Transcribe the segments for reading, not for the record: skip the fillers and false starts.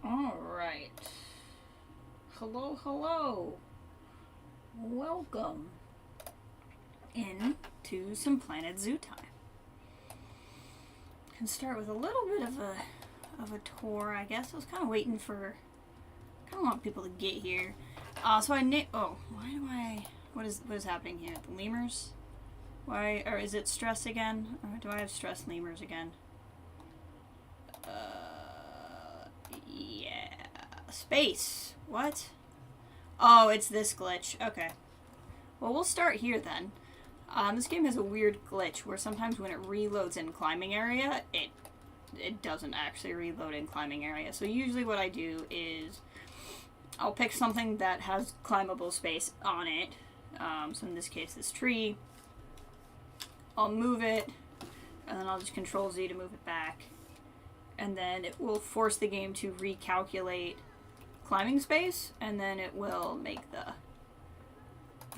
Alright. Hello, hello. Welcome into some Planet Zoo time. Can start with a little bit of a tour, I guess. I was kind of waiting for... kind of want people to get here. So I what is happening here? The lemurs? Why, or is it stress again? Or do I have stress lemurs again? Yeah. Space. What? Oh, it's this glitch. Okay. Well, we'll start here then. This game has a weird glitch where sometimes when it reloads in climbing area, it doesn't actually reload in climbing area. So usually what I do is I'll pick something that has climbable space on it. So in this case, this tree. I'll move it, and then I'll just Control Z to move it back. And then it will force the game to recalculate climbing space, and then it will make the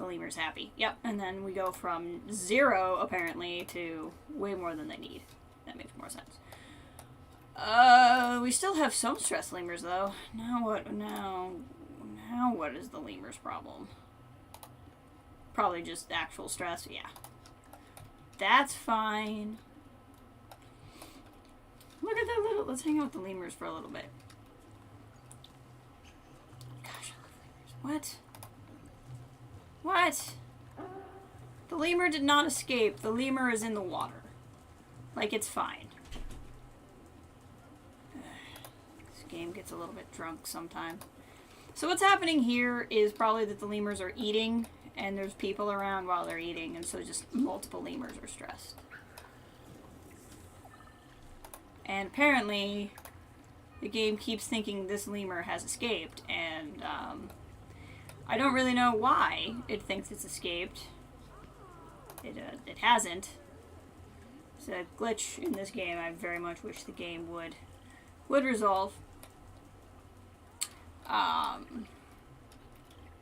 lemurs happy. Yep, and then we go from 0, apparently, to way more than they need. That makes more sense. We still have some stress lemurs, though. Now what? Now what is the lemurs' problem? Probably just actual stress, yeah. That's fine. Look at that little... Let's hang out with the lemurs for a little bit. Gosh, I love lemurs. What? What? The lemur did not escape. The lemur is in the water. Like, it's fine. This game gets a little bit drunk sometimes. So what's happening here is probably that the lemurs are eating, and there's people around while they're eating, and so just multiple lemurs are stressed. And apparently, the game keeps thinking this lemur has escaped, and I don't really know why it thinks it's escaped. It hasn't. It's a glitch in this game I very much wish the game would resolve.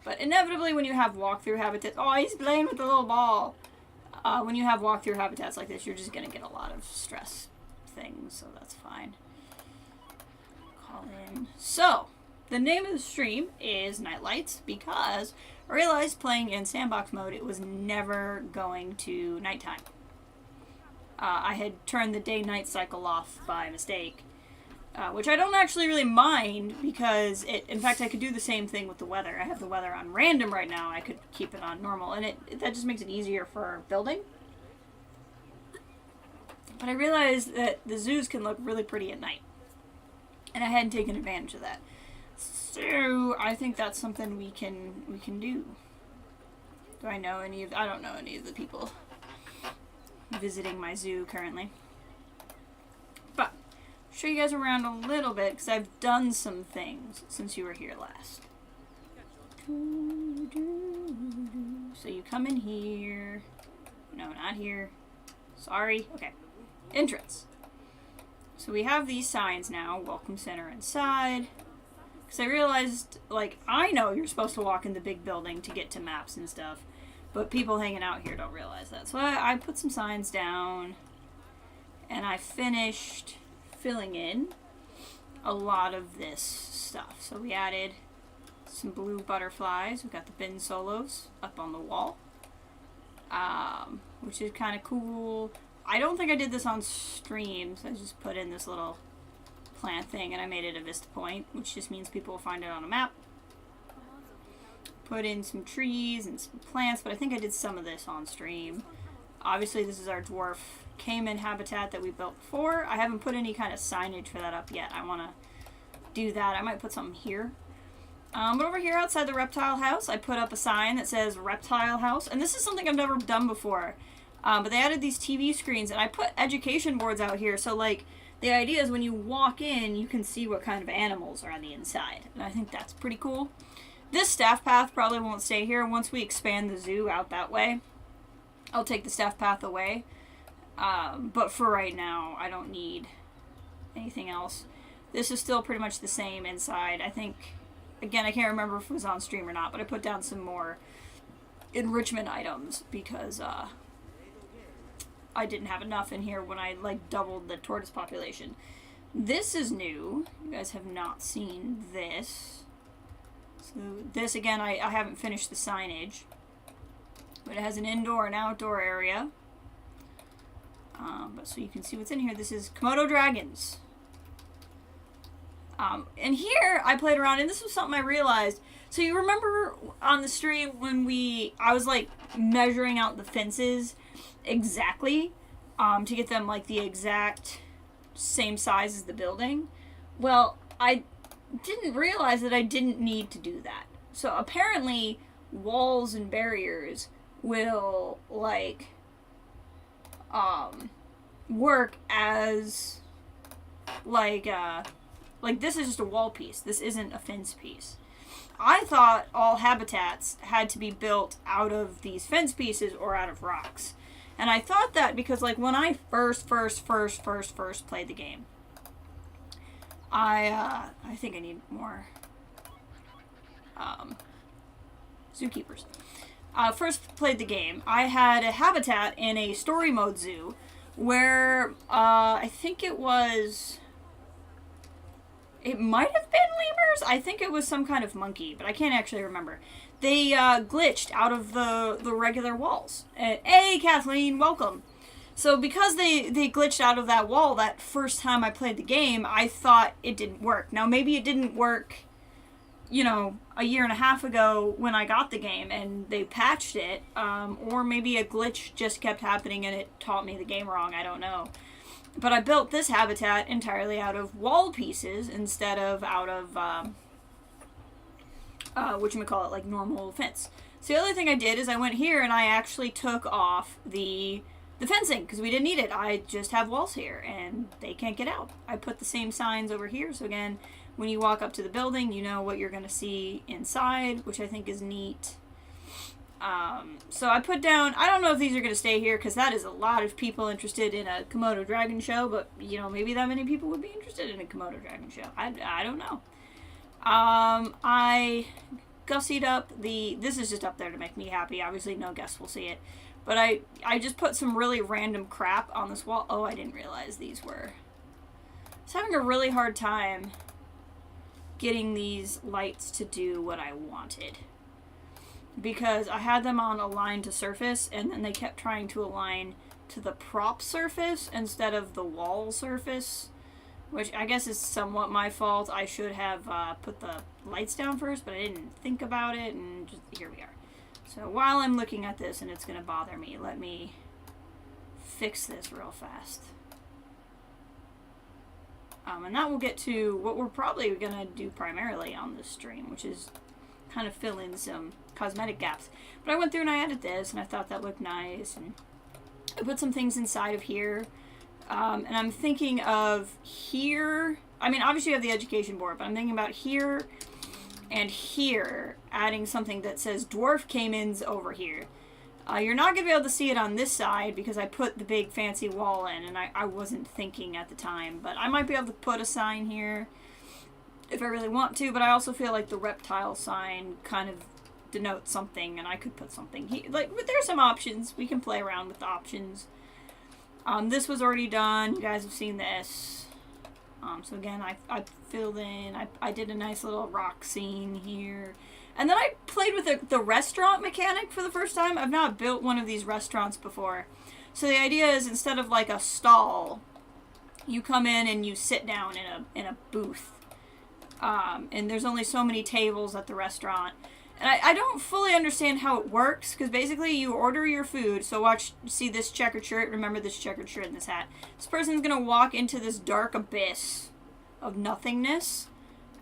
But inevitably when you have walkthrough habitats... Oh, he's playing with the little ball! When you have walkthrough habitats like this, you're just going to get a lot of stress things, so that's fine. Call in. So, the name of the stream is Nightlights because I realized playing in sandbox mode it was never going to nighttime. I had turned the day-night cycle off by mistake, which I don't actually really mind because in fact I could do the same thing with the weather. I have the weather on random right now. I could keep it on normal, and that just makes it easier for building. But I realized that the zoos can look really pretty at night. And I hadn't taken advantage of that. So I think that's something we can do. Do I know any of... I don't know any of the people visiting my zoo currently. But I'll show you guys around a little bit because I've done some things since you were here last. So you come in here. No, not here. Sorry. Okay. Entrance. So we have these signs now. Welcome center inside. Because I realized, like, I know you're supposed to walk in the big building to get to maps and stuff. But people hanging out here don't realize that. So I put some signs down. And I finished filling in a lot of this stuff. So we added some blue butterflies. We've got the bin solos up on the wall. Which is kind of cool. I don't think I did this on stream, so I just put in this little plant thing and I made it a vista point, which just means people will find it on a map. Put in some trees and some plants, but I think I did some of this on stream. Obviously this is our dwarf caiman habitat that we built before. I haven't put any kind of signage for that up yet. I want to do that. I might put something here. But over here outside the reptile house, I put up a sign that says reptile house, and this is something I've never done before. But they added these TV screens, and I put education boards out here, so, like, the idea is when you walk in, you can see what kind of animals are on the inside, and I think that's pretty cool. This staff path probably won't stay here. Once we expand the zoo out that way, I'll take the staff path away. But for right now, I don't need anything else. This is still pretty much the same inside. I think, again, I can't remember if it was on stream or not, but I put down some more enrichment items because, I didn't have enough in here when I, like, doubled the tortoise population. This is new. You guys have not seen this. So this, again, I haven't finished the signage. But it has an indoor and outdoor area. But so you can see what's in here. This is Komodo dragons. And here I played around, and this was something I realized. So you remember on the stream when I was like measuring out the fences exactly to get them like the exact same size as the building? Well, I didn't realize that I didn't need to do that. So apparently walls and barriers will like work as like this is just a wall piece. This isn't a fence piece. I thought all habitats had to be built out of these fence pieces or out of rocks. And I thought that because like when I first played the game, I think I need more zookeepers. First played the game, I had a habitat in a story mode zoo where I think it might have been lemurs. I think it was some kind of monkey, but I can't actually remember. They glitched out of the regular walls. Hey, Kathleen, welcome. So because they glitched out of that wall that first time I played the game, I thought it didn't work. Now, maybe it didn't work, you know, a year and a half ago when I got the game and they patched it, or maybe a glitch just kept happening and it taught me the game wrong. I don't know. But I built this habitat entirely out of wall pieces instead of out of, whatchamacallit, like normal fence. So the other thing I did is I went here and I actually took off the fencing because we didn't need it. I just have walls here and they can't get out. I put the same signs over here. So again, when you walk up to the building, you know what you're going to see inside, which I think is neat. So I put down, I don't know if these are going to stay here because that is a lot of people interested in a Komodo dragon show, but you know, maybe that many people would be interested in a Komodo dragon show. I don't know. I gussied up this is just up there to make me happy. Obviously no guests will see it, but I just put some really random crap on this wall. Oh, I didn't realize these were. I was having a really hard time getting these lights to do what I wanted. Because I had them on align to surface, and then they kept trying to align to the prop surface instead of the wall surface, which I guess is somewhat my fault. I should have put the lights down first, but I didn't think about it, and just, here we are. So while I'm looking at this and it's going to bother me, let me fix this real fast. And that will get to what we're probably going to do primarily on this stream, which is kind of fill in some cosmetic gaps. But I went through and I added this and I thought that looked nice, and I put some things inside of here, and I'm thinking of here, I mean obviously you have the education board, but I'm thinking about here and here adding something that says dwarf caimans over here. You're not going to be able to see it on this side because I put the big fancy wall in and I wasn't thinking at the time, but I might be able to put a sign here if I really want to, but I also feel like the reptile sign kind of denotes something, and I could put something here. Like, but there's some options. We can play around with the options. This was already done. You guys have seen this. So again, I filled in. I did a nice little rock scene here. And then I played with the restaurant mechanic for the first time. I've not built one of these restaurants before. So the idea is instead of like a stall, you come in and you sit down in a booth. And there's only so many tables at the restaurant. And I don't fully understand how it works, because basically you order your food. So watch, see this checkered shirt? Remember this checkered shirt and this hat. This person's going to walk into this dark abyss of nothingness.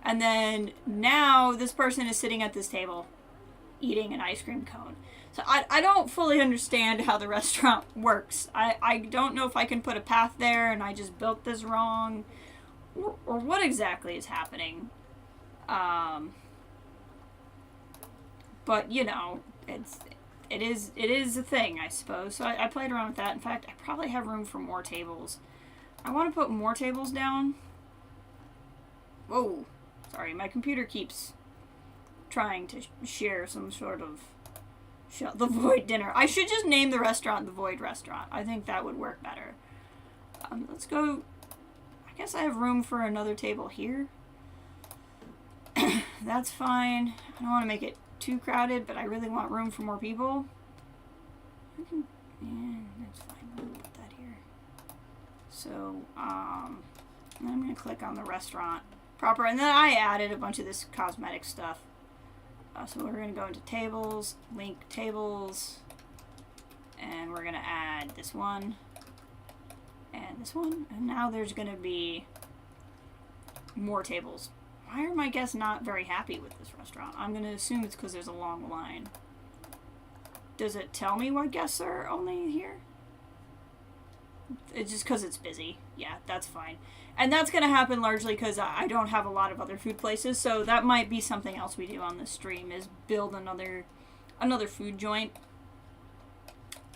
And then now this person is sitting at this table eating an ice cream cone. So I don't fully understand how the restaurant works. I don't know if I can put a path there and I just built this wrong. Or what exactly is happening. But you know, it is a thing, I suppose. So I played around with that. In fact, I probably have room for more tables. I want to put more tables down. Whoa, sorry, my computer keeps trying to share some sort of the Void dinner. I should just name the restaurant the Void Restaurant. I think that would work better. Let's go. I I guess I have room for another table here. That's fine. I don't want to make it too crowded, but I really want room for more people. Yeah, that's fine. I'll put that here. So, I'm going to click on the restaurant proper, and then I added a bunch of this cosmetic stuff. So we're going to go into tables, link tables, and we're going to add this one and this one, and now there's going to be more tables. Why are my guests not very happy with this restaurant? I'm going to assume it's because there's a long line. Does it tell me why guests are only here? It's just because it's busy. Yeah, that's fine. And that's going to happen largely because I don't have a lot of other food places, so that might be something else we do on this stream, is build another food joint.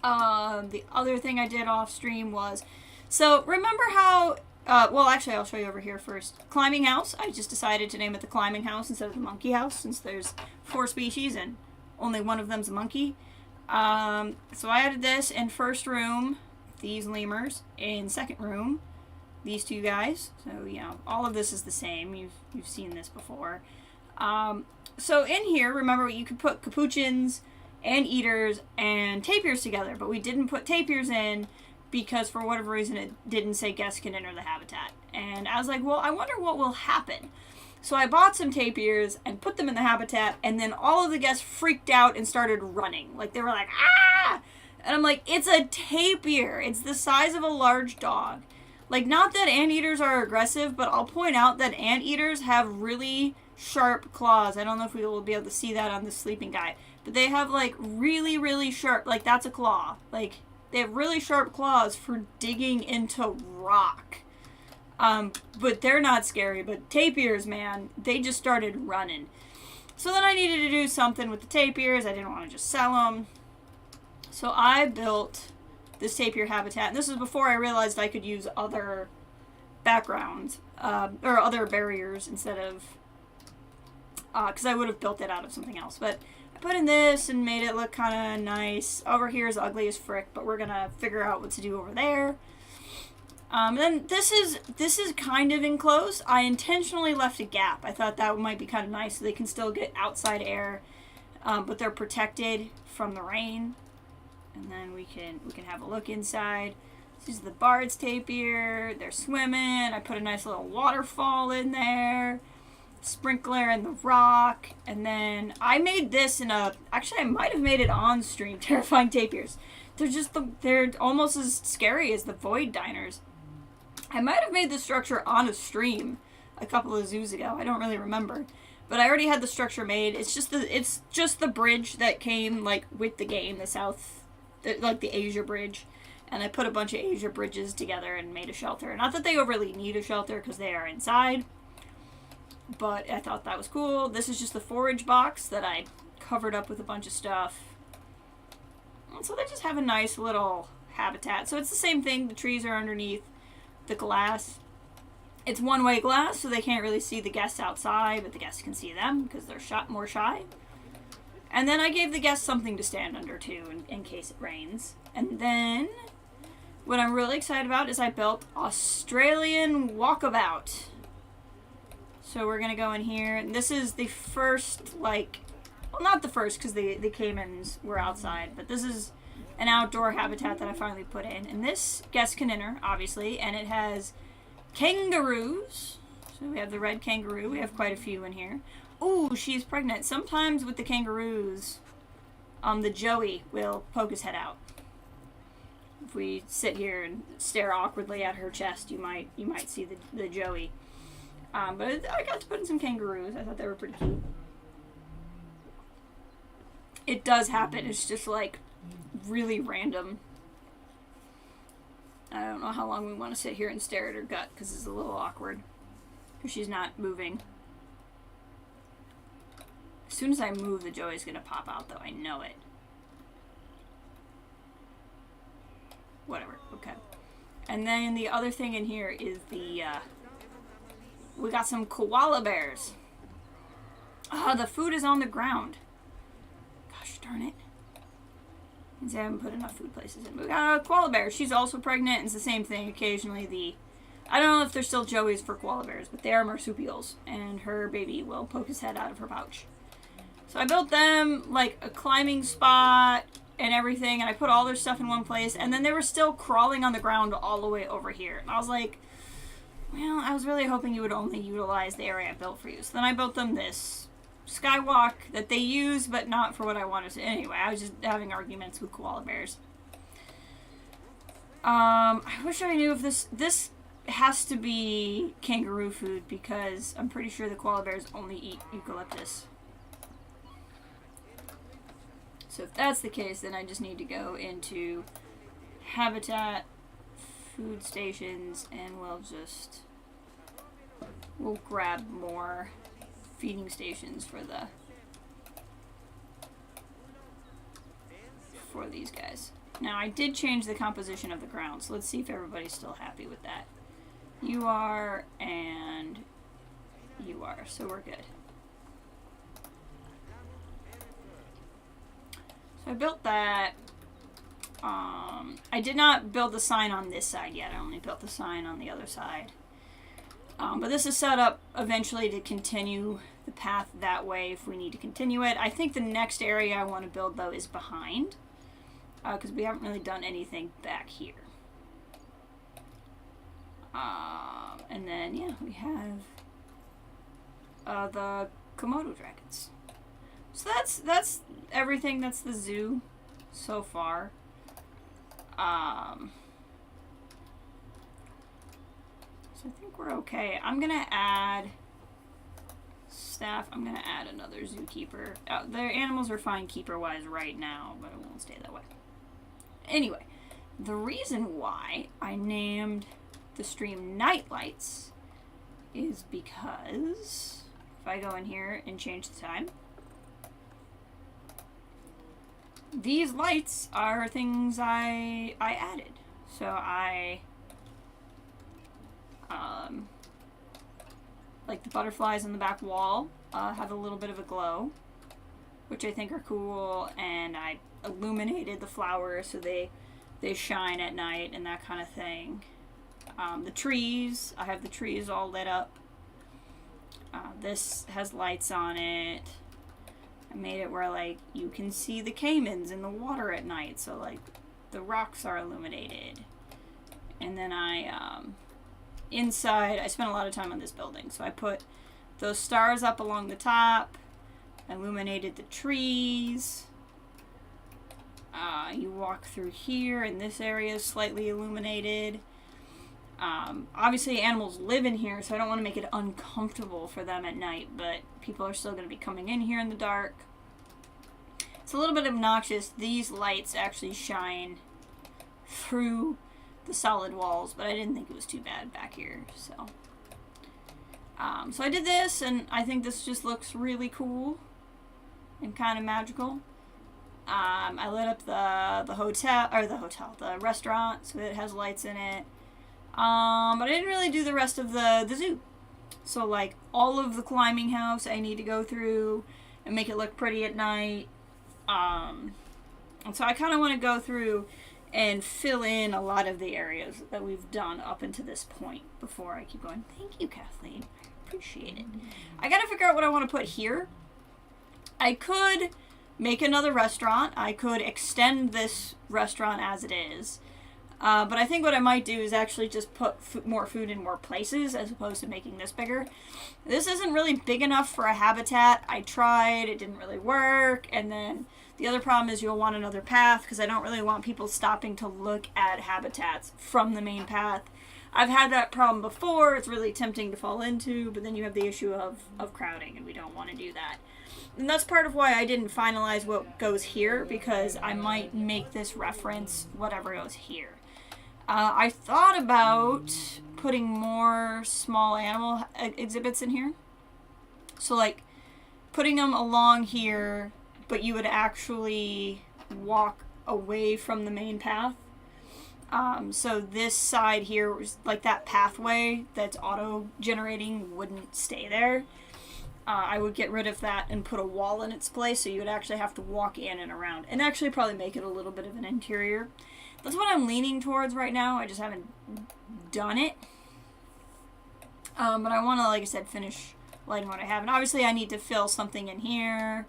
The other thing I did off stream was, so remember how, well, actually I'll show you over here first. Climbing house, I just decided to name it the climbing house instead of the monkey house, since there's 4 species and only one of them's a monkey. So I added this in first room, these lemurs, in second room, these 2 guys. So, you know, all of this is the same. You've seen this before. So in here, remember, you could put capuchins and eaters and tapirs together, but we didn't put tapirs in because for whatever reason it didn't say guests can enter the habitat. And I was like, well, I wonder what will happen. So I bought some tapirs and put them in the habitat, and then all of the guests freaked out and started running. Like, they were like, ah! And I'm like, it's a tapir. It's the size of a large dog. Like, not that anteaters are aggressive, but I'll point out that anteaters have really sharp claws. I don't know if we will be able to see that on the sleeping guy, but they have, like, really, really sharp, like, that's a claw. Like, they have really sharp claws for digging into rock. But they're not scary. But tapirs, man, they just started running. So then I needed to do something with the tapirs. I didn't want to just sell them. So I built this tapir habitat. And this was before I realized I could use other backgrounds, or other barriers instead of, because I would have built it out of something else. But I put in this and made it look kind of nice. Over here is ugly as frick, but we're going to figure out what to do over there. Then this is kind of enclosed. I intentionally left a gap. I thought that might be kind of nice so they can still get outside air, but they're protected from the rain. And then we can have a look inside. This is the Bard's tapir. They're swimming. I put a nice little waterfall in there. Sprinkler and the rock. And then I made this actually I might have made it on stream, terrifying tapirs. They're almost as scary as the void diners. I might have made the structure on a stream a couple of zoos ago. I don't really remember. But I already had the structure made. It's just the bridge that came, like, with the game, the Asia bridge. And I put a bunch of Asia bridges together and made a shelter. Not that they overly need a shelter because they are inside. But I thought that was cool. This is just the forage box that I covered up with a bunch of stuff. And so they just have a nice little habitat. So it's the same thing. The trees are underneath the glass. It's one-way glass, so they can't really see the guests outside, but the guests can see them because they're more shy. And then I gave the guests something to stand under, too, in case it rains. And then what I'm really excited about is I built Australian Walkabout. So we're going to go in here. And this is the first, like, well, not the first because the caimans were outside, but this is an outdoor habitat that I finally put in. And this guest can enter, obviously, and it has kangaroos. So we have the red kangaroo. We have quite a few in here. Ooh, she's pregnant. Sometimes with the kangaroos, the joey will poke his head out. If we sit here and stare awkwardly at her chest, you might see the joey. But I got to put in some kangaroos. I thought they were pretty cute. It does happen. It's just like really random. I don't know how long we want to sit here and stare at her gut because it's a little awkward. Because she's not moving. As soon as I move, the joey's going to pop out, though. I know it. Whatever. Okay. And then the other thing in here is the, we got some koala bears. The food is on the ground. Gosh darn it. I haven't put enough food places in. We got a koala bear. She's also pregnant. It's the same thing. Occasionally the I don't know if they're still Joey's for koala bears, but they are marsupials, and her baby will poke his head out of her pouch. So I built them, like, a climbing spot and everything, and I put all their stuff in one place, and then they were still crawling on the ground all the way over here. And I was like, well, I was really hoping you would only utilize the area I built for you. So then I built them this skywalk that they use, but not for what I wanted to. Anyway, I was just having arguments with koala bears. I wish I knew if this has to be kangaroo food, because I'm pretty sure the koala bears only eat eucalyptus. So if that's the case, then I just need to go into habitat, food stations, and we'll grab more feeding stations for these guys. Now I did change the composition of the ground, so let's see if everybody's still happy with that. You are, and you are, so we're good. So I built that. I did not build the sign on this side yet. I only built the sign on the other side. But this is set up eventually to continue the path that way if we need to continue it. I think the next area I want to build, though, is behind. Because we haven't really done anything back here. And then, yeah, we have the Komodo dragons. So that's everything. That's the zoo so far. So I think we're okay. I'm gonna add staff. I'm gonna add another zookeeper. Their animals are fine keeper-wise right now, but it won't stay that way. Anyway, the reason why I named the stream Nightlights is because if I go in here and change the time, these lights are things I added. So like the butterflies on the back wall have a little bit of a glow, which I think are cool, and I illuminated the flowers so they shine at night and that kind of thing. The trees, I have the trees all lit up. This has lights on it. I made it where, like, you can see the caimans in the water at night, so, like, the rocks are illuminated. And then inside, I spent a lot of time on this building, so I put those stars up along the top, illuminated the trees. You walk through here, and this area is slightly illuminated. Obviously, animals live in here, so I don't want to make it uncomfortable for them at night, but people are still going to be coming in here in the dark. It's a little bit obnoxious. These lights actually shine through the solid walls, but I didn't think it was too bad back here, so. So I did this, and I think this just looks really cool and kind of magical. I lit up the restaurant, so it has lights in it. But I didn't really do the rest of the zoo. So, like, all of the climbing house I need to go through and make it look pretty at night. And so I kind of want to go through and fill in a lot of the areas that we've done up until this point before I keep going. Thank you, Kathleen. I appreciate it. I gotta figure out what I want to put here. I could make another restaurant. I could extend this restaurant as it is. But I think what I might do is actually just put more food in more places as opposed to making this bigger. This isn't really big enough for a habitat. I tried, it didn't really work. And then the other problem is you'll want another path because I don't really want people stopping to look at habitats from the main path. I've had that problem before. It's really tempting to fall into, but then you have the issue of crowding, and we don't want to do that. And that's part of why I didn't finalize what goes here, because I might make this reference whatever goes here. I thought about putting more small animal exhibits in here. So, like, putting them along here, but you would actually walk away from the main path. So this side here, was like that pathway that's auto-generating wouldn't stay there. I would get rid of that and put a wall in its place, so you would actually have to walk in and around. And actually probably make it a little bit of an interior. That's what I'm leaning towards right now. I just haven't done it. But I want to, like I said, finish lighting what I have. And obviously I need to fill something in here.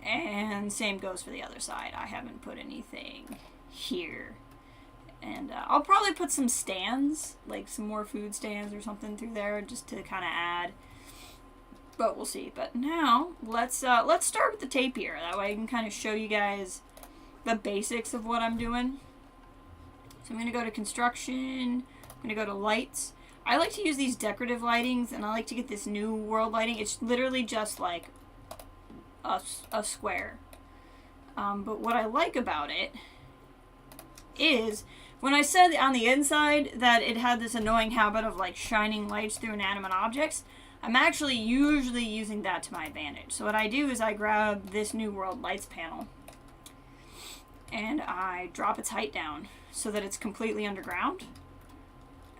And same goes for the other side. I haven't put anything here. And I'll probably put some stands, like some more food stands or something through there just to kind of add. But we'll see. But now, let's start with the tapir. That way I can kind of show you guys the basics of what I'm doing. So I'm going to go to construction. I'm going to go to lights. I like to use these decorative lightings, and I like to get this new world lighting. It's literally just like a square. But what I like about it is, when I said on the inside that it had this annoying habit of like shining lights through inanimate objects, I'm actually usually using that to my advantage. So what I do is I grab this new world lights panel and I drop its height down so that it's completely underground,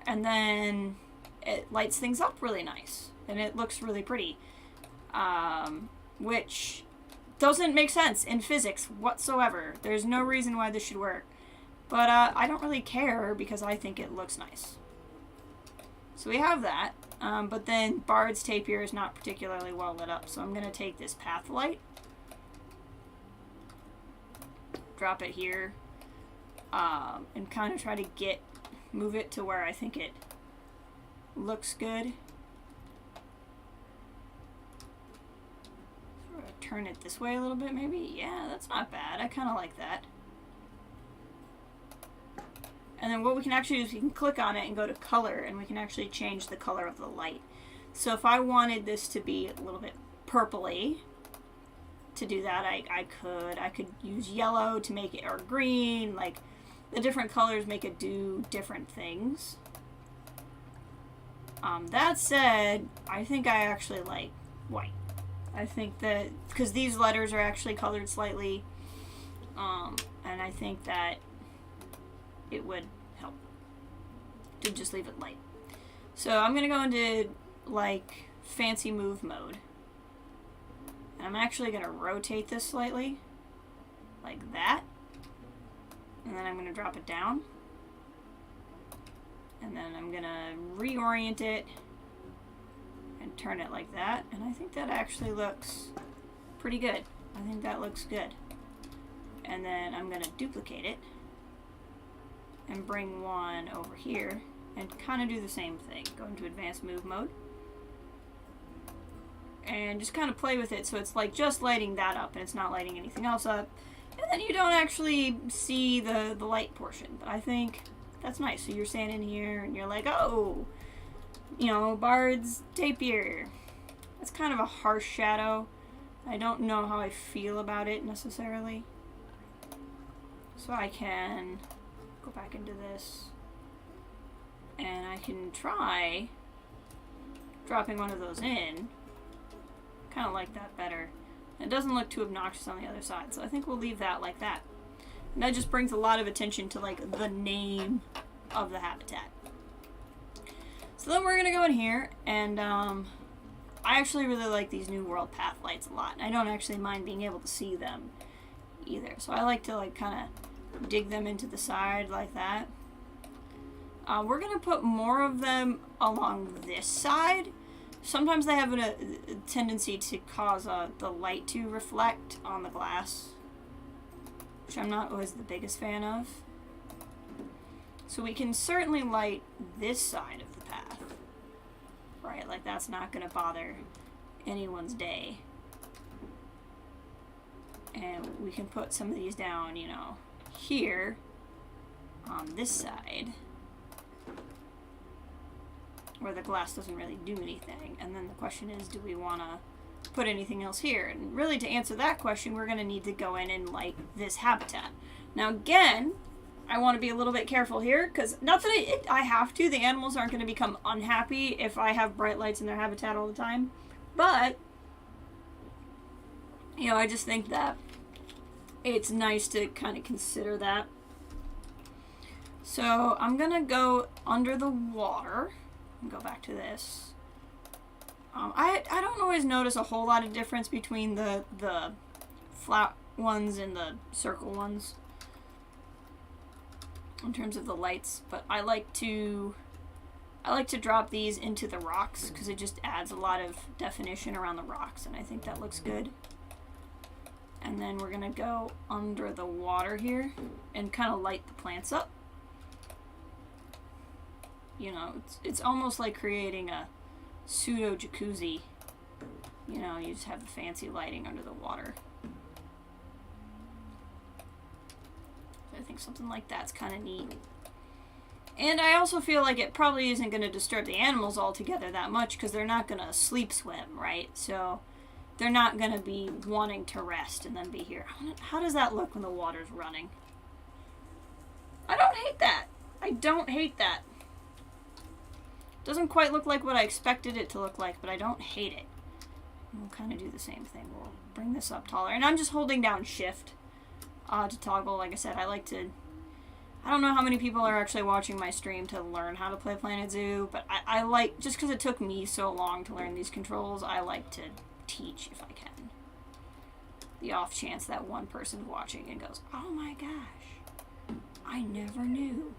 and then it lights things up really nice and it looks really pretty, which doesn't make sense in physics whatsoever. There's no reason why this should work, but I don't really care because I think it looks nice. So we have that, but then Bard's tapir is not particularly well lit up, so I'm going to take this path light, drop it here, and kind of try to move it to where I think it looks good. Sort of turn it this way a little bit maybe. Yeah, that's not bad. I kind of like that. And then what we can actually do is we can click on it and go to color, and we can actually change the color of the light. So if I wanted this to be a little bit purpley, to do that I could use yellow to make it, or green. Like, the different colors make it do different things. That said, I think I actually like white. I think that, because these letters are actually colored slightly, and I think that it would help to just leave it light. So I'm going to go into, like, fancy move mode. And I'm actually going to rotate this slightly, like that. And then I'm going to drop it down. And then I'm going to reorient it and turn it like that. And I think that actually looks pretty good. I think that looks good. And then I'm going to duplicate it and bring one over here and kind of do the same thing. Go into advanced move mode and just kind of play with it so it's like just lighting that up and it's not lighting anything else up, and then you don't actually see the light portion. But I think that's nice. So you're standing here and you're like, oh, you know, Bard's tapir. That's kind of a harsh shadow. I don't know how I feel about it necessarily. So I can go back into this and I can try dropping one of those in. Kind of like that better. It doesn't look too obnoxious on the other side, so I think we'll leave that like that. And that just brings a lot of attention to, like, the name of the habitat. So then we're gonna go in here, and I actually really like these new world path lights a lot. I don't actually mind being able to see them either, so I like to, like, kind of dig them into the side like that. We're gonna put more of them along this side. Sometimes they have a tendency to cause the light to reflect on the glass, which I'm not always the biggest fan of. So we can certainly light this side of the path, right? Like, that's not going to bother anyone's day. And we can put some of these down, you know, here on this side, where the glass doesn't really do anything. And then the question is, do we want to put anything else here? And really, to answer that question, we're going to need to go in and light this habitat. Now, again, I want to be a little bit careful here, because not that I have to. The animals aren't going to become unhappy if I have bright lights in their habitat all the time. But, you know, I just think that it's nice to kind of consider that. So I'm going to go under the water and go back to this. I don't always notice a whole lot of difference between the flat ones and the circle ones in terms of the lights, but I like to I like to drop these into the rocks because it just adds a lot of definition around the rocks, and I think that looks good. And then we're going to go under the water here and kind of light the plants up. You know, it's almost like creating a pseudo jacuzzi. You know, you just have the fancy lighting under the water. I think something like that's kind of neat. And I also feel like it probably isn't going to disturb the animals altogether that much because they're not going to sleep swim, right? So they're not going to be wanting to rest and then be here. How does that look when the water's running? I don't hate that. I don't hate that. Doesn't quite look like what I expected it to look like, but I don't hate it. We'll kind of do the same thing. We'll bring this up taller. And I'm just holding down shift to toggle. Like I said, I like to... I don't know how many people are actually watching my stream to learn how to play Planet Zoo, but I like... Just because it took me so long to learn these controls, I like to teach if I can. The off chance that one person's watching and goes, oh my gosh, I never knew.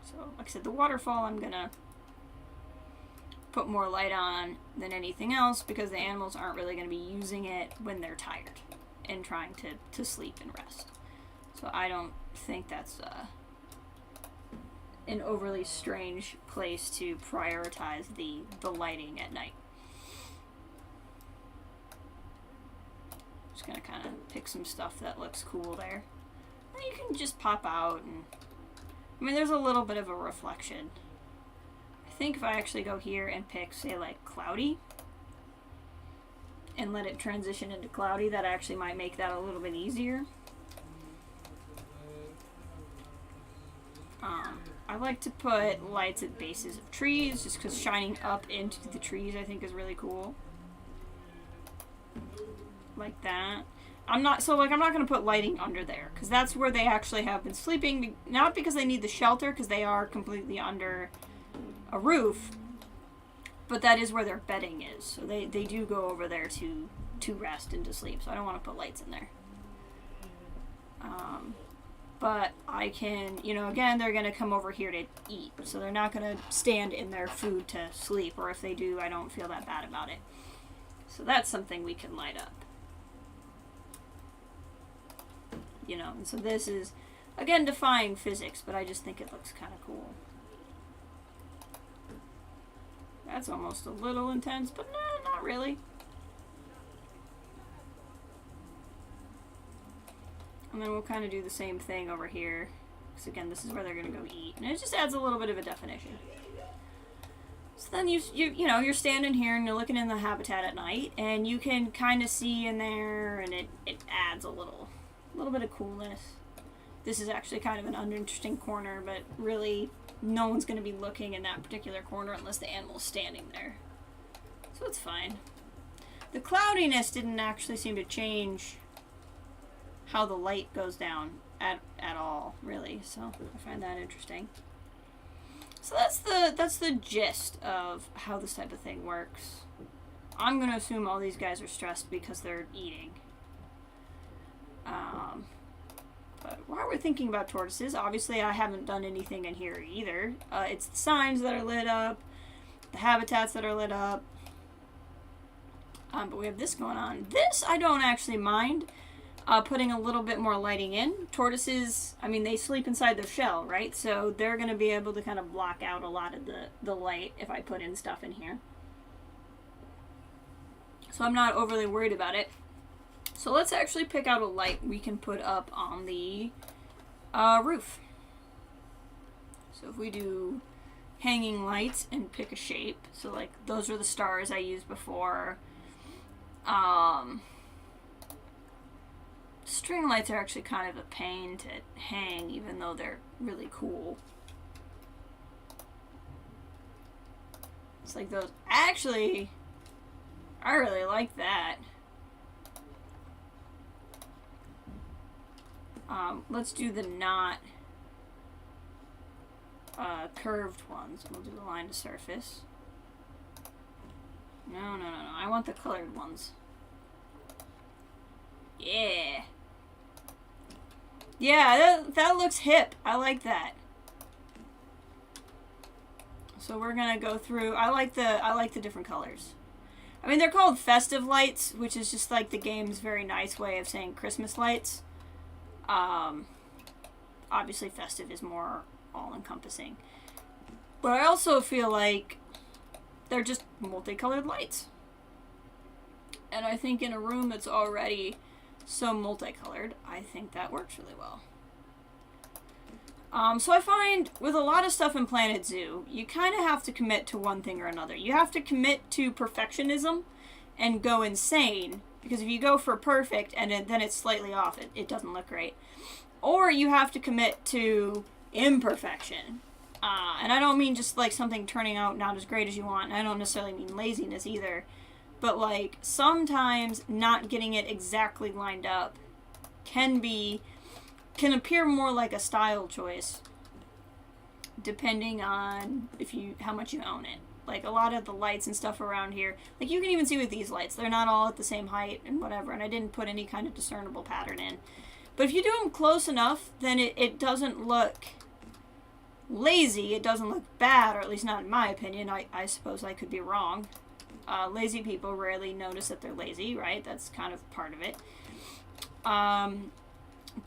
So, like I said, the waterfall I'm gonna put more light on than anything else because the animals aren't really gonna be using it when they're tired and trying to sleep and rest. So I don't think that's an overly strange place to prioritize the lighting at night. Just gonna kind of pick some stuff that looks cool there. And you can just pop out and... I mean, there's a little bit of a reflection. I think if I actually go here and pick, say, like, cloudy, and let it transition into cloudy, that actually might make that a little bit easier. I like to put lights at bases of trees, just because shining up into the trees I think is really cool. Like that. I'm not going to put lighting under there, because that's where they actually have been sleeping, not because they need the shelter, because they are completely under a roof, but that is where their bedding is, so they do go over there to rest and to sleep, so I don't want to put lights in there. But I can, you know, again, they're going to come over here to eat, so they're not going to stand in their food to sleep, or if they do, I don't feel that bad about it. So that's something we can light up. You know, and so this is, again, defying physics, but I just think it looks kind of cool. That's almost a little intense, but no, not really. And then we'll kind of do the same thing over here. Because again, this is where they're going to go eat. And it just adds a little bit of a definition. So then you know, you're standing here and you're looking in the habitat at night. And you can kind of see in there, and it adds a little bit of coolness. This is actually kind of an uninteresting corner, but really no one's going to be looking in that particular corner unless the animal's standing there. So it's fine. The cloudiness didn't actually seem to change how the light goes down at all, really. So I find that interesting. So that's the gist of how this type of thing works. I'm going to assume all these guys are stressed because they're eating. But while we're thinking about tortoises, obviously I haven't done anything in here either. It's the signs that are lit up, the habitats that are lit up. But we have this going on. This I don't actually mind putting a little bit more lighting in. Tortoises, I mean, they sleep inside their shell, right? So they're going to be able to kind of block out a lot of the light if I put in stuff in here. So I'm not overly worried about it. So let's actually pick out a light we can put up on the roof. So if we do hanging lights and pick a shape, so like those are the stars I used before. String lights are actually kind of a pain to hang, even though they're really cool. It's like those. Actually, I really like that. Let's do the not curved ones. We'll do the line to surface. No. I want the colored ones. Yeah. Yeah, that looks hip. I like that. So we're gonna go through. I like the different colors. I mean, they're called festive lights, which is just like the game's very nice way of saying Christmas lights. Obviously festive is more all-encompassing. But I also feel like they're just multicolored lights. And I think in a room that's already so multicolored, I think that works really well. So I find with a lot of stuff in Planet Zoo, you kind of have to commit to one thing or another. You have to commit to perfectionism and go insane, because if you go for perfect and then it's slightly off, it doesn't look great. Or you have to commit to imperfection. And I don't mean just like something turning out not as great as you want, and I don't necessarily mean laziness either. But like sometimes not getting it exactly lined up can appear more like a style choice, depending on how much you own it. Like a lot of the lights and stuff around here, like you can even see with these lights, they're not all at the same height and whatever, and I didn't put any kind of discernible pattern in. But if you do them close enough, then it doesn't look lazy, it doesn't look bad, or at least not in my opinion. I suppose I could be wrong. Lazy people rarely notice that they're lazy, right? That's kind of part of it.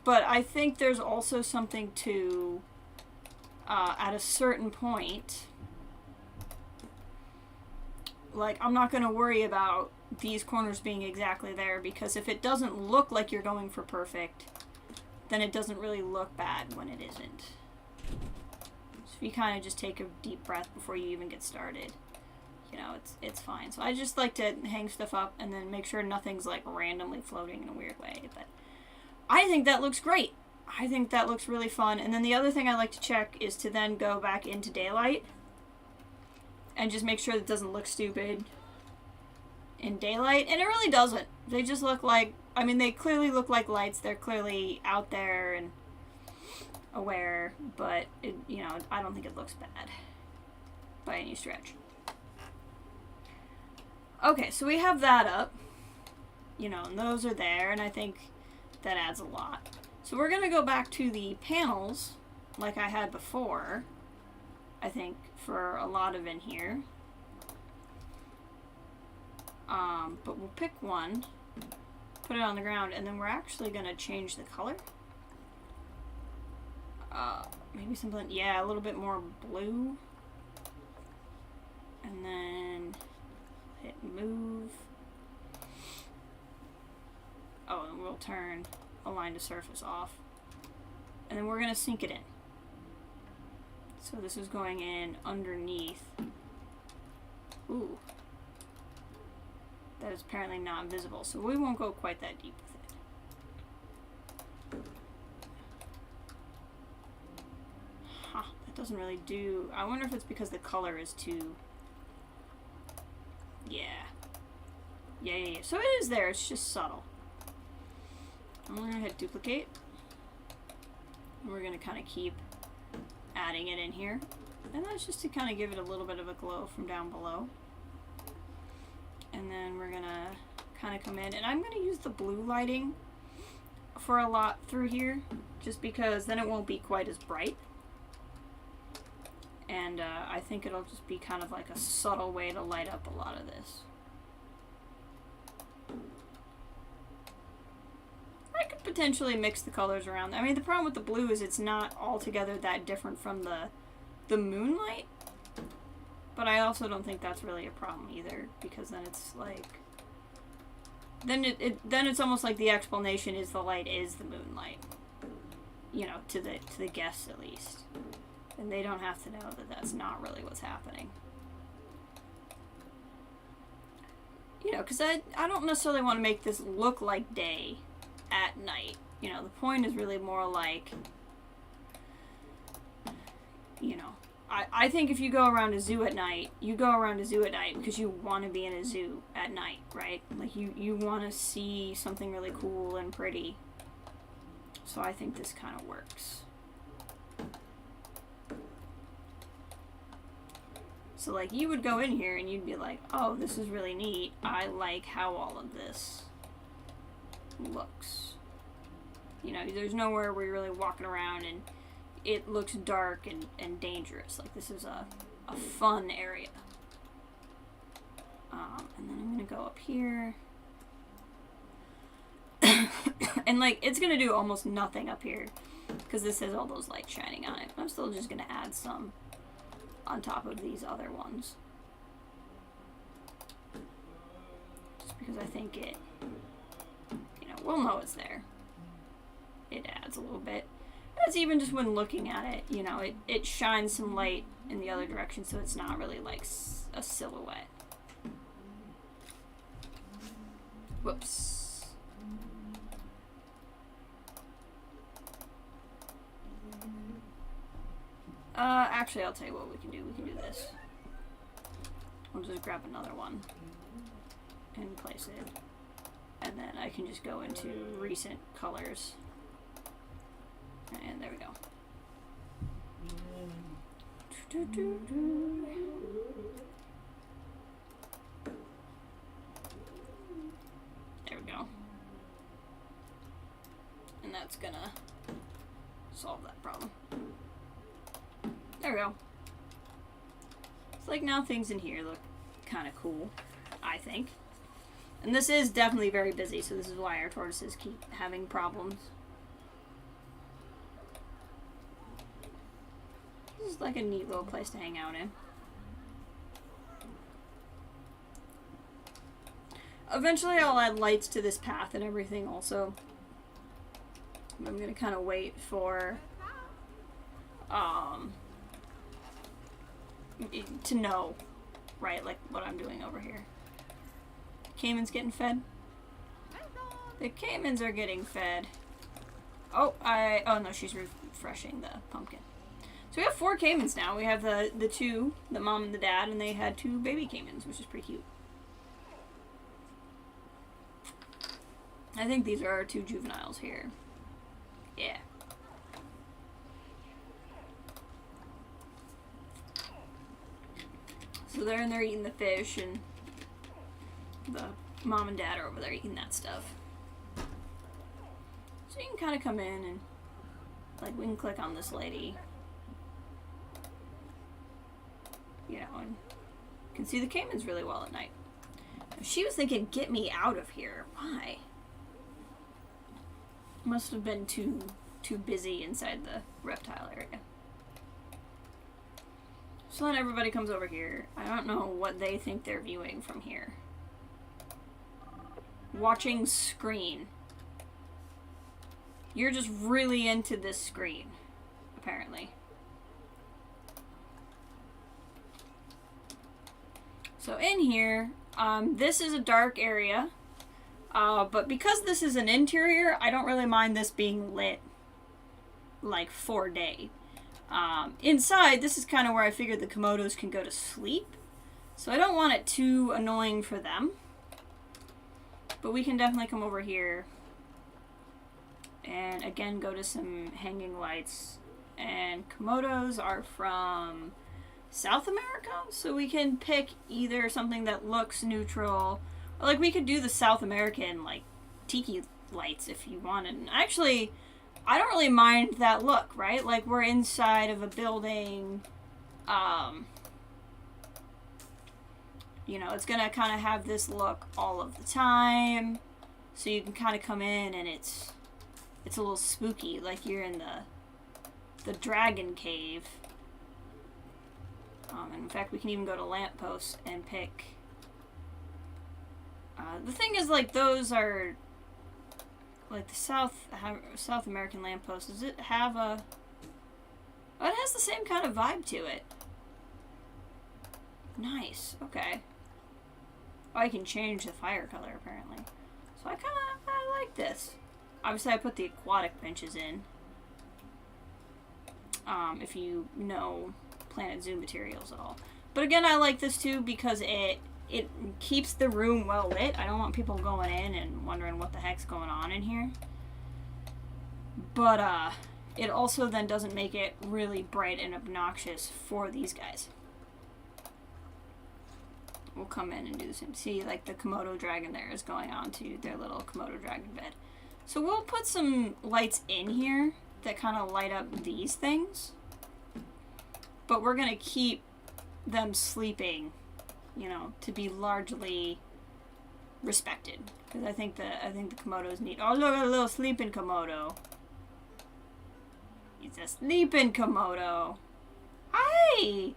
But I think there's also something to, at a certain point, like, I'm not going to worry about these corners being exactly there, because if it doesn't look like you're going for perfect, then it doesn't really look bad when it isn't. So if you kind of just take a deep breath before you even get started, you know, it's fine. So I just like to hang stuff up and then make sure nothing's like randomly floating in a weird way. But I think that looks great. I think that looks really fun. And then the other thing I like to check is to then go back into daylight and just make sure that it doesn't look stupid in daylight. And it really doesn't. They just look like, I mean, they clearly look like lights. They're clearly out there and aware, but you know, I don't think it looks bad by any stretch. Okay, so we have that up, you know, and those are there, and I think that adds a lot. So we're going to go back to the panels like I had before, I think, for a lot of in here. But we'll pick one, put it on the ground, and then we're actually going to change the color. Maybe something, yeah, a little bit more blue. And then hit move. Oh, and we'll turn align to surface off. And then we're going to sink it in. So this is going in underneath. Ooh. That is apparently not visible, so we won't go quite that deep with it. Huh, that doesn't really do... I wonder if it's because the color is too... Yeah. Yeah. So it is there, it's just subtle. I'm going to hit duplicate. And we're going to kind of keep adding it in here. And that's just to kind of give it a little bit of a glow from down below. And then we're going to kind of come in. And I'm going to use the blue lighting for a lot through here, just because then it won't be quite as bright. And I think it'll just be kind of like a subtle way to light up a lot of this. I could potentially mix the colors around. I mean, the problem with the blue is it's not altogether that different from the moonlight. But I also don't think that's really a problem either, because then it's like... Then it's almost like the explanation is the light is the moonlight. You know, to the guests at least. And they don't have to know that that's not really what's happening. You know, because I don't necessarily want to make this look like day at night. You know, the point is really more like, you know, I think if you go around a zoo at night, you go around a zoo at night because you want to be in a zoo at night, right? Like, you want to see something really cool and pretty. So I think this kind of works. So, like, you would go in here and you'd be like, oh, this is really neat. I like how all of this looks. You know, there's nowhere where you're really walking around and it looks dark and dangerous. Like, this is a a fun area. And then I'm gonna go up here. And like, it's gonna do almost nothing up here because this has all those lights shining on it. I'm still just gonna add some on top of these other ones. Just because I think it, you know, we'll know it's there. It adds a little bit. That's even just when looking at it, you know, it shines some light in the other direction so it's not really like a silhouette. Whoops. Actually, I'll tell you what we can do. We can do this. We'll just grab another one and place it. And then I can just go into recent colors. And there we go. There we go. And that's gonna solve that problem. There we go. It's like now things in here look kind of cool, I think. And this is definitely very busy, so this is why our tortoises keep having problems. This is like a neat little place to hang out in. Eventually I'll add lights to this path and everything also. I'm gonna kind of wait for to know, right, like what I'm doing over here. Cayman's getting fed. The Caymans are getting fed. Oh, no, she's refreshing the pumpkin. So we have 4 Caymans now. We have the two, the mom and the dad, and they had 2 baby Caymans, which is pretty cute. I think these are our 2 juveniles here. Yeah. So they're in there eating the fish, and the mom and dad are over there eating that stuff. So you can kind of come in and, like, we can click on this lady. You know, and you can see the Caymans really well at night. She was thinking, get me out of here. Why? Must have been too busy inside the reptile area. So then everybody comes over here. I don't know what they think they're viewing from here. Watching screen. You're just really into this screen, apparently. So in here, this is a dark area, but because this is an interior, I don't really mind this being lit like for day. Inside, this is kind of where I figured the Komodos can go to sleep, so I don't want it too annoying for them. But we can definitely come over here and again go to some hanging lights. And Komodos are from South America, so we can pick either something that looks neutral, or like we could do the South American like tiki lights if you wanted. And actually, I don't really mind that look, right? Like we're inside of a building, you know, it's gonna kind of have this look all of the time, so you can kind of come in and it's a little spooky, like you're in the dragon cave. And in fact, we can even go to lampposts and pick. The thing is, like, those are like the South American lampposts. Does it have a? Oh, it has the same kind of vibe to it. Nice. Okay. Oh, I can change the fire color apparently. So I like this. Obviously, I put the aquatic benches in. If you know Planet Zoo materials at all. But again, I like this too because it keeps the room well lit. I don't want people going in and wondering what the heck's going on in here. But it also then doesn't make it really bright and obnoxious for these guys. We'll come in and do the same. See, like the Komodo dragon there is going on to their little Komodo dragon bed. So we'll put some lights in here that kind of light up these things. But we're going to keep them sleeping, you know, to be largely respected. Because I think the Komodos need... Oh, look at a little sleeping Komodo. He's a sleeping Komodo. Hi!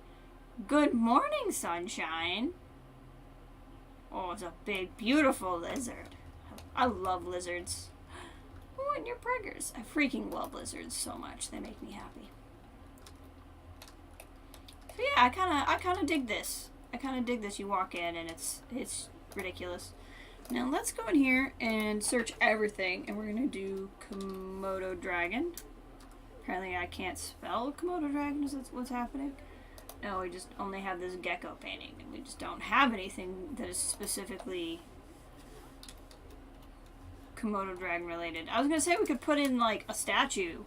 Good morning, sunshine. Oh, it's a big, beautiful lizard. I love lizards. Oh, and your preggers. I freaking love lizards so much. They make me happy. So yeah, I kind of dig this. I kind of dig this. You walk in and it's ridiculous. Now let's go in here and search everything, and we're gonna do Komodo dragon. Apparently I can't spell Komodo dragon. Is that what's happening? No, we just only have this gecko painting, and we just don't have anything that is specifically Komodo dragon related. I was gonna say we could put in like a statue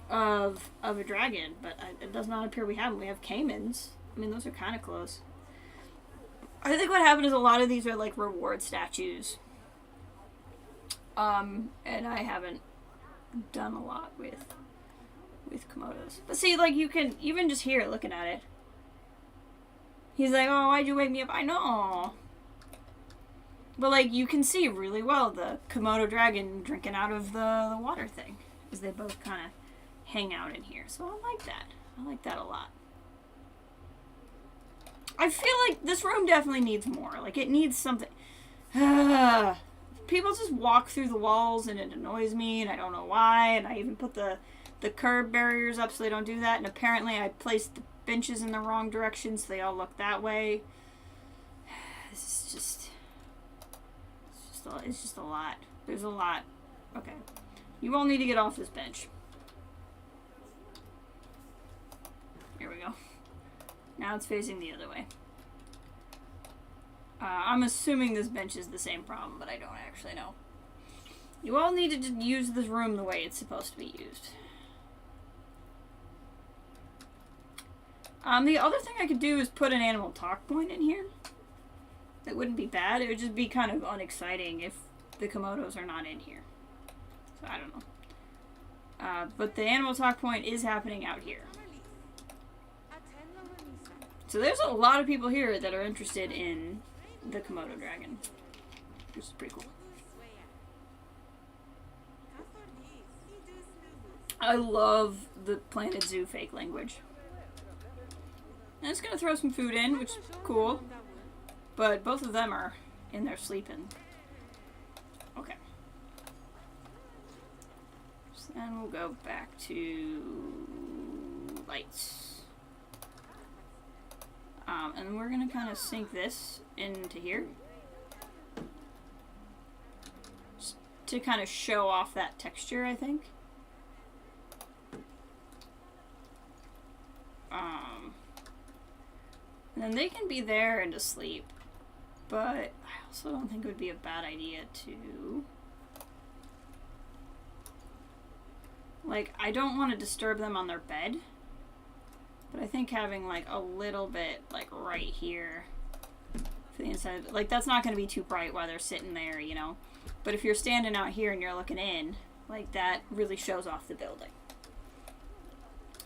of a dragon, but it does not appear we have them. We have caimans. I mean, those are kind of close. I think what happened is a lot of these are like reward statues. And I haven't done a lot with Komodos. But see, like, you can even just hear looking at it. He's like, oh, why'd you wake me up? I know. But like, you can see really well the Komodo dragon drinking out of the water thing, as they both kind of hang out in here. So I like that. I like that a lot. I feel like this room definitely needs more. Like, it needs something. People just walk through the walls and it annoys me, and I don't know why. And I even put the curb barriers up so they don't do that. And apparently I placed the benches in the wrong direction so they all look that way. This is just... It's just a lot. There's a lot. Okay. You all need to get off this bench. Here we go. Now it's facing the other way. I'm assuming this bench is the same problem, but I don't actually know. You all need to just use this room the way it's supposed to be used. The other thing I could do is put an animal talk point in here. That wouldn't be bad. It would just be kind of unexciting if the Komodos are not in here. So I don't know. But the animal talk point is happening out here. So there's a lot of people here that are interested in the Komodo dragon, which is pretty cool. I love the Planet Zoo fake language. And it's gonna throw some food in, which is cool. But both of them are in there sleeping. Okay. So then we'll go back to lights. And we're gonna kind of sink this into here. Just to kind of show off that texture, I think. And then they can be there and asleep. But I also don't think it would be a bad idea to... Like, I don't want to disturb them on their bed. But I think having, like, a little bit, like, right here for the inside... Like, that's not going to be too bright while they're sitting there, you know? But if you're standing out here and you're looking in, like, that really shows off the building.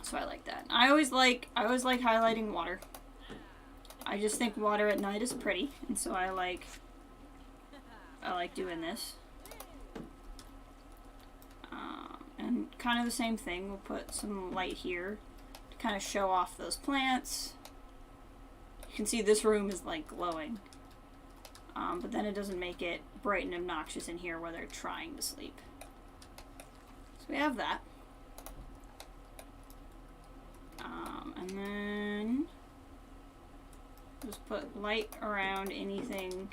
So I like that. I always like highlighting water. I just think water at night is pretty, and so I like doing this. And kind of the same thing, we'll put some light here to kind of show off those plants. You can see this room is like glowing, but then it doesn't make it bright and obnoxious in here where they're trying to sleep. So we have that. And then just put light around anything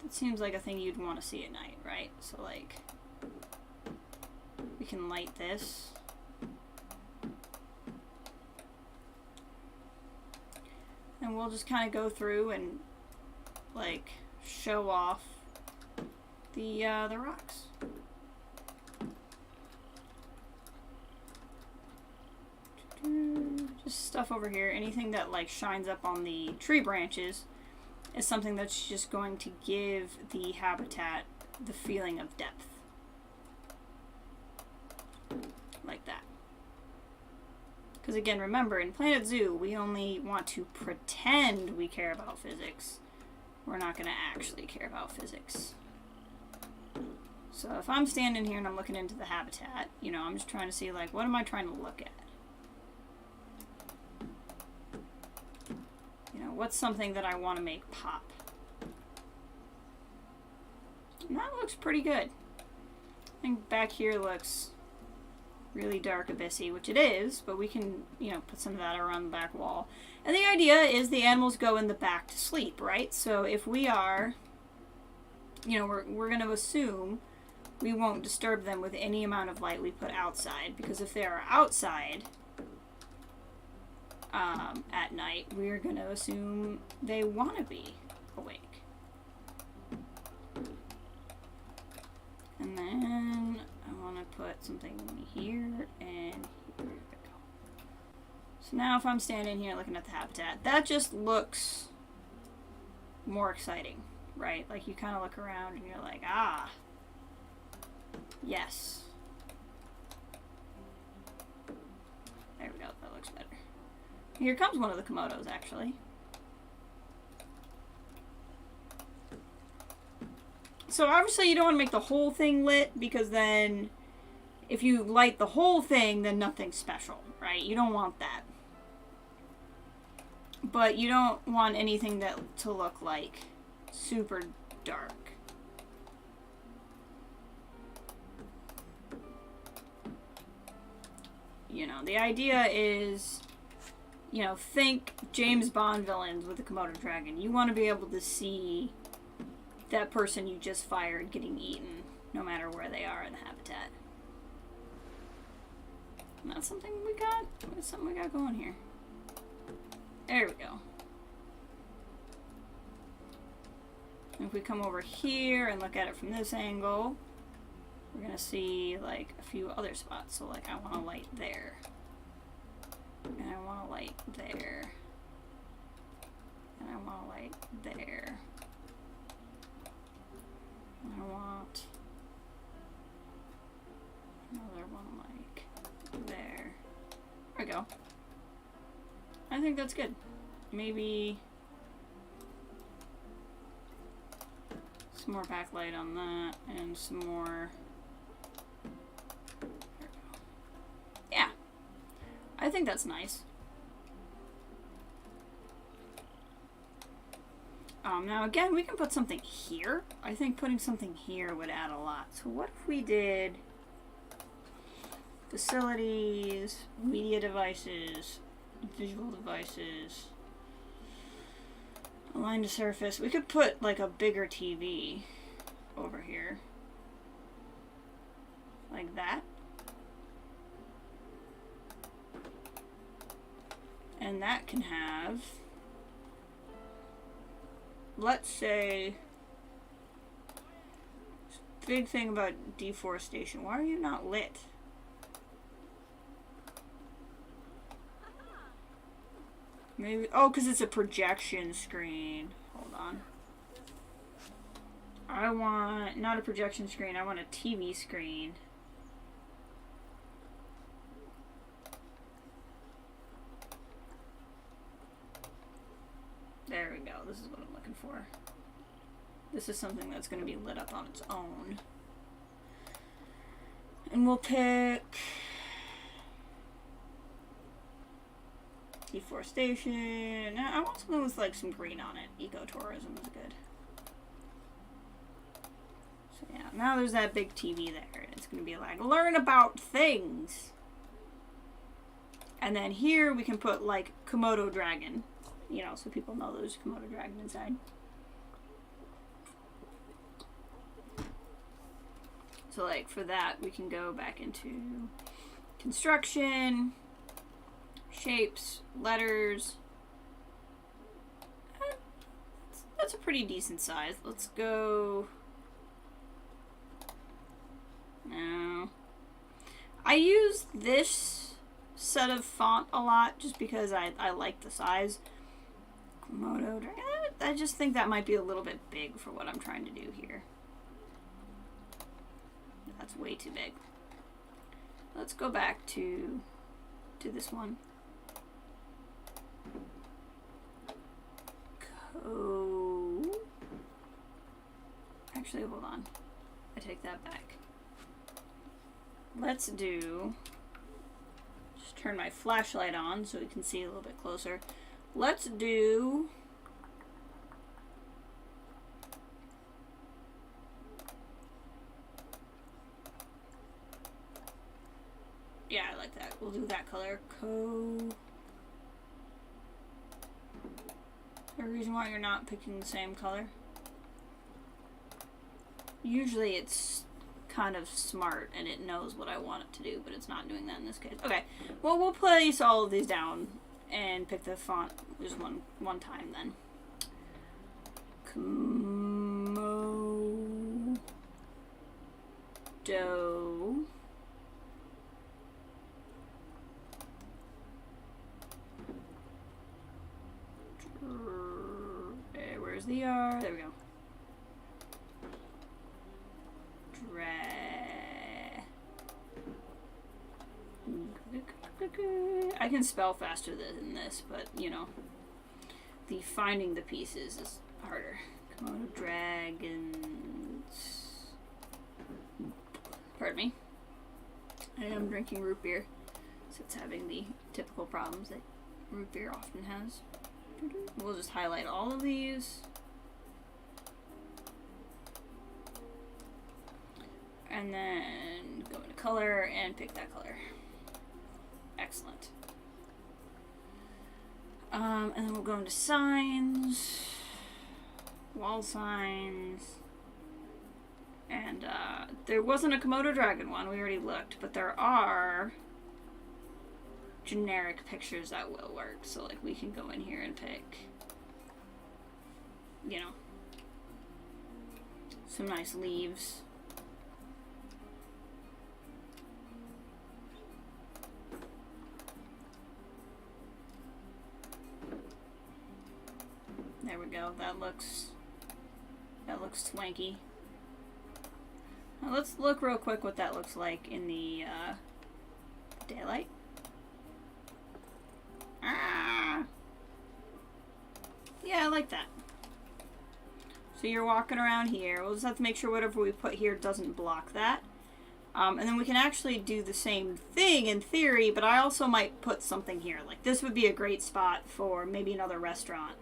that seems like a thing you'd want to see at night, right? So like, we can light this. And we'll just kind of go through and like show off the rocks. Just stuff over here. Anything that like shines up on the tree branches is something that's just going to give the habitat the feeling of depth. Like that. Because again, remember, in Planet Zoo, we only want to pretend we care about physics. We're not going to actually care about physics. So if I'm standing here and I'm looking into the habitat, you know, I'm just trying to see, like, what am I trying to look at? You know, what's something that I want to make pop? And that looks pretty good. I think back here looks really dark abyssy, which it is, but we can, you know, put some of that around the back wall. And the idea is the animals go in the back to sleep, right? So if we are, you know, we're going to assume we won't disturb them with any amount of light we put outside, because if they are outside at night, we're going to assume they want to be awake. And then I want to put something here and here we go. So now if I'm standing here looking at the habitat, that just looks more exciting, right? Like you kind of look around and you're like, ah, yes. There we go, that looks better. Here comes one of the Komodos, actually. So obviously you don't want to make the whole thing lit, because then if you light the whole thing, then nothing's special, right? You don't want that. But you don't want anything that to look like super dark. You know, the idea is, you know, think James Bond villains with the Komodo dragon. You want to be able to see that person you just fired getting eaten, no matter where they are in the habitat. And that's something we got. What's something we got going here? There we go. And if we come over here and look at it from this angle, we're gonna see like a few other spots. So like I want a light there, and I want a light there, and I want a light there. I want another one like there. There we go. I think that's good. Maybe some more backlight on that and some more. There we go. Yeah. I think that's nice. Now again, we can put something here. I think putting something here would add a lot. So what if we did facilities, media devices, visual devices, align to surface. We could put like a bigger TV over here. Like that. And that can have, let's say, big thing about deforestation. Why are you not lit? Maybe, oh, because it's a projection screen. Hold on. I want, not a projection screen, I want a TV screen. There we go, this is what I'm looking for. This is something that's going to be lit up on its own. And we'll pick deforestation. I want something with like some green on it. Ecotourism is good. So yeah, now there's that big TV there. It's going to be like, learn about things. And then here we can put like Komodo dragon. You know, so people know there's a Komodo dragon inside. So like for that, we can go back into construction, shapes, letters. That's a pretty decent size. Let's go. No. I use this set of font a lot just because I like the size. Komodo dragon. I just think that might be a little bit big for what I'm trying to do here. That's way too big. Let's go back to this one. Actually, hold on. I take that back. Let's do... Just turn my flashlight on so we can see a little bit closer. Let's do... Yeah, I like that. We'll do that color. Is there a reason why you're not picking the same color? Usually it's kind of smart and it knows what I want it to do, but it's not doing that in this case. Okay, well, we'll place all of these down and pick the font just one time then. Komodo. Where's the R? There we go. I can spell faster than this, but you know, the finding the pieces is harder. Komodo dragons. Pardon me. I am drinking root beer, so it's having the typical problems that root beer often has. We'll just highlight all of these. And then go into color and pick that color. Excellent. And then we'll go into signs, wall signs, and there wasn't a Komodo dragon one, we already looked, but there are generic pictures that will work. So like we can go in here and pick, you know, some nice leaves. There we go. That looks swanky. Now let's look real quick what that looks like in the daylight. Ah! Yeah, I like that. So you're walking around here. We'll just have to make sure whatever we put here doesn't block that. And then we can actually do the same thing in theory, but I also might put something here. Like this would be a great spot for maybe another restaurant.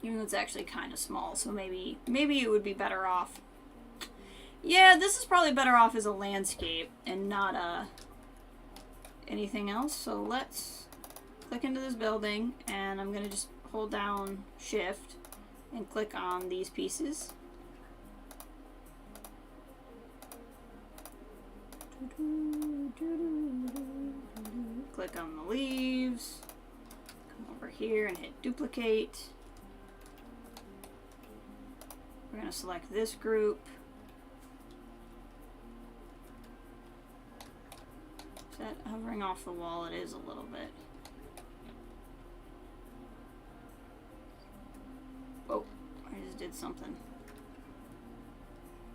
Even though it's actually kind of small, so maybe it would be better off. Yeah, this is probably better off as a landscape and not anything else. So let's click into this building, and I'm gonna just hold down Shift and click on these pieces. Click on the leaves. Over here and hit duplicate. We're going to select this group. Is that hovering off the wall? It is a little bit. Oh, I just did something.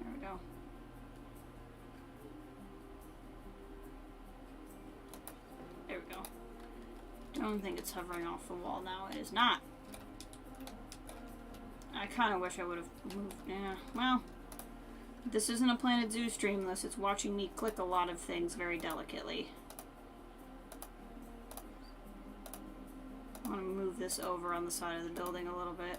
There we go. There we go. I don't think it's hovering off the wall now. It is not. I kind of wish I would have moved. Yeah, well, this isn't a Planet Zoo stream unless it's watching me click a lot of things very delicately. I want to move this over on the side of the building a little bit.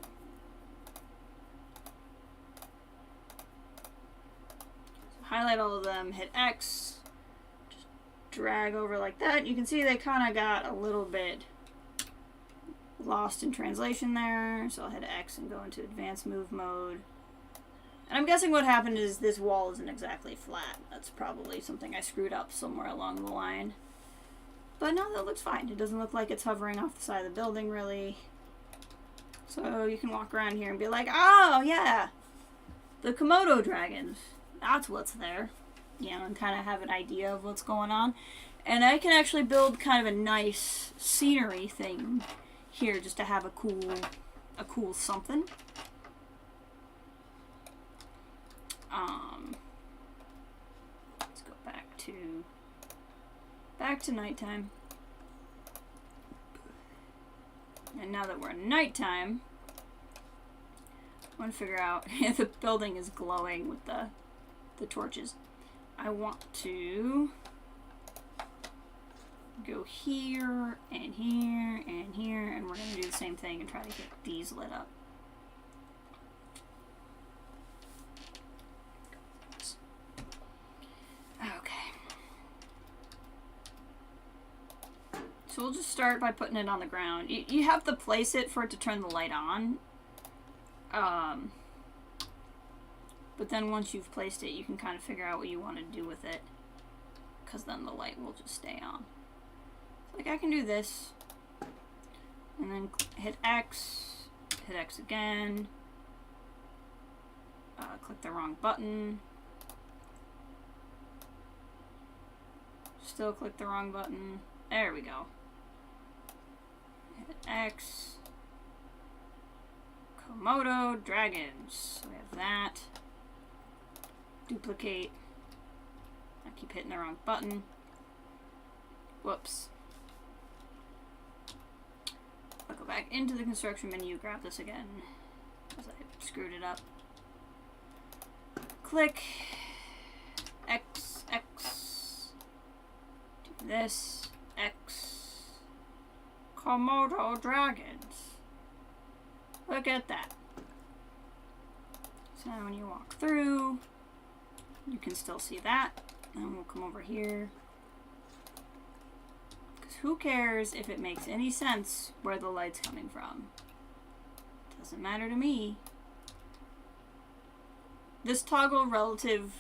So highlight all of them, hit X. Drag over like that. You can see they kind of got a little bit lost in translation there. So I'll hit X and go into advanced move mode. And I'm guessing what happened is this wall isn't exactly flat. That's probably something I screwed up somewhere along the line. But no, that looks fine. It doesn't look like it's hovering off the side of the building really. So you can walk around here and be like, oh yeah, the Komodo dragons. That's what's there. You know, and kind of have an idea of what's going on. And I can actually build kind of a nice scenery thing here just to have a cool something. Let's go back to nighttime. And now that we're in nighttime, I want to figure out if the building is glowing with the torches. I want to go here, and here, and here, and we're going to do the same thing and try to get these lit up. Okay. So we'll just start by putting it on the ground. You have to place it for it to turn the light on. But then once you've placed it, you can kind of figure out what you want to do with it. Because then the light will just stay on. Like, I can do this. And then hit X again. Click the wrong button. Still click the wrong button. There we go. Hit X. Komodo dragons. So we have that. Duplicate. I keep hitting the wrong button. Whoops. I'll go back into the construction menu, grab this again, because I screwed it up. Click. X. Do this. X. Komodo dragons. Look at that. So now when you walk through, you can still see that. And we'll come over here. Because who cares if it makes any sense where the light's coming from? Doesn't matter to me. This toggle relative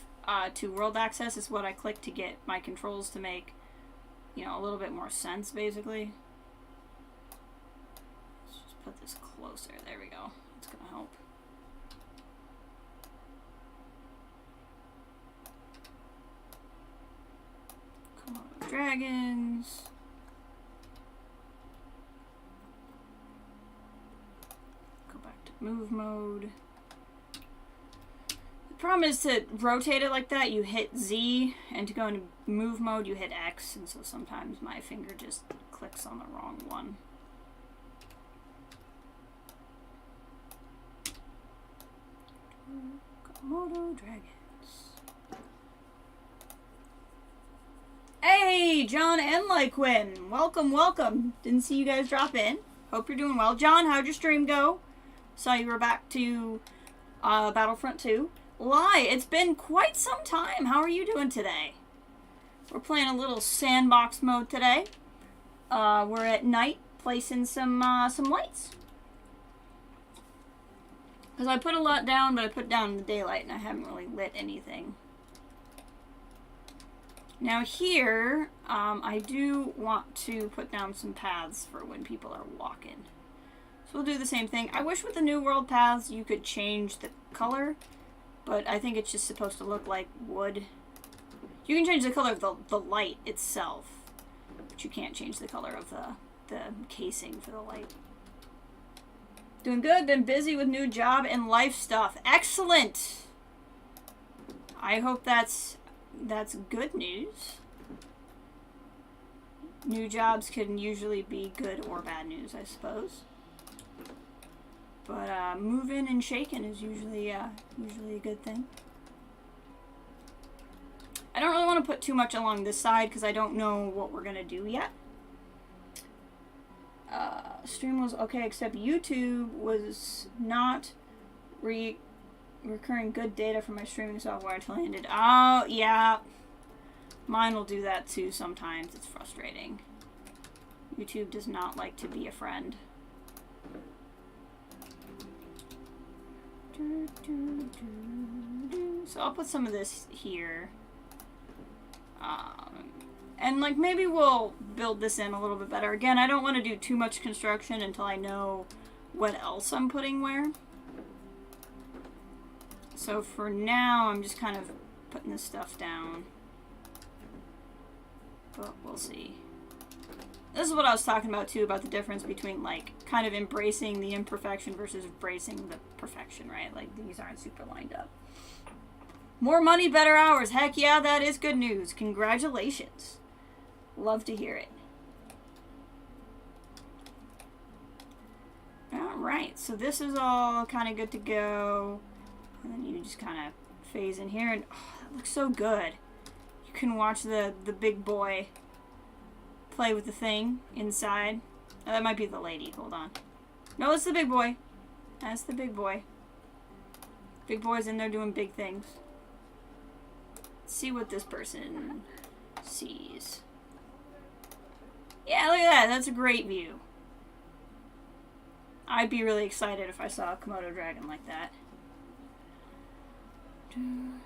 to world access is what I click to get my controls to make, you know, a little bit more sense, basically. Let's just put this closer. There we go. It's gonna help. Komodo dragons. Go back to move mode. The problem is to rotate it like that, you hit Z, and to go into move mode, you hit X, and so sometimes my finger just clicks on the wrong one. Komodo dragons. Hey, John and Lyquin. Welcome, welcome. Didn't see you guys drop in. Hope you're doing well. John, how'd your stream go? Saw you were back to Battlefront 2. Lie, it's been quite some time. How are you doing today? We're playing a little sandbox mode today. We're at night, placing some lights. Because I put a lot down, but I put down in the daylight, and I haven't really lit anything. Now here, I do want to put down some paths for when people are walking. So we'll do the same thing. I wish with the New World paths you could change the color, but I think it's just supposed to look like wood. You can change the color of the light itself, but you can't change the color of the casing for the light. Doing good. Been busy with new job and life stuff. Excellent! I hope that's good news. New jobs can usually be good or bad news, I suppose. But moving and shaking is usually a good thing. I don't really want to put too much along this side because I don't know what we're gonna do yet. Stream was okay, except YouTube was not recurring good data from my streaming software until I ended. Oh, yeah. Mine will do that too sometimes. It's frustrating. YouTube does not like to be a friend. So I'll put some of this here. And like maybe we'll build this in a little bit better. Again, I don't want to do too much construction until I know what else I'm putting where. So for now, I'm just kind of putting this stuff down. But we'll see. This is what I was talking about too, about the difference between like kind of embracing the imperfection versus embracing the perfection, right? Like these aren't super lined up. More money, better hours. Heck yeah, that is good news. Congratulations. Love to hear it. All Alright, so this is all kind of good to go. And then you just kind of phase in here, and oh, that looks so good. You can watch the big boy play with the thing inside. Oh, that might be the lady. Hold on. No, it's the big boy. That's the big boy. Big boy's in there doing big things. Let's see what this person sees. Yeah, look at that. That's a great view. I'd be really excited if I saw a Komodo dragon like that. And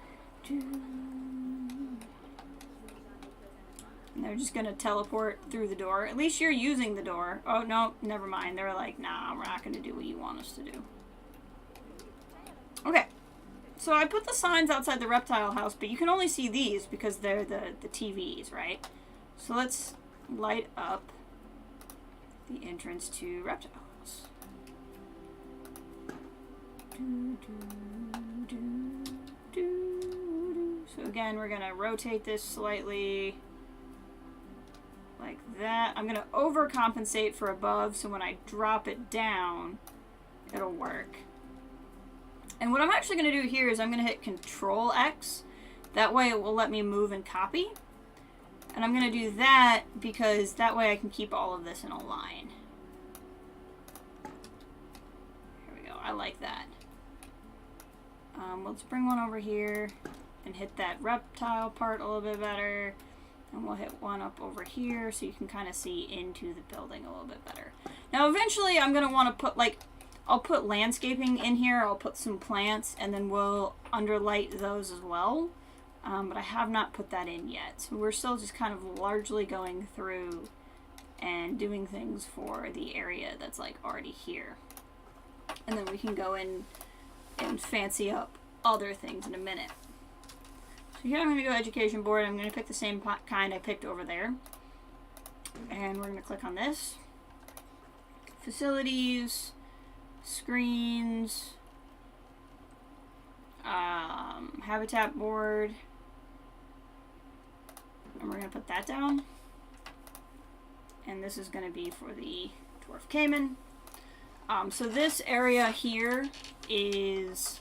they're just gonna teleport through the door. At least you're using the door. Oh, no, never mind. They're like, nah, we're not gonna do what you want us to do. Okay. So I put the signs outside the reptile house, but you can only see these because they're the TVs, right? So let's light up the entrance to reptile house. So again, we're gonna rotate this slightly like that. I'm gonna overcompensate for above, so when I drop it down, it'll work. And what I'm actually gonna do here is I'm gonna hit Control X. That way it will let me move and copy. And I'm gonna do that because that way I can keep all of this in a line. Here we go, I like that. Let's bring one over here and hit that reptile part a little bit better. And we'll hit one up over here so you can kind of see into the building a little bit better. Now eventually I'm going to want to put I'll put landscaping in here, I'll put some plants, and then we'll underlight those as well. But I have not put that in yet. So we're still just kind of largely going through and doing things for the area that's like already here. And then we can go in and fancy up other things in a minute. So here I'm going to go education board. I'm going to pick the same kind I picked over there. And we're going to click on this. Facilities, screens, habitat board. And we're going to put that down. And this is going to be for the dwarf caiman. So this area here is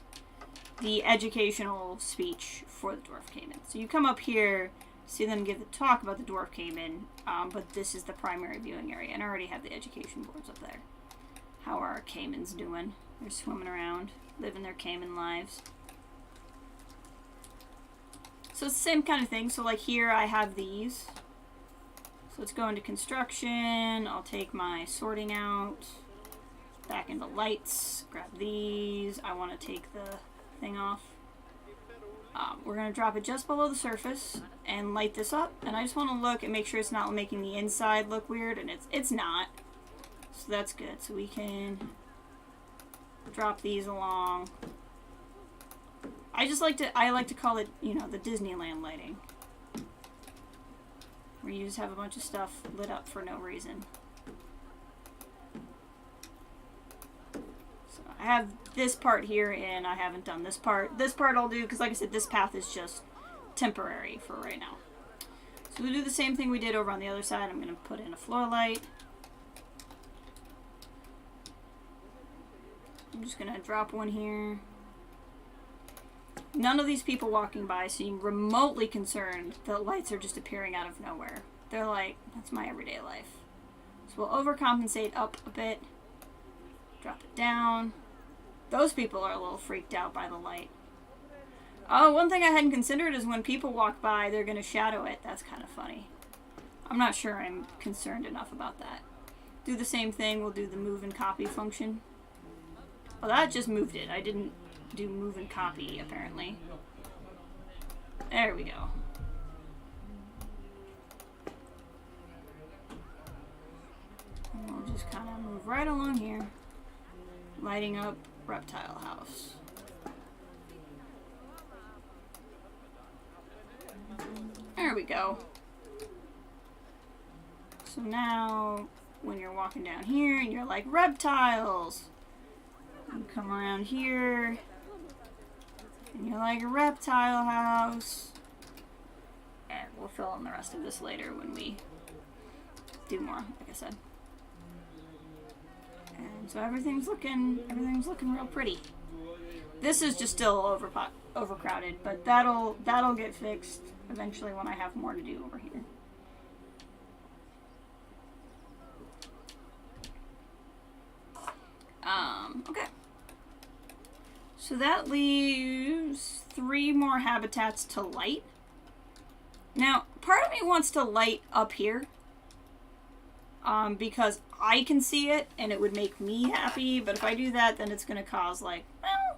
the educational speech for the dwarf caiman. So you come up here, see them give the talk about the dwarf caiman, but this is the primary viewing area, and I already have the education boards up there. How are our caimans doing? They're swimming around, living their caiman lives. So it's the same kind of thing. So like here I have these. So let's go into construction. I'll take my sorting out. Back into lights, grab these. I want to take the thing off. We're going to drop it just below the surface and light this up. And I just want to look and make sure it's not making the inside look weird, and it's not. So that's good. So we can drop these along. I like to call it, you know, the Disneyland lighting. Where you just have a bunch of stuff lit up for no reason. I have this part here, and I haven't done this part. This part I'll do, because like I said, this path is just temporary for right now. So we'll do the same thing we did over on the other side. I'm going to put in a floor light. I'm just going to drop one here. None of these people walking by seem remotely concerned that lights are just appearing out of nowhere. They're like, that's my everyday life. So we'll overcompensate up a bit. Drop it down. Those people are a little freaked out by the light. Oh, one thing I hadn't considered is when people walk by, they're going to shadow it. That's kind of funny. I'm not sure I'm concerned enough about that. Do the same thing. We'll do the move and copy function. Oh, that just moved it. I didn't do move and copy, apparently. There we go. And we'll just kind of move right along here. Lighting up reptile house. There we go. So now, when you're walking down here and you're like, reptiles! You come around here, and you're like, a reptile house. And we'll fill in the rest of this later when we do more, like I said. And So everything's looking real pretty. This is just still overcrowded, but that'll get fixed eventually when I have more to do over here. Okay. So that leaves 3 more habitats to light. Now, part of me wants to light up here. Because I can see it and it would make me happy, but if I do that, then it's going to cause, like, well,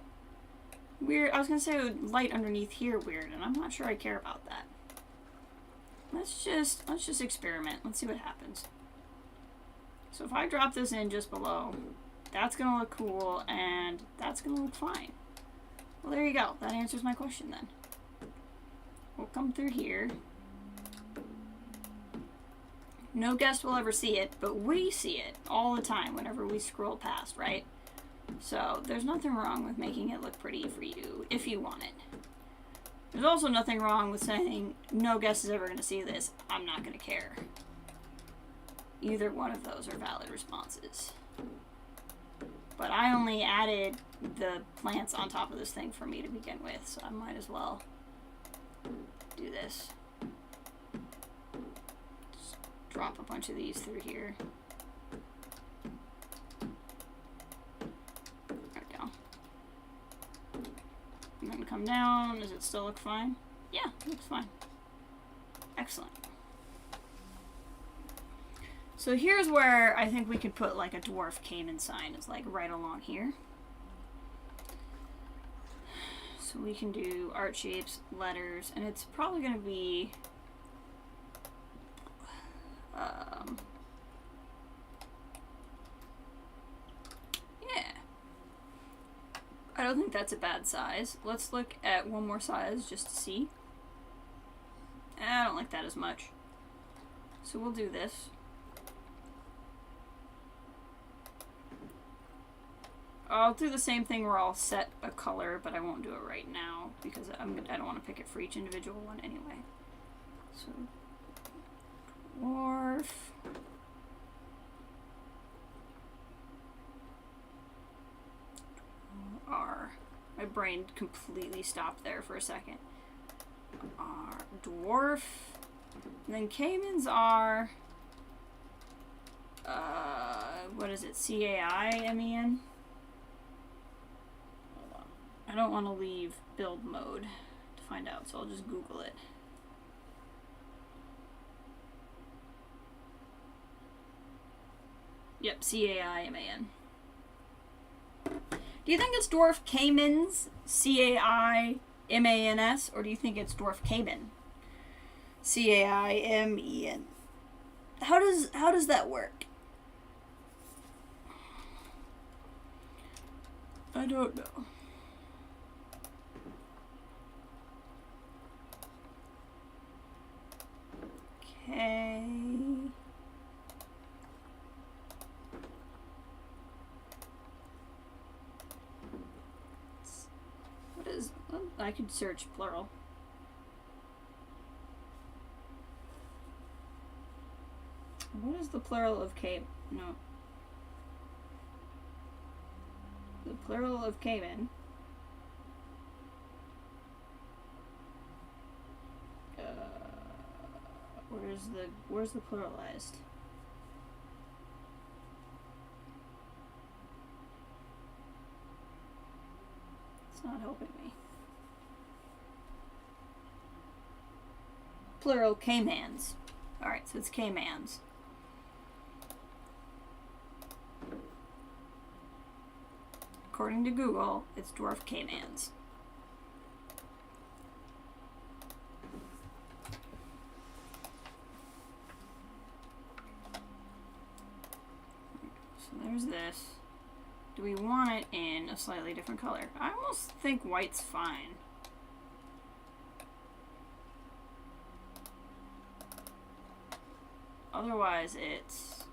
weird. I was going to say it would light underneath here weird, and I'm not sure I care about that. Let's just experiment. Let's see what happens. So if I drop this in just below, that's going to look cool, and that's going to look fine. Well, there you go. That answers my question then. We'll come through here. No guest will ever see it, but we see it all the time whenever we scroll past, right? So there's nothing wrong with making it look pretty for you, if you want it. There's also nothing wrong with saying, no guest is ever going to see this, I'm not going to care. Either one of those are valid responses. But I only added the plants on top of this thing for me to begin with, so I might as well do this. Just drop a bunch of these through here. There we go. And then come down. Does it still look fine? Yeah, it looks fine. Excellent. So here's where I think we could put like a dwarf caiman sign. It's like right along here. So we can do art shapes, letters, and it's probably going to be yeah. I don't think that's a bad size. Let's look at one more size just to see. I don't like that as much. So we'll do this. I'll do the same thing where I'll set a color, but I won't do it right now because I don't want to pick it for each individual one anyway. So, dwarf. R. My brain completely stopped there for a second. R. Dwarf. And then caimans are, what is it? C-A-I-M-E-N? I don't want to leave build mode to find out, so I'll just Google it. Yep, C-A-I-M-A-N. Do you think it's dwarf caimans, C-A-I-M-A-N-S, or do you think it's dwarf caiman, C-A-I-M-E-N? How does that work? I don't know. Okay. What is... Oh, I could search plural. What is the plural of caiman? No. The plural of caiman. Where's the pluralized? It's not helping me. Plural caimans. Alright, so it's caimans. According to Google, it's dwarf caimans. There's this. Do we want it in a slightly different color? I almost think white's fine. Otherwise, it's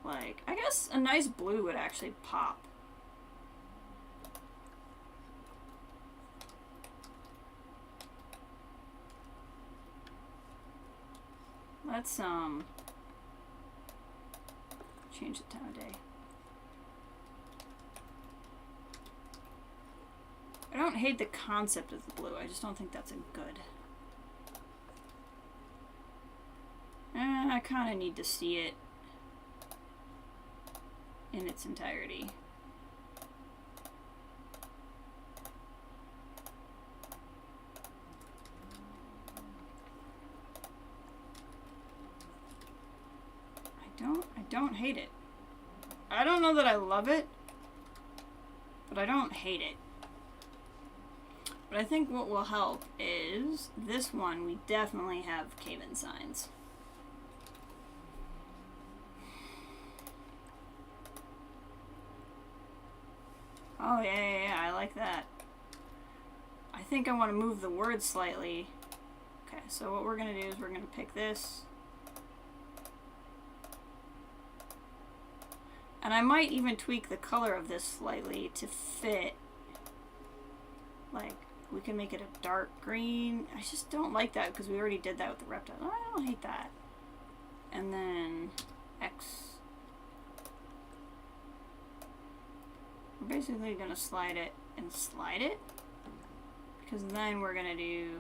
like, I guess a nice blue would actually pop. Let's change the time of day. I don't hate the concept of the blue. I just don't think that's a good. I kind of need to see it in its entirety. I don't hate it. I don't know that I love it, but I don't hate it. But I think what will help is this one, we definitely have cave-in signs. Oh, yeah, I like that. I think I want to move the word slightly. Okay, so what we're going to do is we're going to pick this. And I might even tweak the color of this slightly to fit. Like, we can make it a dark green. I just don't like that because we already did that with the reptile. I don't hate that. And then X. We're basically going to slide it and slide it. Because then we're going to do...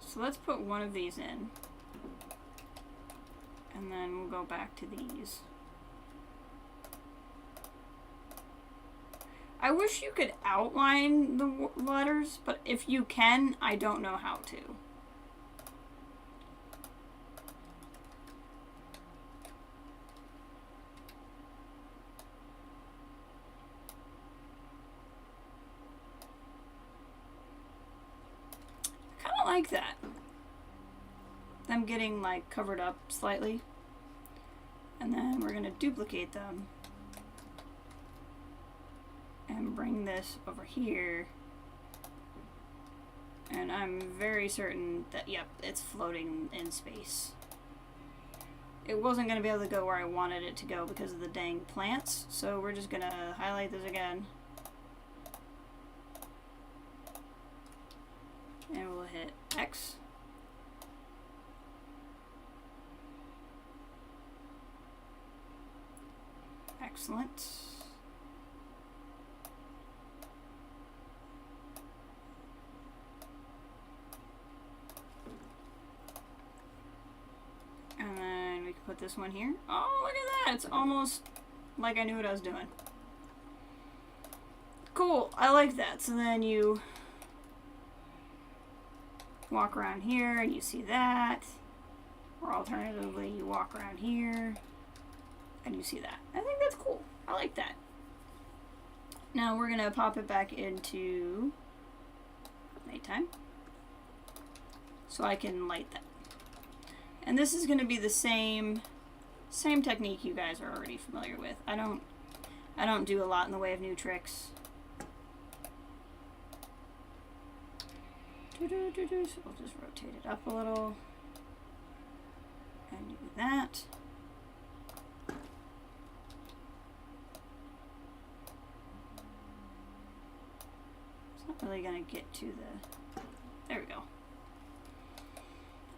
So let's put one of these in. And then we'll go back to these. I wish you could outline the letters, but if you can, I don't know how to. Like that. Them getting like covered up slightly. And then we're going to duplicate them. And bring this over here. And I'm very certain that, yep, it's floating in space. It wasn't going to be able to go where I wanted it to go because of the dang plants. So we're just going to highlight this again. And we'll hit X. Excellent. And then we can put this one here. Oh, look at that. It's almost like I knew what I was doing. Cool. I like that. So then you walk around here and you see that, or alternatively you walk around here and you see that. I think that's cool. I like that. Now we're gonna pop it back into nighttime so I can light that. And this is gonna be the same technique you guys are already familiar with. I don't do a lot in the way of new tricks. So we'll just rotate it up a little and do that. It's not really going to get to the... There we go.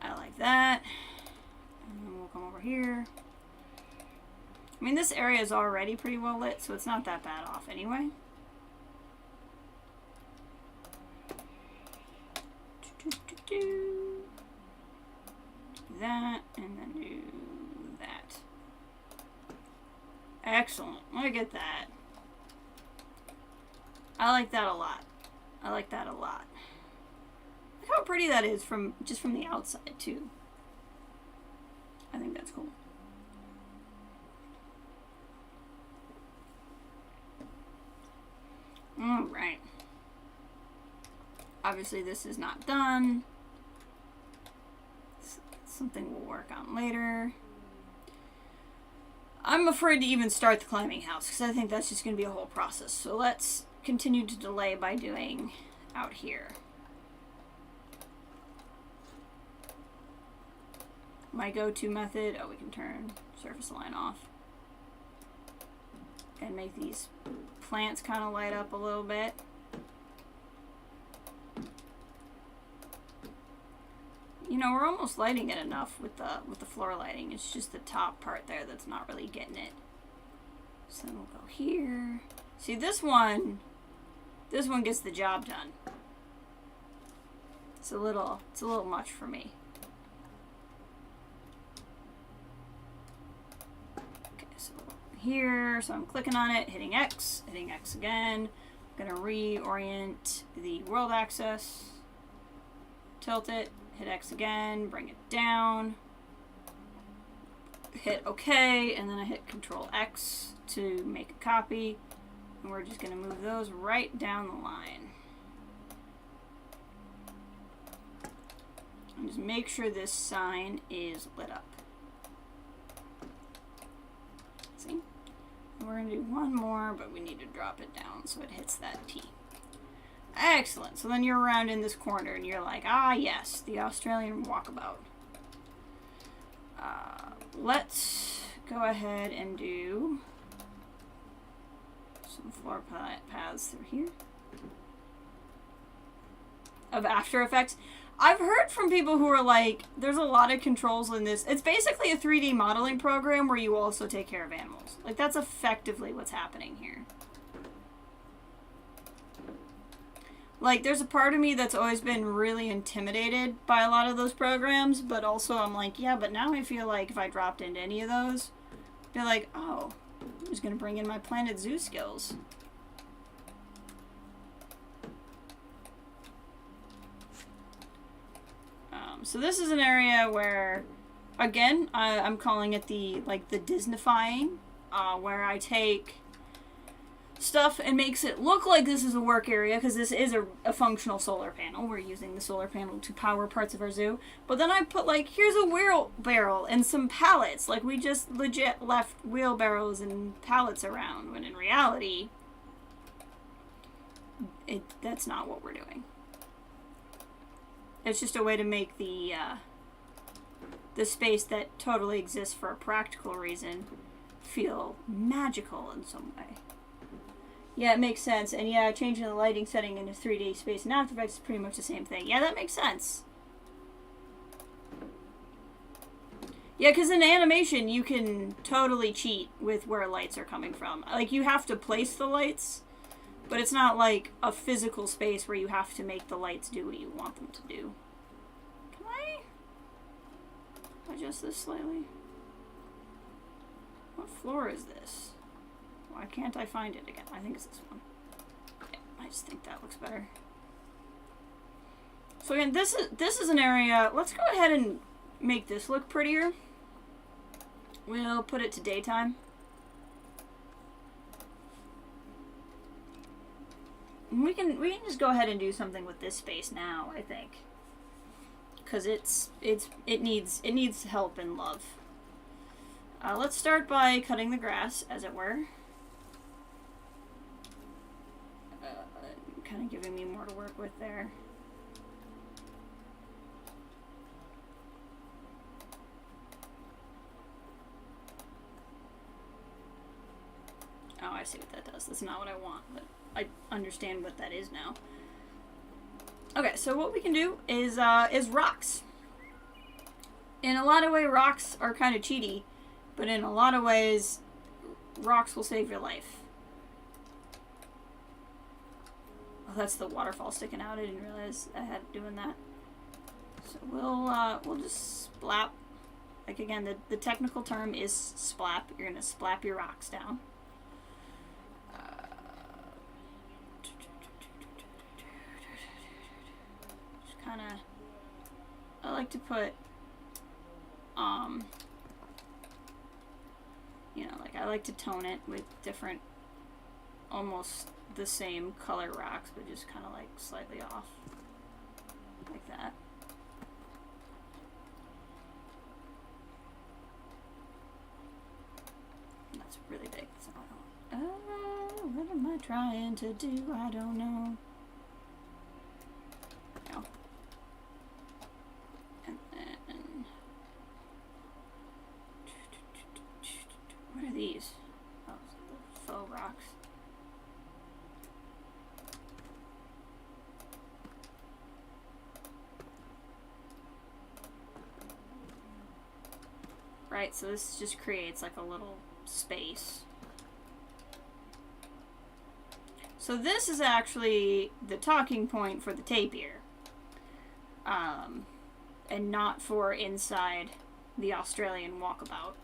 I like that. And then we'll come over here. I mean, this area is already pretty well lit, so it's not that bad off anyway. Do that, and then do that. Excellent. Look at that. I like that a lot. I like that a lot. Look how pretty that is from just from the outside too. I think that's cool. All right. Obviously this is not done. It's something we'll work on later. I'm afraid to even start the climbing house because I think that's just going to be a whole process. So let's continue to delay by doing out here. My go-to method, we can turn surface line off and make these plants kind of light up a little bit. You know, we're almost lighting it enough with the floor lighting. It's just the top part there that's not really getting it. So then we'll go here. See, this one gets the job done. It's a little much for me. Okay, so here, so I'm clicking on it, hitting X again. I'm gonna reorient the world axis, tilt it, hit X again, bring it down, hit OK, and then I hit Control X to make a copy. And we're just gonna move those right down the line. And just make sure this sign is lit up. See? We're going to do one more, but we need to drop it down so it hits that T. Excellent. So then you're around in this corner and you're like, ah, yes, the Australian walkabout. Let's go ahead and do some floor paths through here of After Effects. I've heard from people who are like, there's a lot of controls in this. It's basically a 3D modeling program where you also take care of animals. Like, that's effectively what's happening here. Like, there's a part of me that's always been really intimidated by a lot of those programs, but also I'm like, yeah, but now I feel like if I dropped into any of those, I'd be like, oh, I'm just going to bring in my Planet Zoo skills. So this is an area where, again, I'm calling it the Disneyfying, where I take stuff and makes it look like this is a work area, because this is a functional solar panel. We're using the solar panel to power parts of our zoo. But then I put, like, here's a wheelbarrow and some pallets. Like, we just legit left wheelbarrows and pallets around, when in reality, that's not what we're doing. It's just a way to make the space that totally exists for a practical reason feel magical in some way. Yeah, it makes sense. And yeah, changing the lighting setting into 3D space in After Effects is pretty much the same thing. Yeah, that makes sense. Yeah, because in animation, you can totally cheat with where lights are coming from. Like, you have to place the lights, but it's not like a physical space where you have to make the lights do what you want them to do. Can I adjust this slightly? What floor is this? Why can't I find it again? I think it's this one. Yeah, I just think that looks better. So again, this is an area. Let's go ahead and make this look prettier. We'll put it to daytime. We can just go ahead and do something with this space now, I think, because it needs help and love. Let's start by cutting the grass, as it were. Kind of giving me more to work with there. Oh, I see what that does. That's not what I want, but I understand what that is now. Okay, so what we can do is rocks. In a lot of ways, rocks are kind of cheaty, but in a lot of ways, rocks will save your life. Oh, that's the waterfall sticking out. I didn't realize I had doing that. So we'll just splap. Like, again, the technical term is splap. You're gonna splap your rocks down. Kinda, I like to put, you know, like, I like to tone it with different, almost the same color rocks, but just kind of like slightly off, like that. That's really big. So what am I trying to do? I don't know. No. And then, what are these? Oh, faux rocks. Right, so this just creates like a little space. So this is actually the talking point for the tapir. And not for inside the Australian walkabout.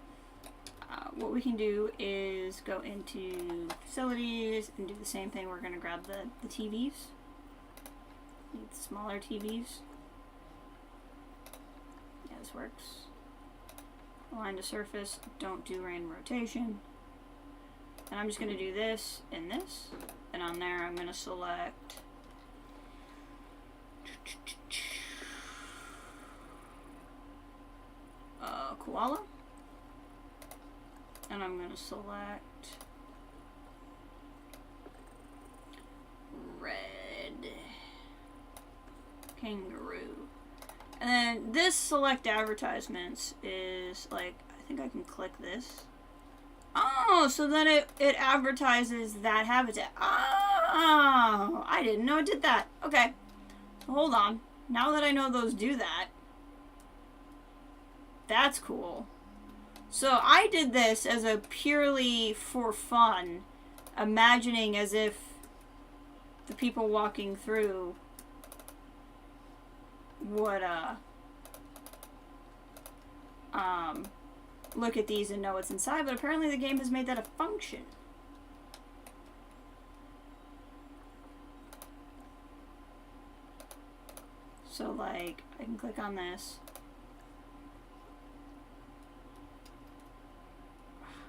What we can do is go into facilities and do the same thing. We're going to grab the TVs. Need smaller TVs. Yeah, this works. Align to surface. Don't do random rotation. And I'm just going to do this and this. And on there I'm going to select koala. And I'm going to select red kangaroo. And then this select advertisements is like, I think I can click this. Oh, so then it advertises that habitat. Oh, I didn't know it did that. Okay, hold on. Now that I know those do that, that's cool. So I did this as a purely for fun, imagining as if the people walking through would look at these and know what's inside, but apparently the game has made that a function. So like, I can click on this.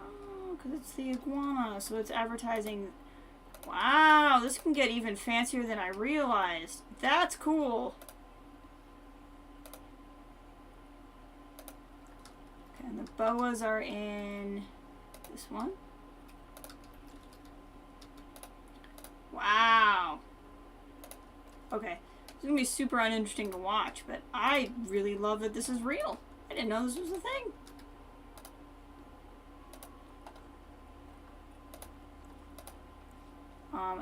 Oh, because it's the iguana, so it's advertising. Wow, this can get even fancier than I realized. That's cool. Okay, and the boas are in this one. Wow. Okay. It's going to be super uninteresting to watch, but I really love that this is real. I didn't know this was a thing.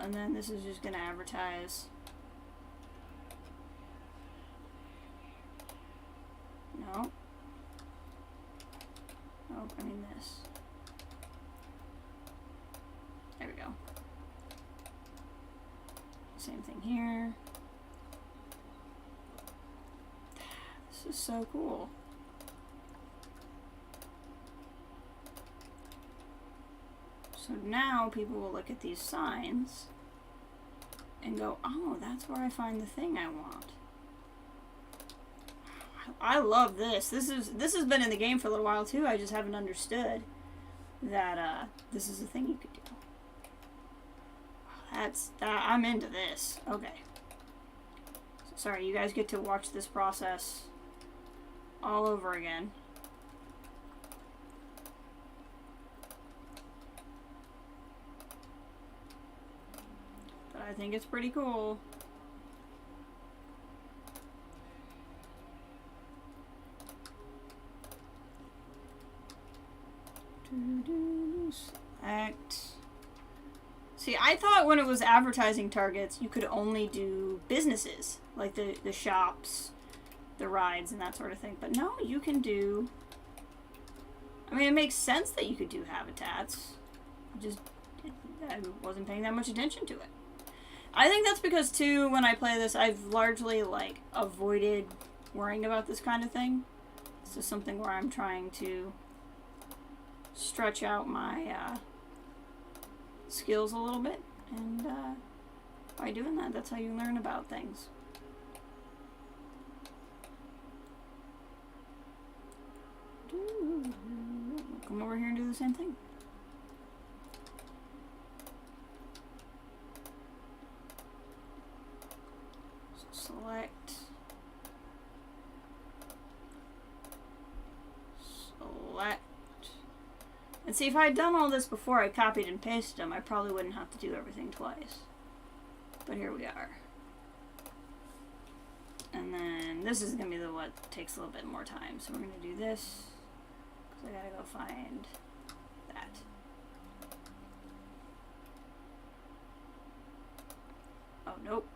And then this is just going to advertise. No. Oh, I mean this. There we go. Same thing here. This is so cool. So now people will look at these signs and go, oh, that's where I find the thing I want. I love this. This has been in the game for a little while too. I just haven't understood that this is a thing you could do. I'm into this. Okay. So, sorry, you guys get to watch this process all over again. But I think it's pretty cool. Select. See, I thought when it was advertising targets, you could only do businesses, like the shops, the rides, and that sort of thing. But no, you can do... I mean, it makes sense that you could do habitats. I wasn't paying that much attention to it. I think that's because, too, when I play this, I've largely, like, avoided worrying about this kind of thing. This is something where I'm trying to stretch out my skills a little bit, and by doing that, that's how you learn about things. Come over here and do the same thing. So select. Select. And see, if I had done all this before I copied and pasted them, I probably wouldn't have to do everything twice. But here we are. And then this is going to be the what takes a little bit more time. So we're going to do this, because I got to go find that. Oh, nope.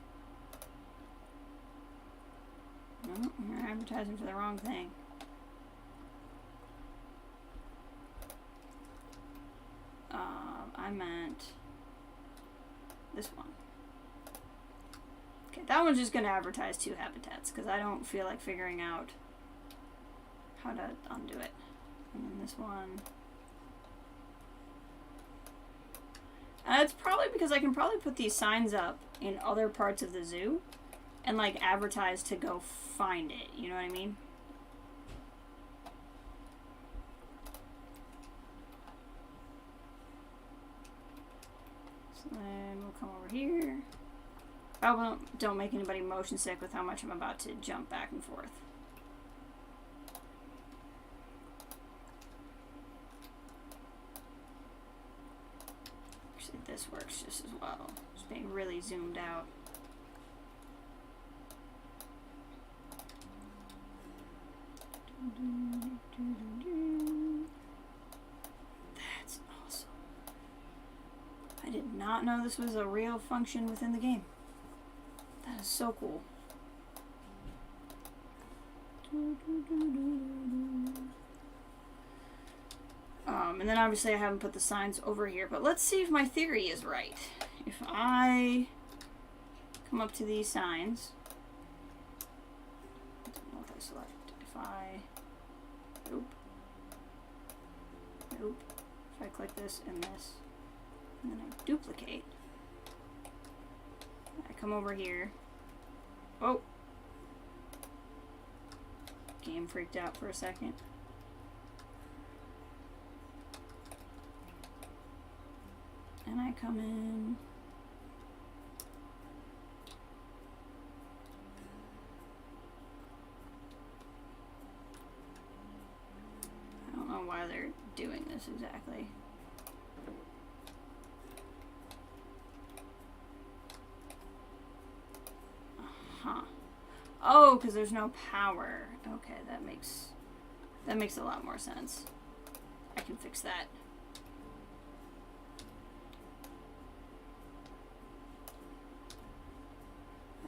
No, you're advertising for the wrong thing. This one. Okay, that one's just going to advertise 2 habitats because I don't feel like figuring out how to undo it. And then this one. It's probably because I can probably put these signs up in other parts of the zoo and like advertise to go find it. You know what I mean? So then we'll come over here. I don't make anybody motion sick with how much I'm about to jump back and forth. Actually, this works just as well. Just being really zoomed out. That's awesome. I did not know this was a real function within the game. That is so cool. And then obviously I haven't put the signs over here, but let's see if my theory is right. If I come up to these signs, I don't know what I select. If I, nope. If I click this and this, and then I duplicate, I come over here. Oh! Game freaked out for a second. And I come in. I don't know why they're doing this exactly. Huh. Oh, because there's no power. Okay, that makes a lot more sense. I can fix that.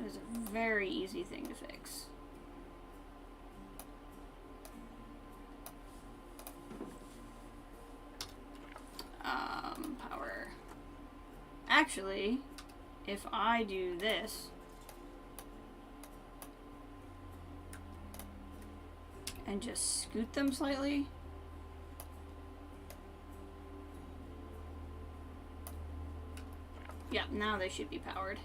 That is a very easy thing to fix. Power. Actually, if I do this and just scoot them slightly, yeah, now they should be powered.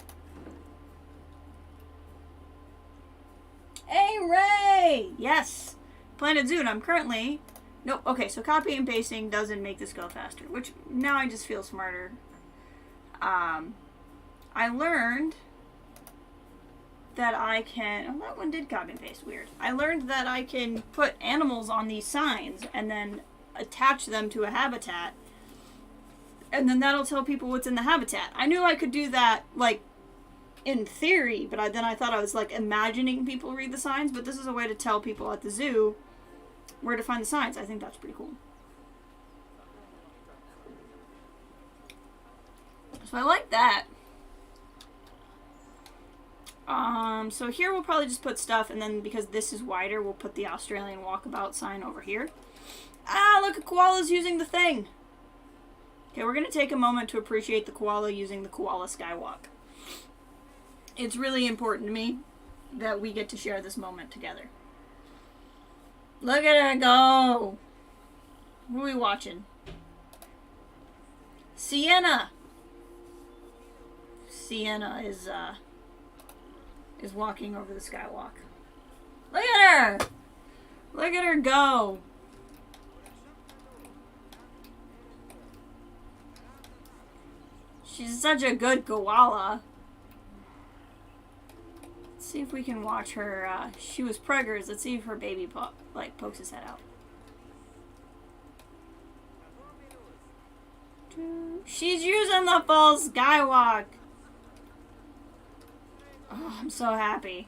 Hey, Ray! Yes! Planet Zoo, I'm currently... Nope, okay, so copy and pasting doesn't make this go faster, which now I just feel smarter. I learned that I can... Oh, that one did copy and paste, weird. I learned that I can put animals on these signs and then attach them to a habitat, and then that'll tell people what's in the habitat. I knew I could do that, like, in theory, but then I thought I was like imagining people read the signs, but this is a way to tell people at the zoo where to find the signs. I think that's pretty cool. So I like that. So here we'll probably just put stuff, and then because this is wider, we'll put the Australian walkabout sign over here. Ah, look, a koala's using the thing. Okay, we're going to take a moment to appreciate the koala using the koala skywalk. It's really important to me that we get to share this moment together. Look at her go! Who are we watching? Sienna! Sienna is walking over the skywalk. Look at her! Look at her go! She's such a good koala. Let's see if we can watch her. She was preggers. Let's see if her baby pokes his head out. She's using the full skywalk. Oh, I'm so happy.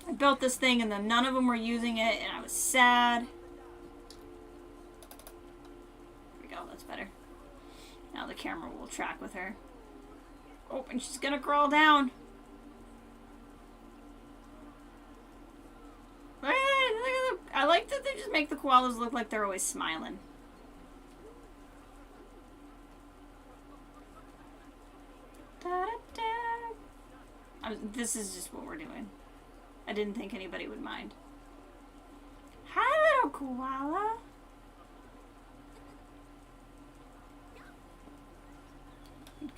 I built this thing and then none of them were using it and I was sad. There we go, that's better. Now the camera will track with her. Oh, and she's gonna crawl down. Look at them. I like that they just make the koalas look like they're always smiling. This is just what we're doing. I didn't think anybody would mind. Hi, little koala.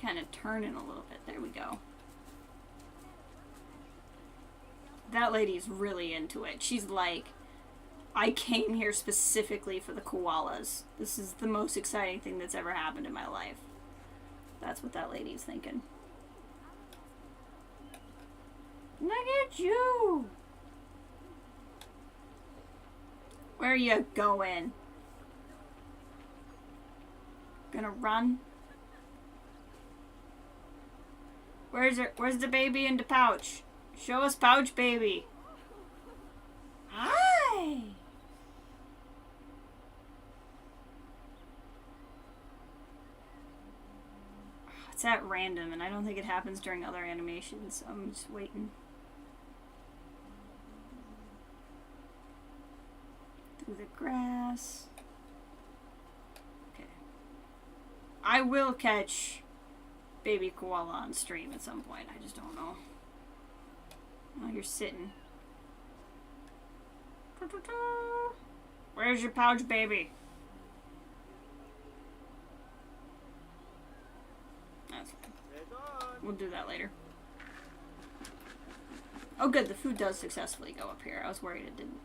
Kind of turn in a little bit. There we go. That lady's really into it. She's like, I came here specifically for the koalas. This is the most exciting thing that's ever happened in my life. That's what that lady's thinking. Look at you! Where are you going? Gonna run? Where's the baby in the pouch? Show us pouch baby. Hi! It's at random, and I don't think it happens during other animations, so I'm just waiting. Through the grass. Okay. I will catch baby koala on stream at some point. I just don't know. Oh, you're sitting. Where's your pouch baby? That's fine. We'll do that later. Oh good, the food does successfully go up here. I was worried it didn't.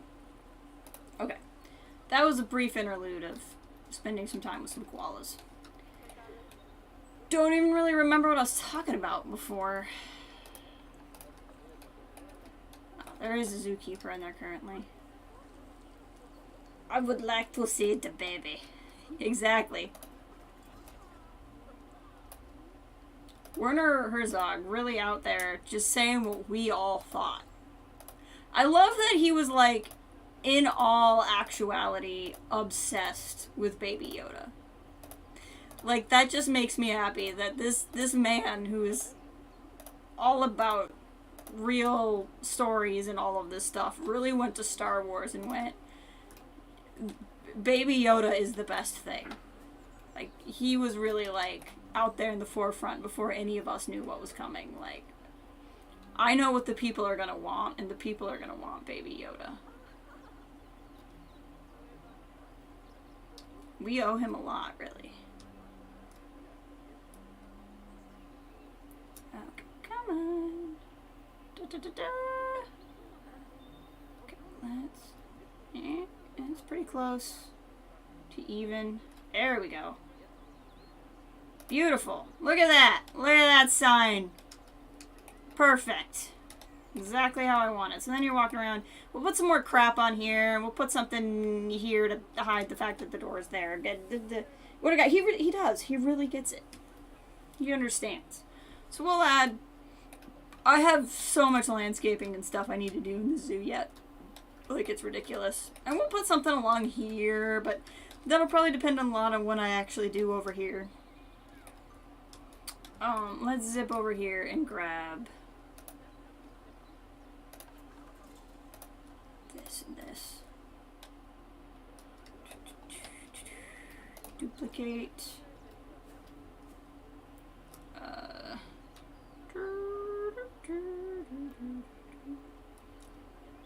Okay. That was a brief interlude of spending some time with some koalas. Don't even really remember what I was talking about before. Oh, there is a zookeeper in there currently. I would like to see the baby. Exactly. Werner Herzog really out there just saying what we all thought. I love that he was like, in all actuality, obsessed with Baby Yoda. Like, that just makes me happy that this man who is all about real stories and all of this stuff really went to Star Wars and went, Baby Yoda is the best thing. Like, he was really, like, out there in the forefront before any of us knew what was coming. Like, I know what the people are gonna want, and the people are gonna want Baby Yoda. We owe him a lot, really. Okay, come on. Da, da, da, da. Okay, let's... it's pretty close to even. There we go. Beautiful. Look at that. Look at that sign. Perfect. Exactly how I want it. So then you're walking around. We'll put some more crap on here. We'll put something here to hide the fact that the door is there. What a guy. He does. He really gets it. He understands. So we'll add... I have so much landscaping and stuff I need to do in the zoo yet. Like, it's ridiculous. And we'll put something along here, but that'll probably depend a lot on what I actually do over here. Let's zip over here and grab this and this. Duplicate.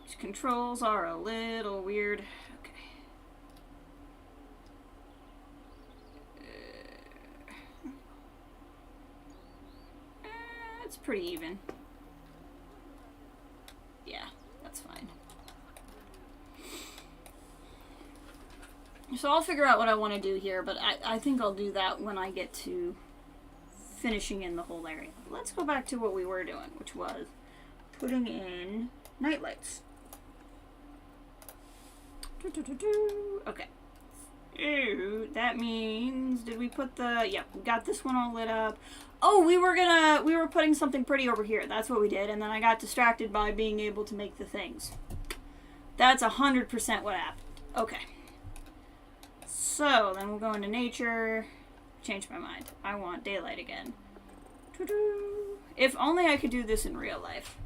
These controls are a little weird. Okay. It's pretty even. Yeah, that's fine. So I'll figure out what I want to do here, but I think I'll do that when I get to finishing in the whole area. Let's go back to what we were doing, which was putting in night lights. Okay. Ew, that means, did we put the, yep, we got this one all lit up. Oh, we were putting something pretty over here. That's what we did, and then I got distracted by being able to make the things. That's 100% what happened. Okay. So, then we'll go into nature. Change my mind. I want daylight again. If only I could do this in real life.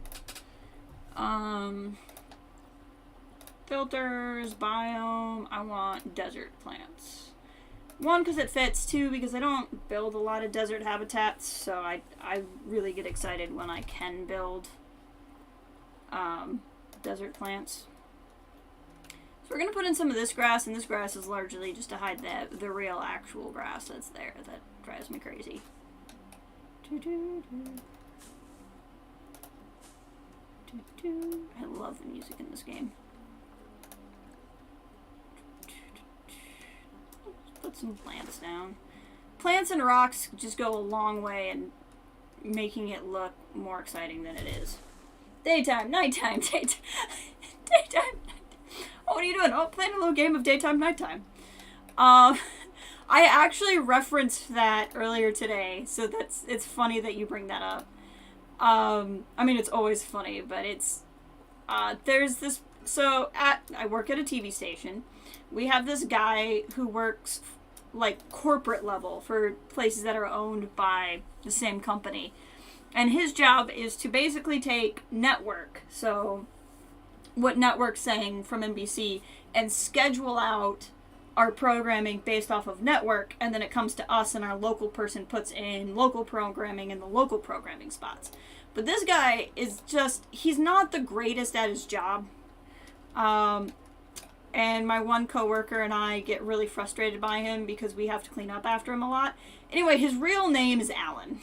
Filters, biome, I want desert plants. One, because it fits. Two, because I don't build a lot of desert habitats, so I really get excited when I can build desert plants. So we're going to put in some of this grass, and this grass is largely just to hide the real actual grass that's there. That drives me crazy. I love the music in this game. Put some plants down. Plants and rocks just go a long way in making it look more exciting than it is. Daytime, nighttime, daytime, daytime. Oh, what are you doing? Oh, playing a little game of daytime, nighttime. I actually referenced that earlier today, so it's funny that you bring that up. I mean, it's always funny, but it's, there's this, so I work at a TV station. We have this guy who works, like, corporate level for places that are owned by the same company. And his job is to basically take network, so what network's saying from NBC, and schedule out our programming based off of network, and then it comes to us and our local person puts in local programming in the local programming spots. But this guy is just, he's not the greatest at his job. And my one coworker and I get really frustrated by him because we have to clean up after him a lot. Anyway, his real name is Alan.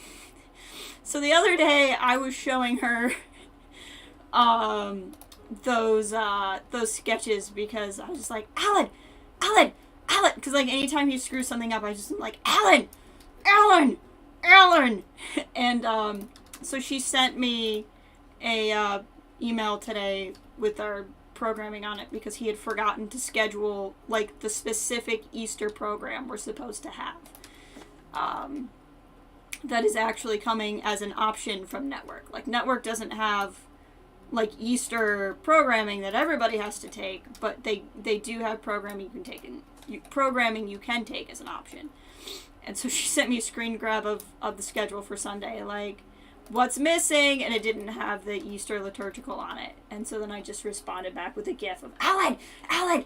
So the other day I was showing her those sketches because I was just like, Alan, because like anytime he screws something up, I just am like, Alan, and so she sent me a email today with our programming on it because he had forgotten to schedule like the specific Easter program we're supposed to have. That is actually coming as an option from Network. Like, Network doesn't have like Easter programming that everybody has to take, but they do have programming you can take as an option. And so she sent me a screen grab of the schedule for Sunday, like, what's missing? And it didn't have the Easter liturgical on it. And so then I just responded back with a gif of Alan. I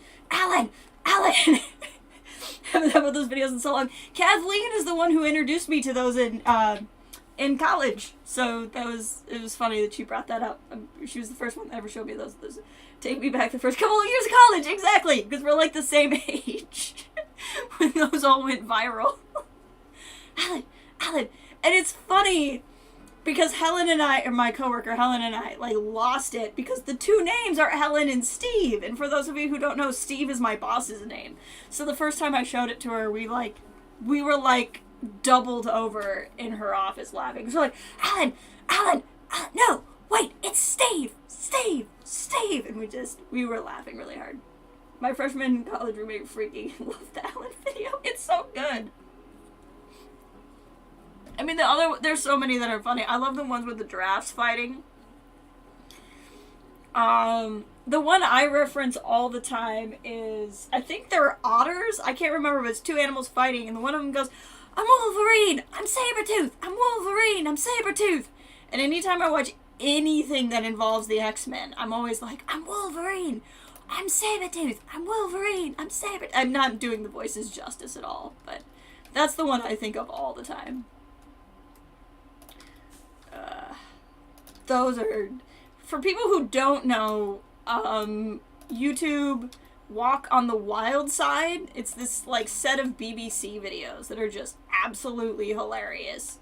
haven't had those videos in so long. Kathleen is the one who introduced me to those in college. So it was funny that she brought that up. She was the first one that ever showed me those. Take me back the first couple of years of college, exactly, because we're like the same age when those all went viral. Alan, and it's funny because Helen and I, or my coworker Helen and I, like lost it because the two names are Helen and Steve. And for those of you who don't know, Steve is my boss's name. So the first time I showed it to her, we were like doubled over in her office laughing. So like, Alan, no, wait, it's Steve. And we were laughing really hard. My freshman college roommate freaking loved the Alan video. It's so good. I mean, there's so many that are funny. I love the ones with the giraffes fighting. The one I reference all the time is, I think they're otters. I can't remember, but it's two animals fighting, and one of them goes, I'm Wolverine, I'm Sabretooth, I'm Wolverine, I'm Sabretooth. And anytime I watch anything that involves the X-Men, I'm always like, I'm Wolverine, I'm Sabretooth, I'm Wolverine, I'm Sabretooth. I'm not doing the voices justice at all, but that's the one I think of all the time. Those are, for people who don't know, YouTube Walk on the Wild Side. It's this like set of BBC videos that are just absolutely hilarious.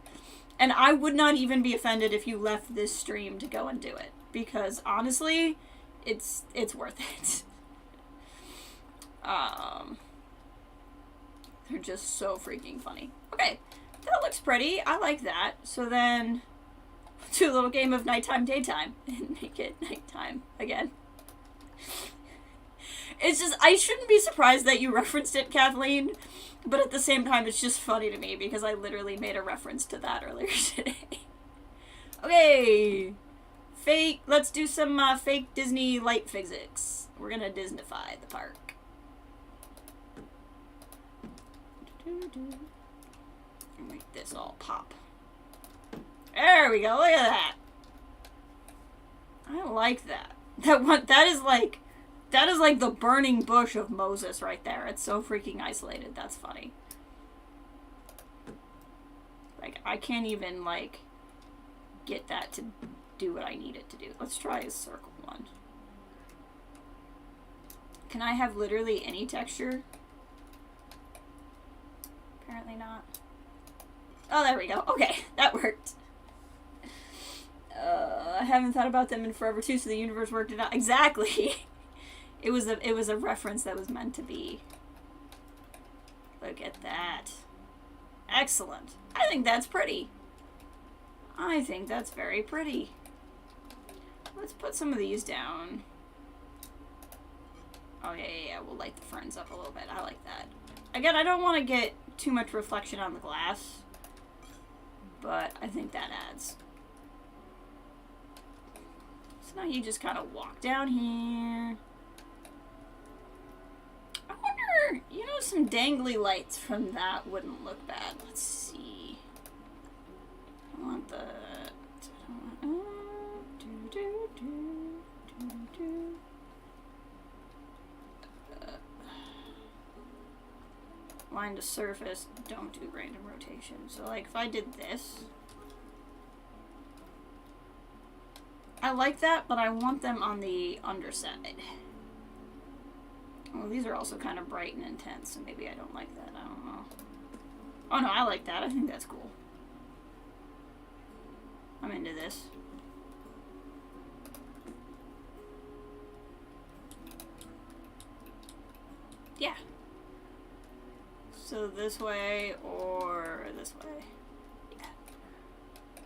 And I would not even be offended if you left this stream to go and do it, because honestly, it's worth it. They're just so freaking funny. Okay, that looks pretty. I like that. So then do a little game of nighttime, daytime, and make it nighttime again. It's just, I shouldn't be surprised that you referenced it, Kathleen, but at the same time, it's just funny to me because I literally made a reference to that earlier today. Okay, let's do some fake Disney light physics. We're gonna Disneyfy the park. Make this all pop. There we go, look at that. I like that. That is like the burning bush of Moses right there. It's so freaking isolated. That's funny. Like, I can't even, like, get that to do what I need it to do. Let's try a circle one. Can I have literally any texture? Apparently not. Oh, there we go. Okay, that worked. I haven't thought about them in forever too, so the universe worked it out. Exactly. It was a reference that was meant to be. Look at that. Excellent. I think that's pretty. I think that's very pretty. Let's put some of these down. Oh, yeah. We'll light the ferns up a little bit. I like that. Again, I don't want to get too much reflection on the glass, but I think that adds. So now you just kind of walk down here. I wonder, you know, some dangly lights from that wouldn't look bad. Let's see. I want the... line to surface, don't do random rotation. So, like, if I did this... I like that, but I want them on the underside. Well, these are also kind of bright and intense, so maybe I don't like that. I don't know. Oh, no, I like that. I think that's cool. I'm into this. Yeah. So this way or this way. Yeah.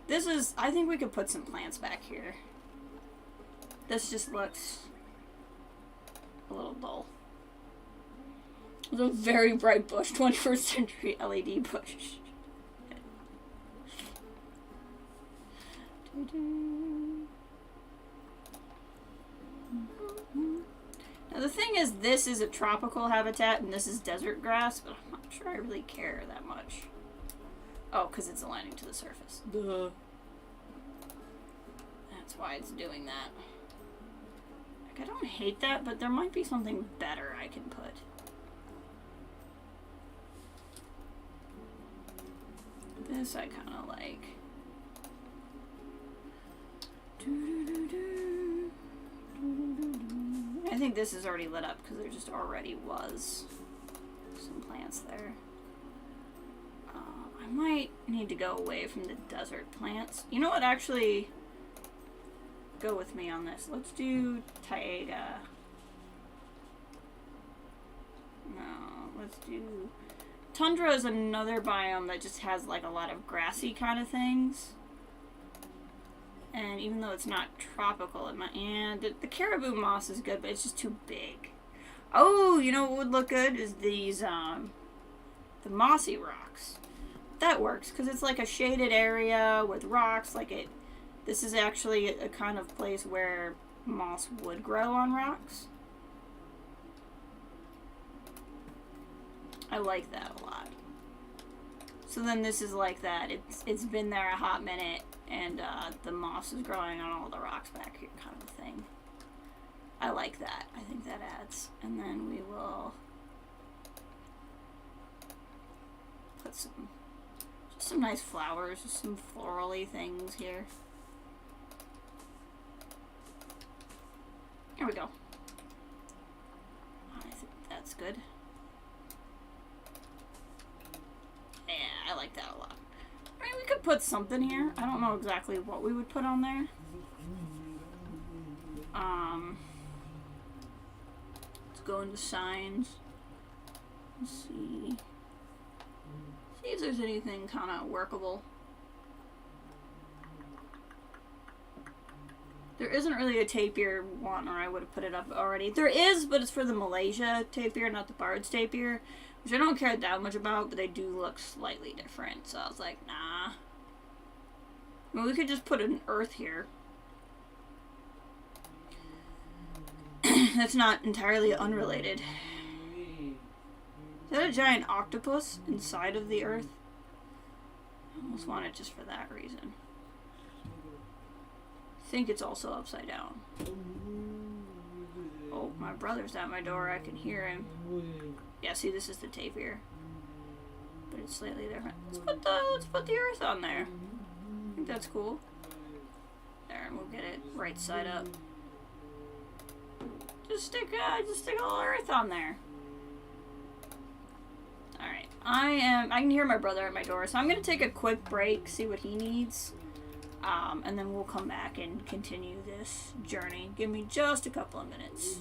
This is, I think we could put some plants back here. This just looks a little dull. It's a very bright bush, 21st century LED bush. Now the thing is, this is a tropical habitat and this is desert grass, but I'm not sure I really care that much. Oh, because it's aligning to the surface. Duh. That's why it's doing that. Like, I don't hate that, but there might be something better I can put. This I kind of like. I think this is already lit up because there just already was some plants there. I might need to go away from the desert plants. You know what? Actually, go with me on this. Let's do taiga. No, let's do... Tundra is another biome that just has like a lot of grassy kind of things. And even though it's not tropical, it might, and the caribou moss is good, but it's just too big. Oh, you know what would look good is these, the mossy rocks. That works, because it's like a shaded area with rocks, like it, this is actually a kind of place where moss would grow on rocks. I like that a lot. So then this is like that. It's been there a hot minute, and the moss is growing on all the rocks back here, kind of thing. I like that. I think that adds. And then we will put some nice flowers, just some florally things here. Here we go. I think that's good. Yeah, I like that a lot. I mean, we could put something here. I don't know exactly what we would put on there. Let's go into signs. Let's see. See if there's anything kind of workable. There isn't really a tapir one, or I would have put it up already. There is, but it's for the Malaysia tapir, not the Bard's tapir. Which I don't care that much about, but they do look slightly different. So I was like, nah. Well, we could just put an earth here. That's not entirely unrelated. Is that a giant octopus inside of the earth? I almost want it just for that reason. I think it's also upside down. Oh, my brother's at my door. I can hear him. Yeah, see, this is the tapir. But but it's slightly different. Let's put the earth on there. I think that's cool. There, and we'll get it right side up. Just stick a little earth on there. Alright, I can hear my brother at my door, so I'm gonna take a quick break, see what he needs. And then we'll come back and continue this journey. Give me just a couple of minutes.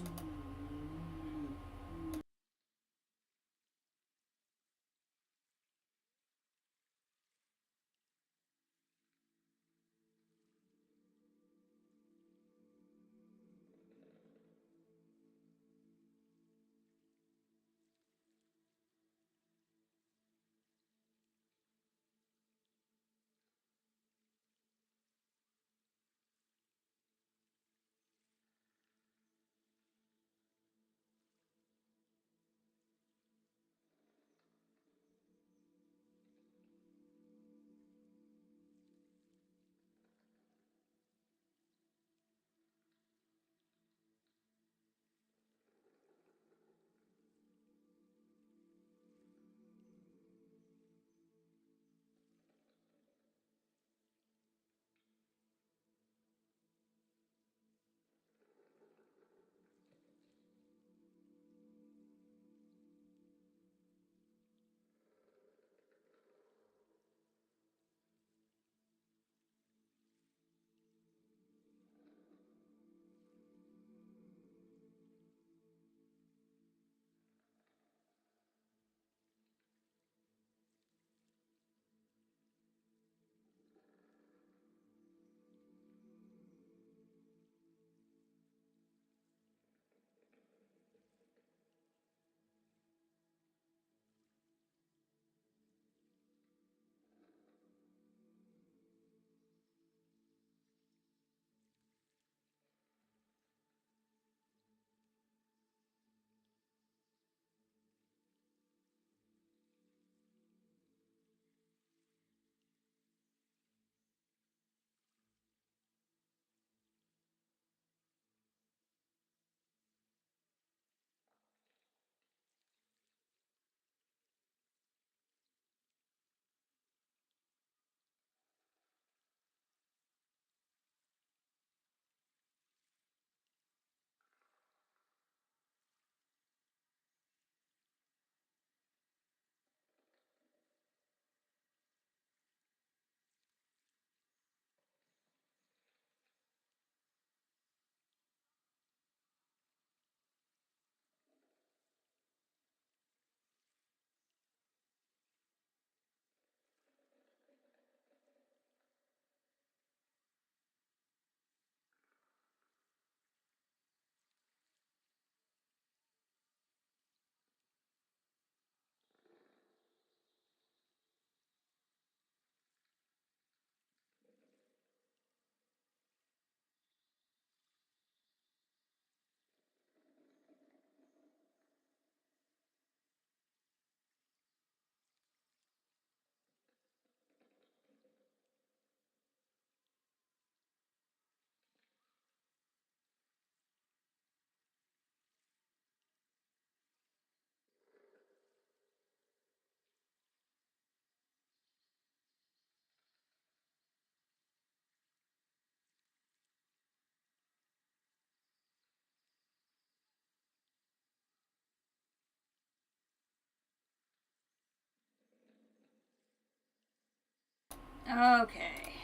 Okay,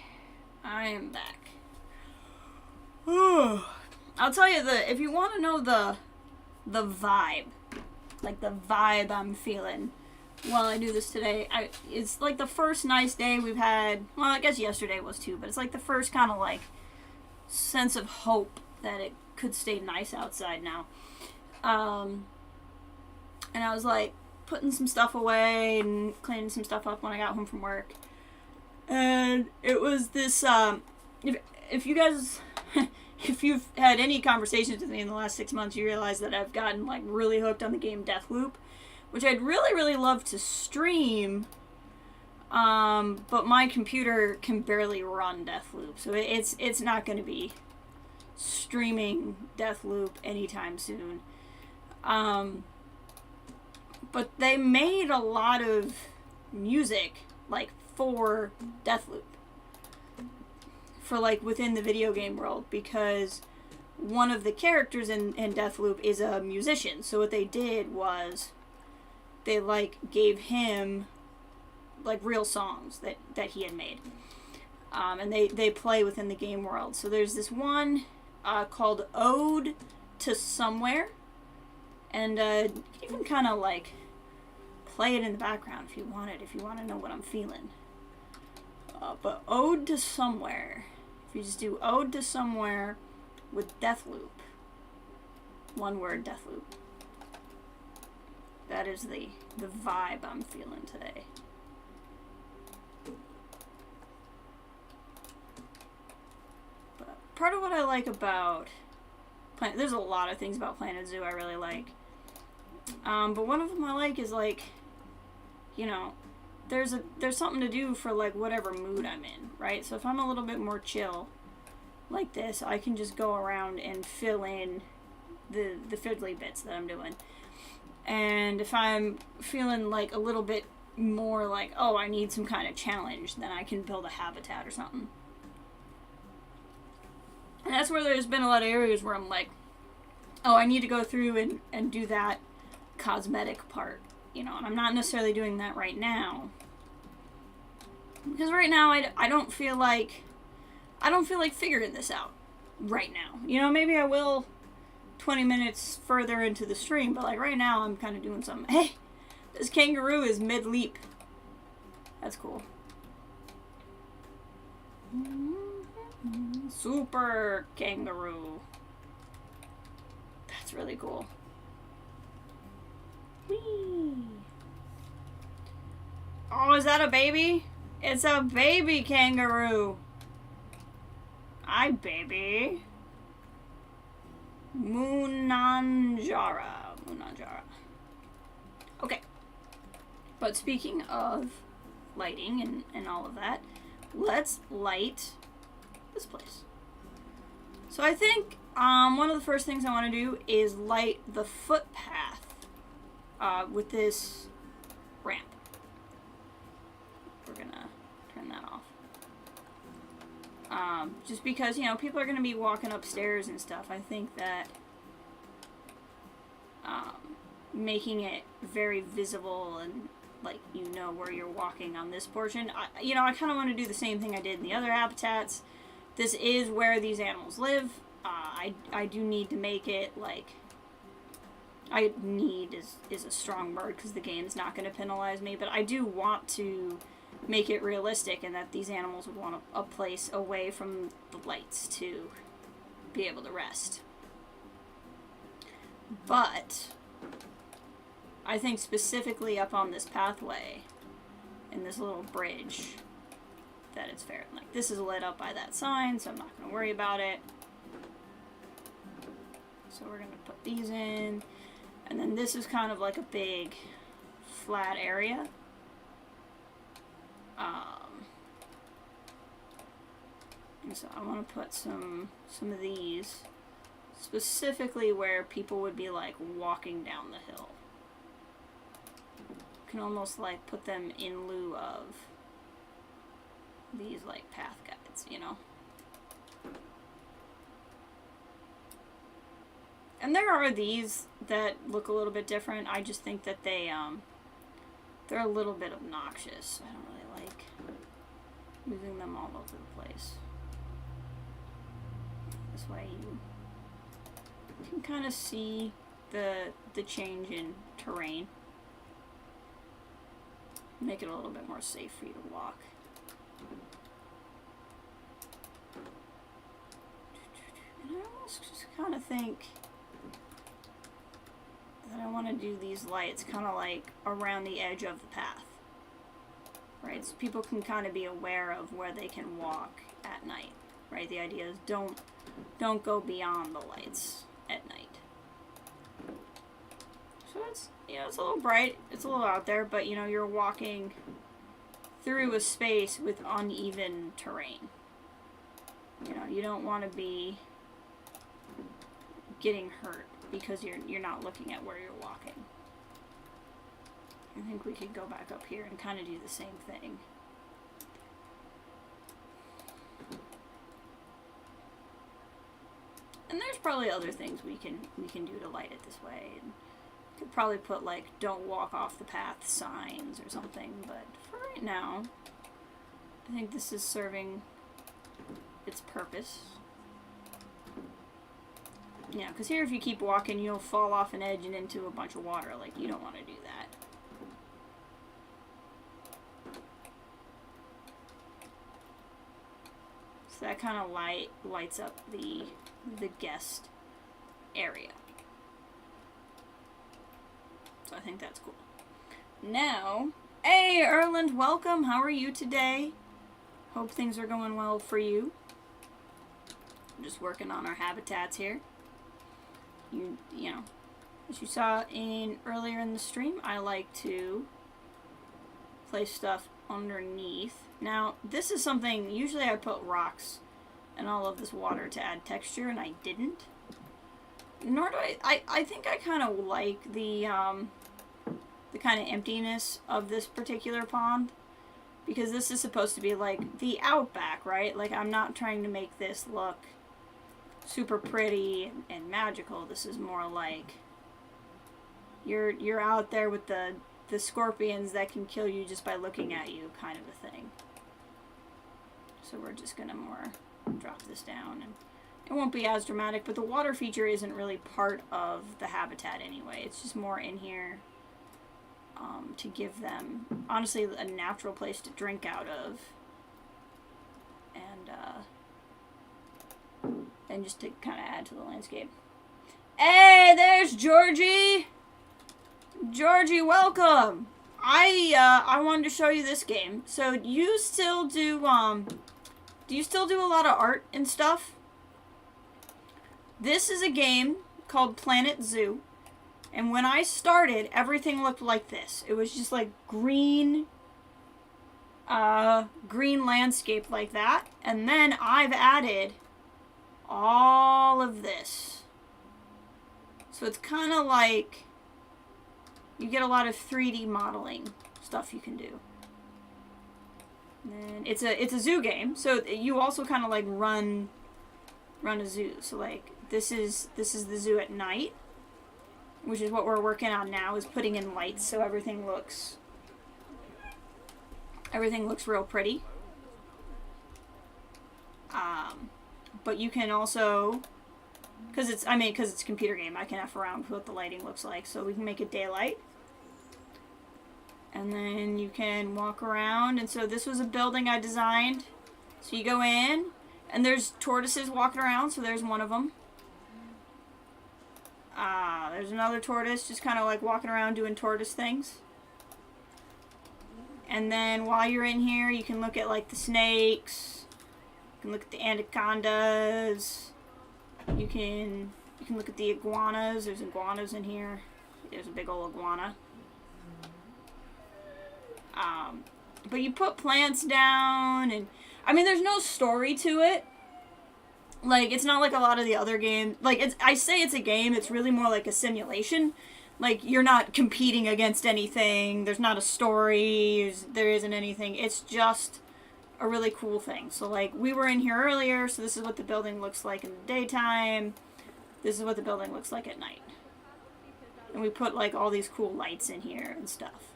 I am back. I'll tell you if you want to know the vibe, like the vibe I'm feeling while I do this today, it's like the first nice day we've had. Well, I guess yesterday was too, but it's like the first kind of like sense of hope that it could stay nice outside now. And I was like putting some stuff away and cleaning some stuff up when I got home from work. And it was this, if you guys, if you've had any conversations with me in the last 6 months, you realize that I've gotten, like, really hooked on the game Deathloop, which I'd really, really love to stream, but my computer can barely run Deathloop, so it's not going to be streaming Deathloop anytime soon. But they made a lot of music, like, for Deathloop. For, like, within the video game world, because one of the characters in Deathloop is a musician. So what they did was they, like, gave him, like, real songs that he had made. And they play within the game world. So there's this one called Ode to Somewhere. And you can kind of, like, play it in the background if you want to know what I'm feeling. But Ode to Somewhere. If you just do Ode to Somewhere with Deathloop. One word, Deathloop. That is the vibe I'm feeling today. But part of what I like about there's a lot of things about Planet Zoo I really like. But one of them I like is, like, you know, there's something to do for, like, whatever mood I'm in, right? So if I'm a little bit more chill like this, I can just go around and fill in the fiddly bits that I'm doing. And if I'm feeling, like, a little bit more like, oh, I need some kind of challenge, then I can build a habitat or something. And that's where there's been a lot of areas where I'm like, oh, I need to go through and do that cosmetic part, you know, and I'm not necessarily doing that right now. Because right now I don't feel like figuring this out right now. You know, maybe I will 20 minutes further into the stream, but, like, right now I'm kind of doing something. Hey, this kangaroo is mid-leap. That's cool. Super kangaroo. That's really cool. Whee! Oh, is that a baby? It's a baby kangaroo. Hi, baby. Munanjara. Okay. But speaking of lighting and all of that, let's light this place. So I think one of the first things I want to do is light the footpath with this ramp. We're gonna turn that off. Just because, you know, people are gonna be walking upstairs and stuff. I think that making it very visible and, like, you know where you're walking on this portion. I kind of want to do the same thing I did in the other habitats. This is where these animals live. I do need to make it, like, need is a strong word because the game's not going to penalize me, but I do want to make it realistic and that these animals would want a place away from the lights to be able to rest. But I think specifically up on this pathway in this little bridge that it's fair. Like, this is lit up by that sign, so I'm not going to worry about it. So we're going to put these in. And then this is kind of like a big flat area. And so I want to put some of these specifically where people would be, like, walking down the hill. You can almost, like, put them in lieu of these, like, path guides, you know? And there are these that look a little bit different. I just think that they're a little bit obnoxious. I don't really like moving them all over the place. This way you can kind of see the change in terrain. Make it a little bit more safe for you to walk. And I almost just kind of think that I want to do these lights kind of like around the edge of the path. Right? So people can kind of be aware of where they can walk at night. Right? The idea is don't go beyond the lights at night. So it's, you know, it's a little bright, it's a little out there, but, you know, you're walking through a space with uneven terrain. You know, you don't want to be getting hurt because you're not looking at where you're walking. I think we could go back up here and kind of do the same thing. And there's probably other things we can do to light it this way. And could probably put like "Don't walk off the path" signs or something. But for right now, I think this is serving its purpose. Yeah, because here if you keep walking, you'll fall off an edge and into a bunch of water. Like, you don't want to do that. So that kind of lights up the guest area. So I think that's cool. Now, hey Erland, welcome. How are you today? Hope things are going well for you. I'm just working on our habitats here. You know, as you saw earlier in the stream, I like to place stuff underneath. Now, this is something, usually I put rocks in all of this water to add texture, and I didn't. Nor do I think I kind of like the kind of emptiness of this particular pond, because this is supposed to be like the outback, right? Like, I'm not trying to make this look super pretty and magical. This is more like you're out there with the scorpions that can kill you just by looking at you, kind of a thing. So we're just gonna more drop this down, and it won't be as dramatic, but the water feature isn't really part of the habitat anyway. It's just more in here to give them, honestly, a natural place to drink out of, and just to kind of add to the landscape. Hey, there's Georgie! Georgie, welcome! I wanted to show you this game. So, do you still do a lot of art and stuff? This is a game called Planet Zoo. And when I started, everything looked like this. It was just like green landscape like that. And then I've added all of this. So it's kind of like you get a lot of 3D modeling stuff you can do. And it's a zoo game, so you also kind of like run a zoo. So like this is the zoo at night, which is what we're working on now, is putting in lights so everything looks real pretty. But you can also, because it's a computer game, I can F around with what the lighting looks like. So we can make it daylight. And then you can walk around. And so this was a building I designed. So you go in, and there's tortoises walking around. So there's one of them. There's another tortoise just kind of like walking around doing tortoise things. And then while you're in here, you can look at like the snakes. You can look at the anacondas. You can look at the iguanas. There's iguanas in here. There's a big old iguana. But you put plants down, and I mean, there's no story to it. Like, it's not like a lot of the other games. Like, I say it's a game, it's really more like a simulation. Like, you're not competing against anything. There's not a story. There isn't anything. It's just a really cool thing. So, like, we were in here earlier, so this is what the building looks like in the daytime. This is what the building looks like at night. And we put, like, all these cool lights in here and stuff.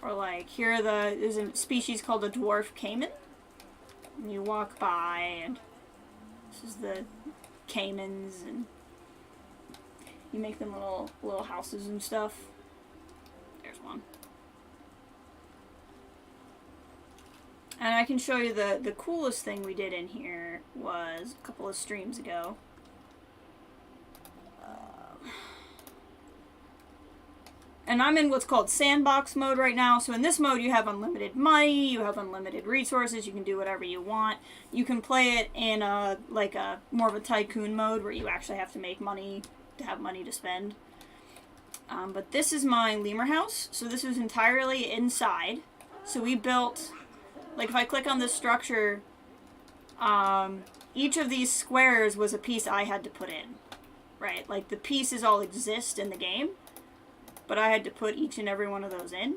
Or, like, there's a species called a dwarf caiman. And you walk by, and this is the caimans, and you make them little houses and stuff. There's one. And I can show you the coolest thing we did in here was a couple of streams ago. And I'm in what's called sandbox mode right now. So in this mode, you have unlimited money, you have unlimited resources, you can do whatever you want. You can play it in more of a tycoon mode where you actually have to make money to have money to spend. But this is my lemur house. So this was entirely inside. So we built, like if I click on this structure, each of these squares was a piece I had to put in. right? Like, the pieces all exist in the game, but I had to put each and every one of those in.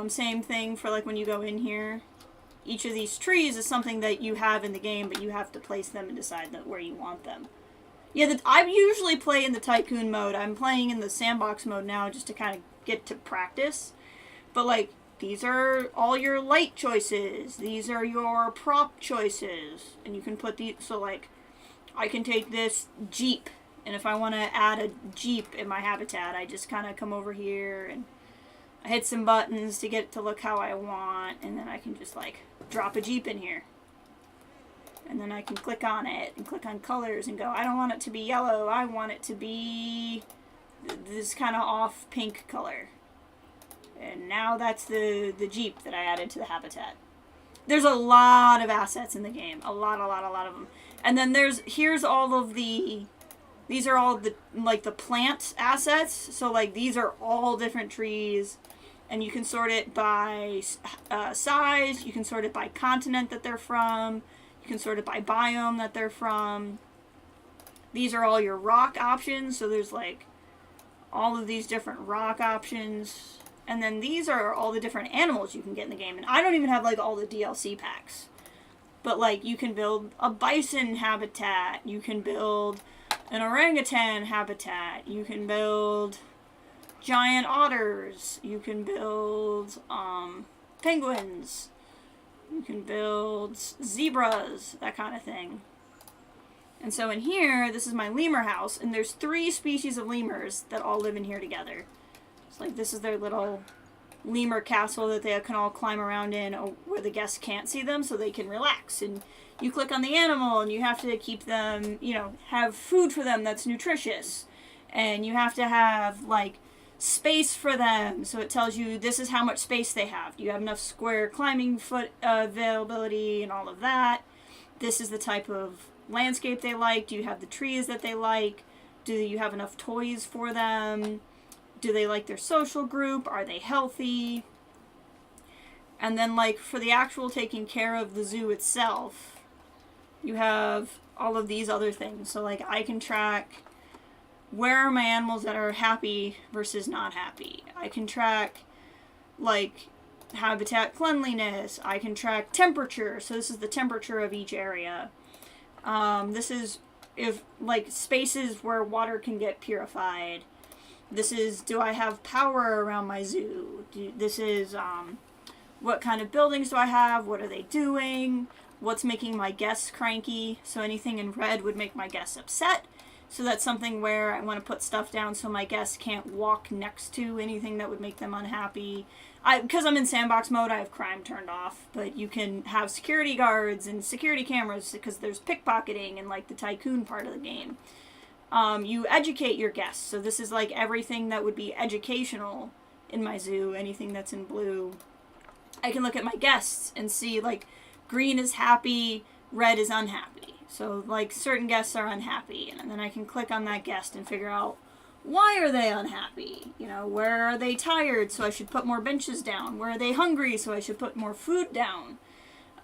Same thing for, like, when you go in here. Each of these trees is something that you have in the game, but you have to place them and decide where you want them. Yeah, I usually play in the Tycoon mode. I'm playing in the Sandbox mode now just to kind of get to practice. But, like, these are all your light choices. These are your prop choices. And you can put these... So, like, I can take this Jeep. And if I want to add a Jeep in my habitat, I just kind of come over here and I hit some buttons to get it to look how I want. And then I can just, like, drop a Jeep in here. And then I can click on it and click on colors and go, I don't want it to be yellow. I want it to be this kind of off pink color. And now that's the Jeep that I added to the habitat. There's a lot of assets in the game. A lot of them. And then here's all of the... These are all the, like, the plant assets. So, like, these are all different trees. And you can sort it by size. You can sort it by continent that they're from. You can sort it by biome that they're from. These are all your rock options. So there's, like, all of these different rock options. And then these are all the different animals you can get in the game. And I don't even have, like, all the DLC packs. But, like, you can build a bison habitat. You can build an orangutan habitat. You can build giant otters. You can build penguins. You can build zebras, that kind of thing. And so in here, this is my lemur house, and there's 3 species of lemurs that all live in here together. It's like this is their little lemur castle that they can all climb around in where the guests can't see them so they can relax. And you click on the animal and you have to keep them, you know, have food for them that's nutritious. And you have to have, like, space for them. So it tells you this is how much space they have. Do you have enough square climbing foot availability and all of that? This is the type of landscape they like. Do you have the trees that they like? Do you have enough toys for them? Do they like their social group? Are they healthy? And then, like, for the actual taking care of the zoo itself, you have all of these other things. So, like, I can track where are my animals that are happy versus not happy. I can track, like, habitat cleanliness. I can track temperature. So this is the temperature of each area. This is, if, like, spaces where water can get purified. This is, do I have power around my zoo? This is, what kind of buildings do I have? What are they doing? What's making my guests cranky? So anything in red would make my guests upset. So that's something where I want to put stuff down so my guests can't walk next to anything that would make them unhappy. Because I'm in sandbox mode, I have crime turned off. But you can have security guards and security cameras because there's pickpocketing in, like, the Tycoon part of the game. You educate your guests. So this is, like, everything that would be educational in my zoo. Anything that's in blue. I can look at my guests and see, like, green is happy, red is unhappy. So, like, certain guests are unhappy, and then I can click on that guest and figure out why are they unhappy? You know, where are they tired, so I should put more benches down? Where are they hungry, so I should put more food down?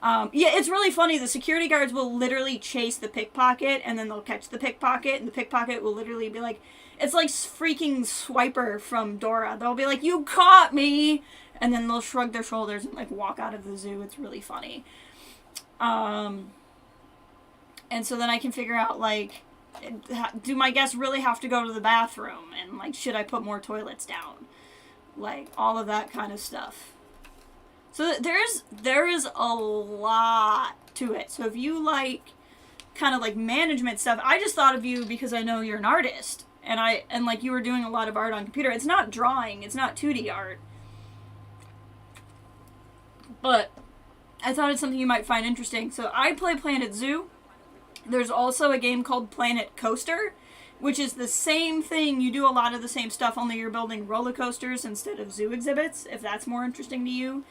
Yeah, it's really funny. The security guards will literally chase the pickpocket, and then they'll catch the pickpocket, and the pickpocket will literally be like, it's like freaking Swiper from Dora. They'll be like, you caught me! And then they'll shrug their shoulders and, like, walk out of the zoo. It's really funny. And so then I can figure out, like, do my guests really have to go to the bathroom? And, like, should I put more toilets down? Like, all of that kind of stuff. So there is a lot to it. So if you like kind of like management stuff, I just thought of you because I know you're an artist. And like you were doing a lot of art on computer. It's not drawing, it's not 2D art. But I thought it's something you might find interesting. So I play Planet Zoo. There's also a game called Planet Coaster, which is the same thing. You do a lot of the same stuff, only you're building roller coasters instead of zoo exhibits, if that's more interesting to you.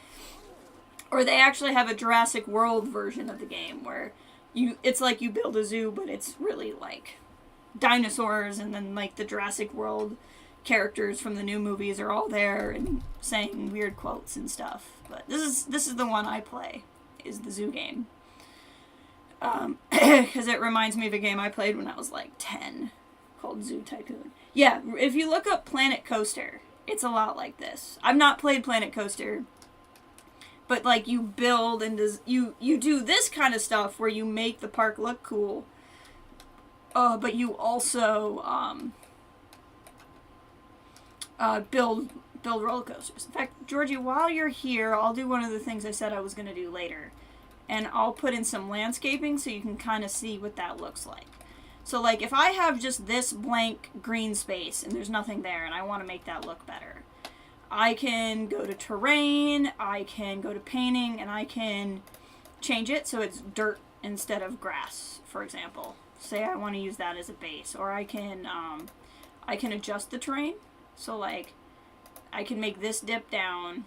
Or they actually have a Jurassic World version of the game where it's like you build a zoo, but it's really like dinosaurs, and then like the Jurassic World characters from the new movies are all there and saying weird quotes and stuff. But this is the one I play, is the zoo game. Because it reminds me of a game I played when I was like 10 called Zoo Tycoon. Yeah, if you look up Planet Coaster, it's a lot like this. I've not played Planet Coaster, but like you build and you do this kind of stuff where you make the park look cool, but you also build roller coasters. In fact, Georgie, while you're here, I'll do one of the things I said I was going to do later. And I'll put in some landscaping so you can kind of see what that looks like. So, like, if I have just this blank green space and there's nothing there and I want to make that look better, I can go to terrain, I can go to painting, and I can change it so it's dirt instead of grass, for example. Say I want to use that as a base. Or I can adjust the terrain. So, like, I can make this dip down,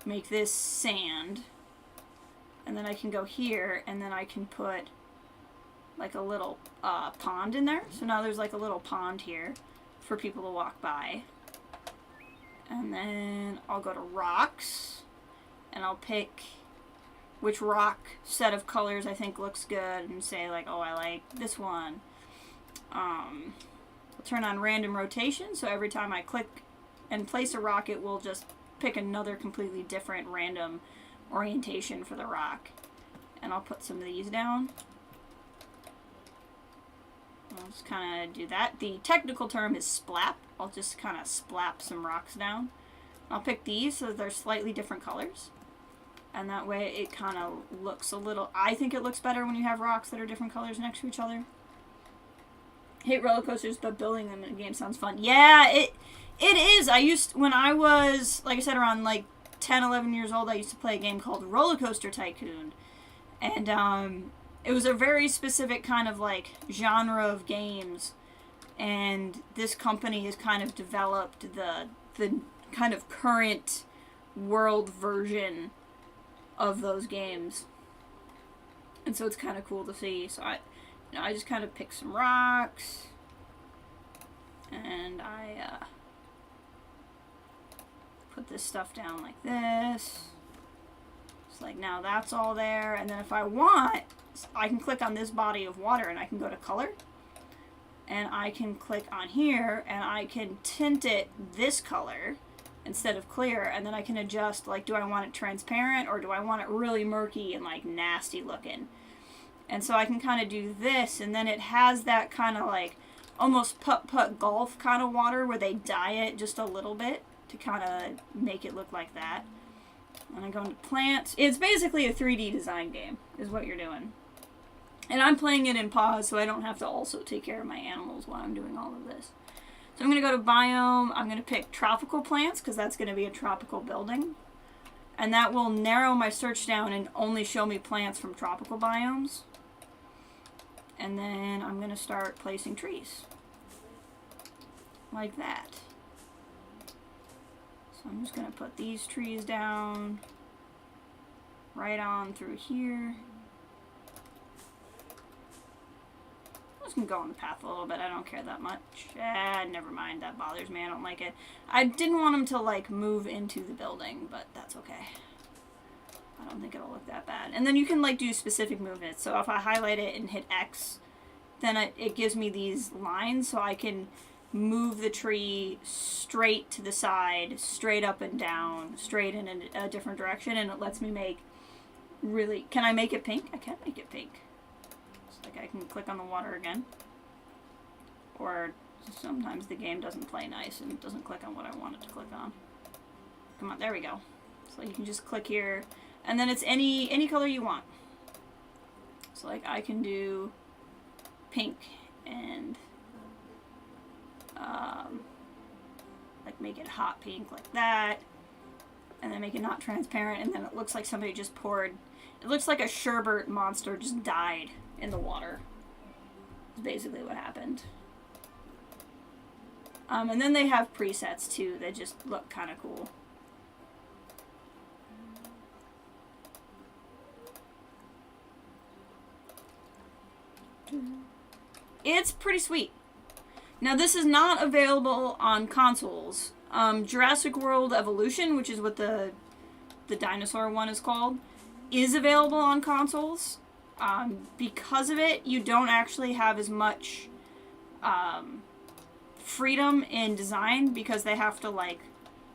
make this sand, and then I can go here, and then I can put like a little pond in there. So now there's like a little pond here for people to walk by. And then I'll go to rocks, and I'll pick which rock set of colors I think looks good, and say like, oh, I like this one. I'll turn on random rotation, so every time I click and place a rock, it will just pick another completely different random orientation for the rock. And I'll put some of these down. I'll just kind of do that. The technical term is splap. I'll just kind of splap some rocks down. I'll pick these so they're slightly different colors. And that way it kind of looks a little... I think it looks better when you have rocks that are different colors next to each other. Hate roller coasters, but building them in a game sounds fun. Yeah, it is. When I was, like I said, around like 10, 11 years old, I used to play a game called Roller Coaster Tycoon. And it was a very specific kind of like genre of games. And this company has kind of developed the kind of current world version of those games. And so it's kind of cool to see. So I just kind of pick some rocks. And I put this stuff down like this. It's like now that's all there. And then if I want, I can click on this body of water and I can go to color. And I can click on here and I can tint it this color instead of clear. And then I can adjust, like, do I want it transparent or do I want it really murky and like nasty looking? And so I can kind of do this, and then it has that kind of like almost putt-putt golf kind of water where they dye it just a little bit to kind of make it look like that. And I go into plants. It's basically a 3D design game is what you're doing. And I'm playing it in pause so I don't have to also take care of my animals while I'm doing all of this. So I'm going to go to biome. I'm going to pick tropical plants because that's going to be a tropical building. And that will narrow my search down and only show me plants from tropical biomes. And then I'm going to start placing trees. Like that. So I'm just going to put these trees down. Right on through here. I'm just going to go on the path a little bit. I don't care that much. Never mind. That bothers me. I don't like it. I didn't want them to like move into the building, but that's okay. I don't think it'll look that bad. And then you can like do specific movements. So if I highlight it and hit X, then it gives me these lines so I can move the tree straight to the side, straight up and down, straight in a different direction, and it lets me make really... Can I make it pink? I can make it pink. It's like I can click on the water again. Or sometimes the game doesn't play nice and it doesn't click on what I want it to click on. Come on, there we go. So you can just click here. And then it's any color you want. So like I can do pink and like make it hot pink like that. And then make it not transparent. And then it looks like somebody just poured. It looks like a sherbet monster just died in the water. That's basically what happened. And then they have presets too that just look kind of cool. It's pretty sweet. Now this is not available on consoles. Jurassic World Evolution, which is what the dinosaur one is called, is available on consoles. Because of it, you don't actually have as much freedom in design because they have to, like,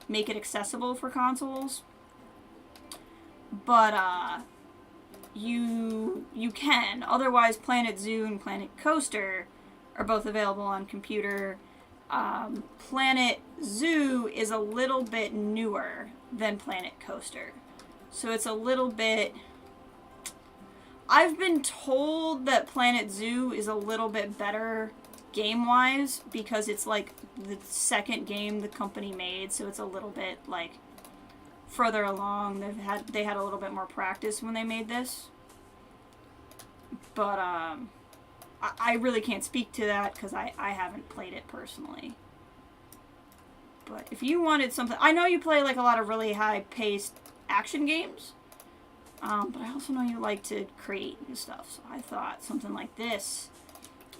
make it accessible for consoles. But, you can. Otherwise, Planet Zoo and Planet Coaster are both available on computer. Planet Zoo is a little bit newer than Planet Coaster. So it's a little bit... I've been told that Planet Zoo is a little bit better game-wise because it's like the second game the company made, so it's a little bit like further along. They had a little bit more practice when they made this. But I really can't speak to that because I haven't played it personally. But if you wanted something... I know you play like a lot of really high-paced action games. But I also know you like to create and stuff. So I thought something like this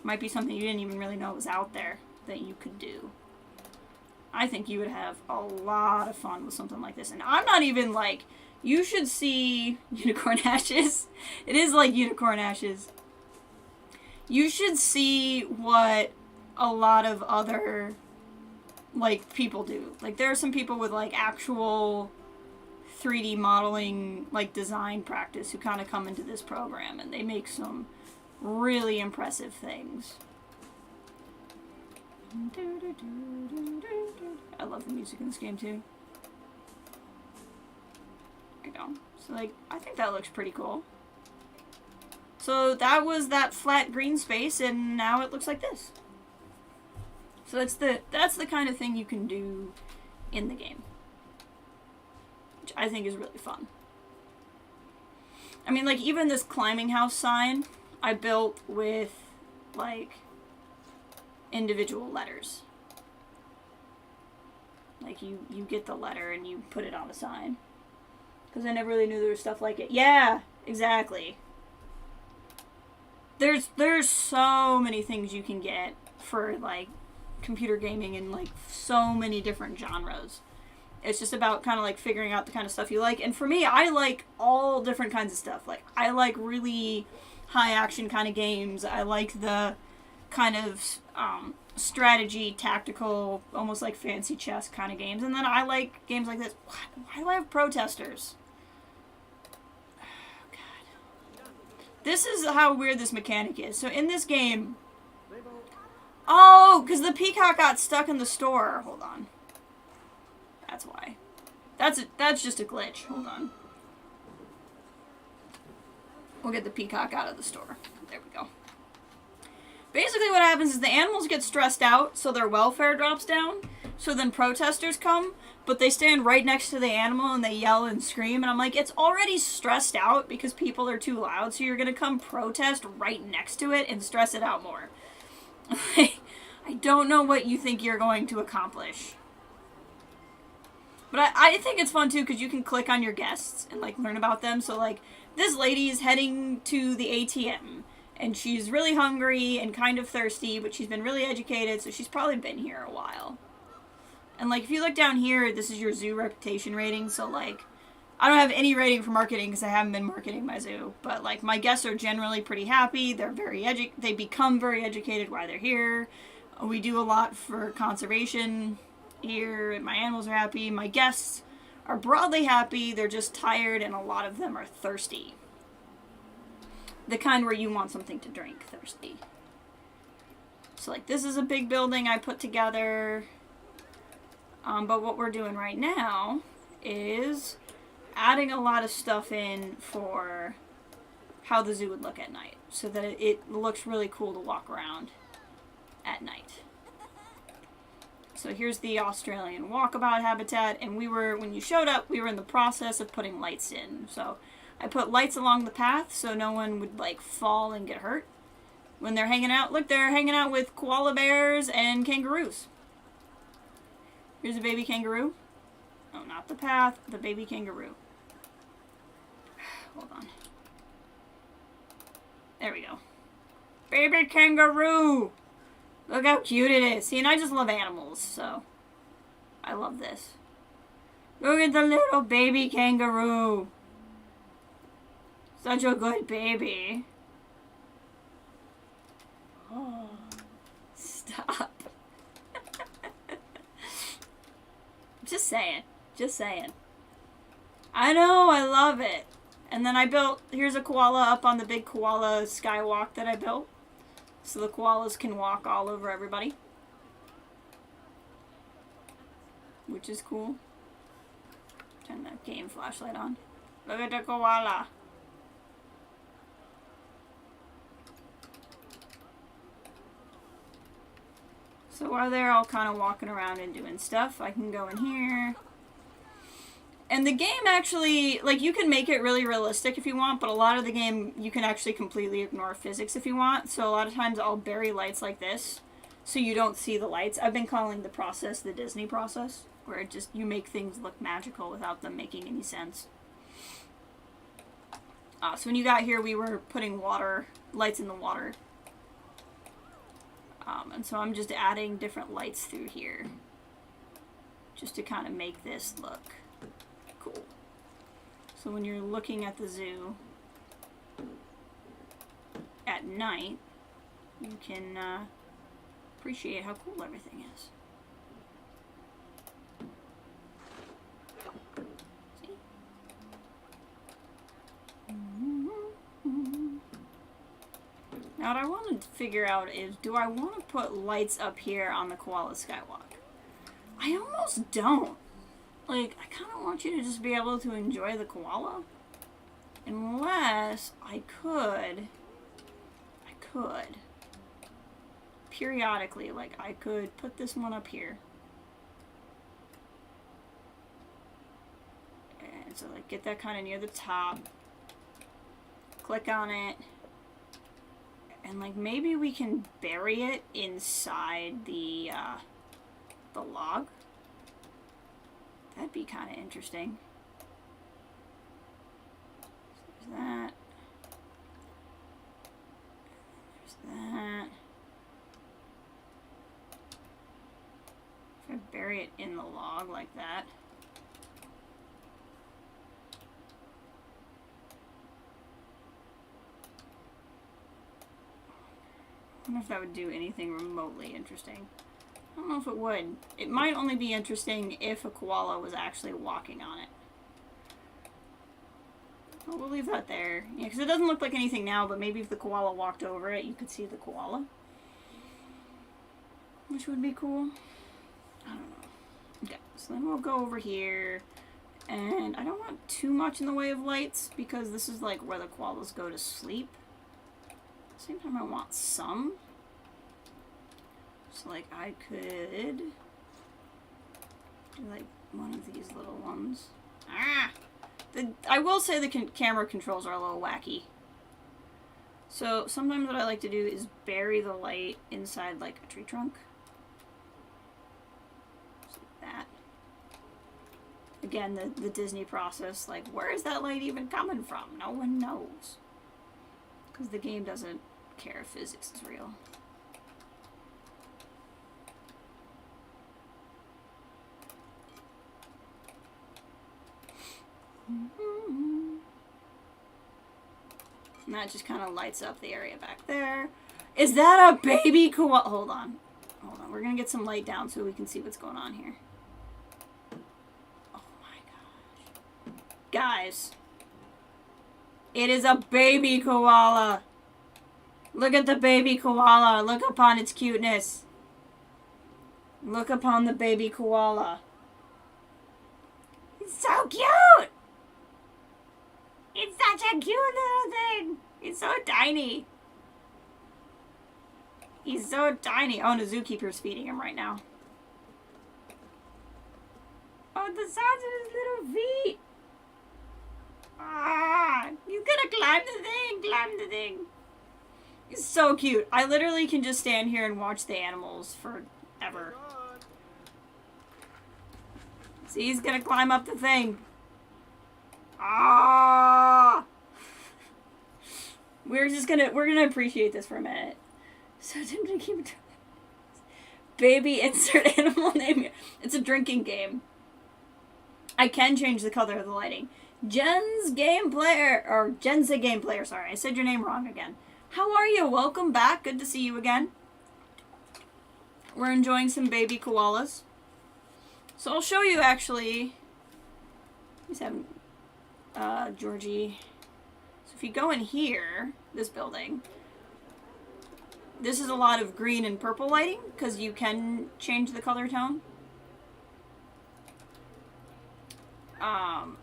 might be something you didn't even really know was out there that you could do. I think you would have a lot of fun with something like this. And I'm not even like... You should see Unicorn Ashes. It is like Unicorn Ashes. You should see what a lot of other, like, people do. Like, there are some people with, like, actual 3D modeling, like, design practice who kind of come into this program, and they make some really impressive things. I love the music in this game, too. There you go. So, like, I think that looks pretty cool. So that was that flat green space, and now it looks like this. So that's the kind of thing you can do in the game, which I think is really fun. I mean, like, even this climbing house sign I built with, like, individual letters. Like, you get the letter and you put it on the sign. Because I never really knew there was stuff like it. Yeah, exactly. There's so many things you can get for, like, computer gaming in, like, so many different genres. It's just about kind of, like, figuring out the kind of stuff you like. And for me, I like all different kinds of stuff. Like, I like really high action kind of games. I like the kind of strategy, tactical, almost like fancy chess kind of games. And then I like games like this. Why do I have protesters? This is how weird this mechanic is. So in this game... Oh, because the peacock got stuck in the store. Hold on. That's why. That's just a glitch. Hold on. We'll get the peacock out of the store. There we go. Basically what happens is the animals get stressed out, so their welfare drops down. So then protesters come, but they stand right next to the animal and they yell and scream. And I'm like, it's already stressed out because people are too loud, so you're going to come protest right next to it and stress it out more. I don't know what you think you're going to accomplish. But I think it's fun, too, because you can click on your guests and, like, learn about them. So, like, this lady is heading to the ATM. And she's really hungry and kind of thirsty, but she's been really educated, so she's probably been here a while. And, like, if you look down here, this is your zoo reputation rating. So, like, I don't have any rating for marketing because I haven't been marketing my zoo. But, like, my guests are generally pretty happy. They're very they become very educated while they're here. We do a lot for conservation here. My animals are happy. My guests are broadly happy. They're just tired, and a lot of them are thirsty. The kind where you want something to drink, thirsty. So, like, this is a big building I put together. But what we're doing right now is adding a lot of stuff in for how the zoo would look at night. So that it looks really cool to walk around at night. So here's the Australian walkabout habitat. And when you showed up, we were in the process of putting lights in. So I put lights along the path so no one would, like, fall and get hurt when they're hanging out. Look, they're hanging out with koala bears and kangaroos. Here's a baby kangaroo. Oh, not the path, the baby kangaroo. Hold on. There we go. Baby kangaroo! Look how cute it is. See, and I just love animals, so I love this. Look at the little baby kangaroo. Such a good baby. Oh, stop. Just saying. Just saying. I know, I love it. And then I built, here's a koala up on the big koala skywalk that I built. So the koalas can walk all over everybody. Which is cool. Turn that game flashlight on. Look at the koala. So while they're all kind of walking around and doing stuff, I can go in here. And the game actually, like, you can make it really realistic if you want, but a lot of the game, you can actually completely ignore physics if you want. So a lot of times I'll bury lights like this, so you don't see the lights. I've been calling the process the Disney process, where it just, you make things look magical without them making any sense. So when you got here, we were putting lights in the water. And so I'm just adding different lights through here, just to kind of make this look cool. So when you're looking at the zoo at night, you can appreciate how cool everything is. See? Now what I want to figure out is, do I want to put lights up here on the koala skywalk? I almost don't. Like, I kind of want you to just be able to enjoy the koala. Unless I could periodically, like, I could put this one up here. And so, like, get that kind of near the top. Click on it. And, like, maybe we can bury it inside the log. That'd be kind of interesting. So there's that. There's that. If I bury it in the log like that. I wonder if that would do anything remotely interesting. I don't know if it would. It might only be interesting if a koala was actually walking on it. Well, we'll leave that there. Yeah, because it doesn't look like anything now, but maybe if the koala walked over it, you could see the koala. Which would be cool. I don't know. Okay, so then we'll go over here. And I don't want too much in the way of lights, because this is like where the koalas go to sleep. At the same time, I want some. So, like, I could do, like, one of these little ones. Ah! I will say the camera controls are a little wacky. So, sometimes what I like to do is bury the light inside, like, a tree trunk. Just like that. Again, the Disney process, like, where is that light even coming from? No one knows. Because the game doesn't care if physics is real. And that just kind of lights up the area back there. Is that a baby koala? Hold on. Hold on. We're going to get some light down so we can see what's going on here. Oh my gosh. Guys. It is a baby koala. Look at the baby koala. Look upon its cuteness. Look upon the baby koala. It's so cute. It's such a cute little thing. It's so tiny. He's so tiny. Oh, and the zookeeper's feeding him right now. Oh, the sounds of his little feet. Ah, he's gonna climb the thing, climb the thing. He's so cute. I literally can just stand here and watch the animals forever. See, he's gonna climb up the thing. Ah! We're gonna appreciate this for a minute. So I'm gonna keep baby insert animal name here. It's a drinking game. I can change the color of the lighting. Jen's Game Player, or Jen's a Game Player, sorry, I said your name wrong again. How are you? Welcome back. Good to see you again. We're enjoying some baby koalas. So I'll show you actually. He's having Georgie. So if you go in here, this building, this is a lot of green and purple lighting because you can change the color tone.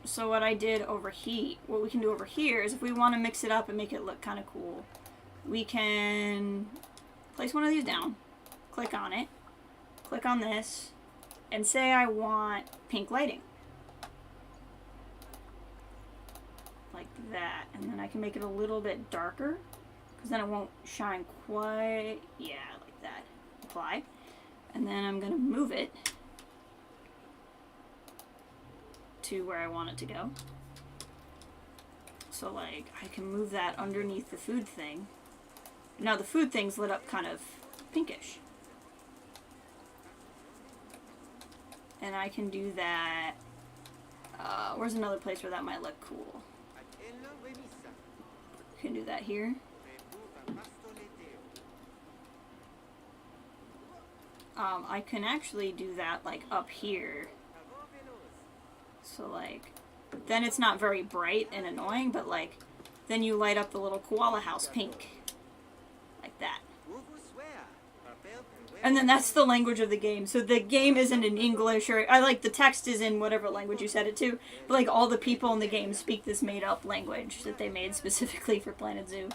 So what I did over here, what we can do over here is if we want to mix it up and make it look kind of cool, we can place one of these down, click on it, click on this, and say I want pink lighting. Like that. And then I can make it a little bit darker, because then it won't shine quite, yeah, like that. Apply. And then I'm going to move it to where I want it to go. So like, I can move that underneath the food thing. Now the food thing's lit up kind of pinkish. And I can do that, where's another place where that might look cool? Can do that here. I can actually do that like up here. So like, then it's not very bright and annoying, but like, then you light up the little koala house pink. Like that. And then that's the language of the game. So the game isn't in English, or I like the text is in whatever language you set it to. But like all the people in the game speak this made up language that they made specifically for Planet Zoo.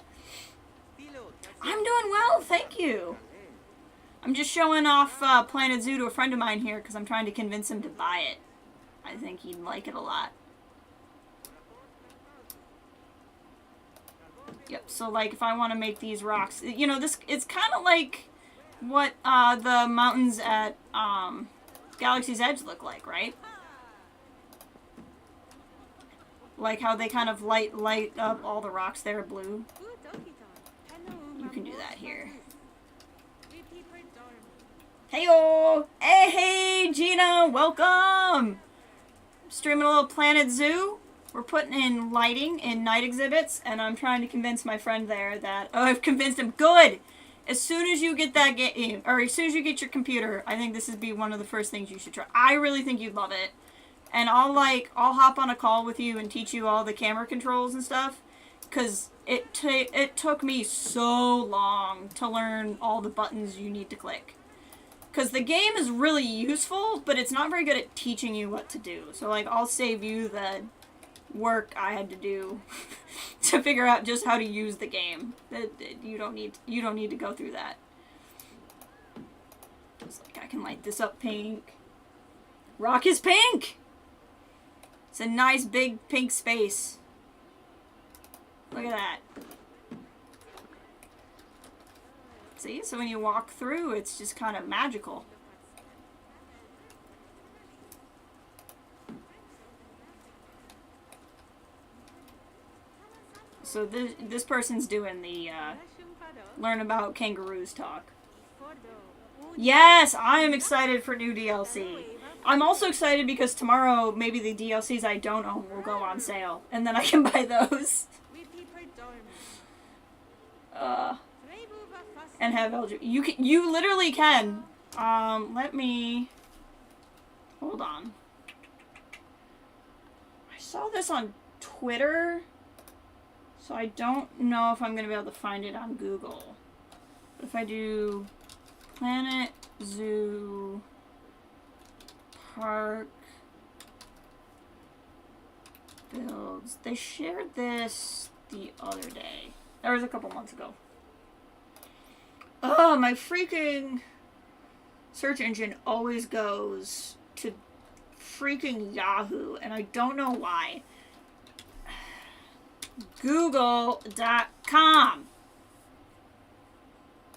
I'm doing well, thank you. I'm just showing off Planet Zoo to a friend of mine here because I'm trying to convince him to buy it. I think he'd like it a lot. Yep, so like if I want to make these rocks, you know, this, it's kind of like what the mountains at Galaxy's Edge look like, right? Like how they kind of light up all the rocks there blue. You can do that here. Heyo! Hey, Gina, welcome! Streaming a little Planet Zoo. We're putting in lighting in night exhibits, and I'm trying to convince my friend there that, oh, I've convinced him. Good! As soon as you get that game, or as soon as you get your computer, I think this would be one of the first things you should try. I really think you'd love it. And I'll hop on a call with you and teach you all the camera controls and stuff, because it took me so long to learn all the buttons you need to click. Because the game is really useful, but it's not very good at teaching you what to do. So, like, I'll save you the work I had to do to figure out just how to use the game. You don't need to go through that. It's like I can light this up pink. Rock is pink! It's a nice big pink space. Look at that. See? So when you walk through, it's just kind of magical. So this person's doing the learn about kangaroos talk. Yes, I am excited for new DLC. I'm also excited because tomorrow maybe the DLCs I don't own will go on sale, and then I can buy those. And have LG. You literally can. Let me hold on. I saw this on Twitter, so I don't know if I'm gonna be able to find it on Google. But if I do Planet Zoo Park builds, they shared this the other day. That was a couple months ago. Oh, my freaking search engine always goes to freaking Yahoo, and I don't know why. Google.com.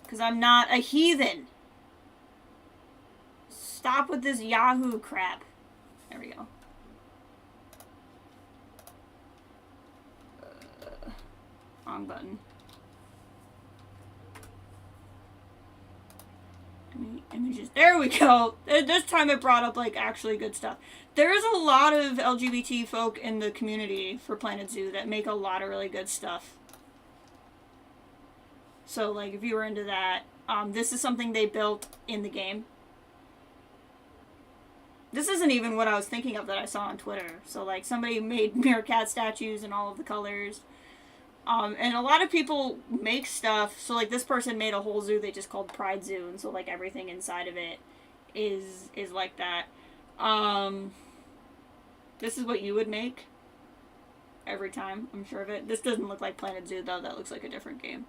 Because I'm not a heathen. Stop with this Yahoo crap. There we go. Wrong button. images. There we go. This time it brought up, like, actually good stuff. There's a lot of LGBT folk in the community for Planet Zoo that make a lot of really good stuff. So, like, if you were into that, this is something they built in the game. This isn't even what I was thinking of that I saw on Twitter. So, like, somebody made meerkat statues in all of the colors. And a lot of people make stuff. So, like, this person made a whole zoo they just called Pride Zoo. And so, like, everything inside of it is like that. This is what you would make every time, I'm sure of it. This doesn't look like Planet Zoo, though. That looks like a different game.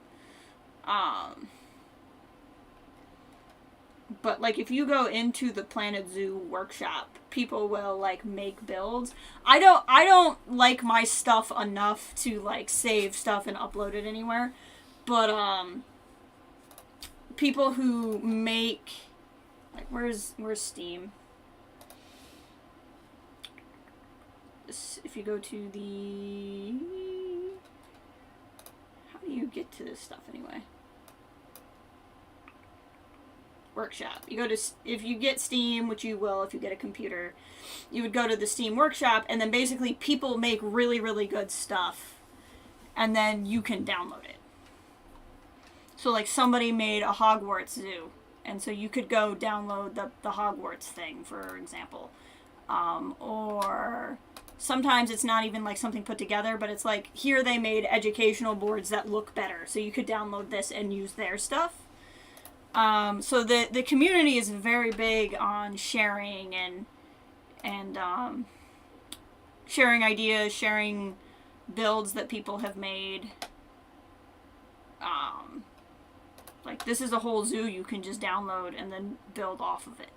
But, like, if you go into the Planet Zoo workshop, people will, like, make builds. I don't like my stuff enough to, like, save stuff and upload it anywhere. But, people who make, like, where's Steam? If you go to the... How do you get to this stuff anyway? Workshop. You go to, if you get Steam, which you will if you get a computer, you would go to the Steam Workshop, and then basically people make really, really good stuff, and then you can download it. So, like, somebody made a Hogwarts zoo, and so you could go download the Hogwarts thing, for example. Or sometimes it's not even, like, something put together, but it's like, here they made educational boards that look better, so you could download this and use their stuff. So the community is very big on sharing and sharing ideas, sharing builds that people have made. Like, this is a whole zoo you can just download and then build off of it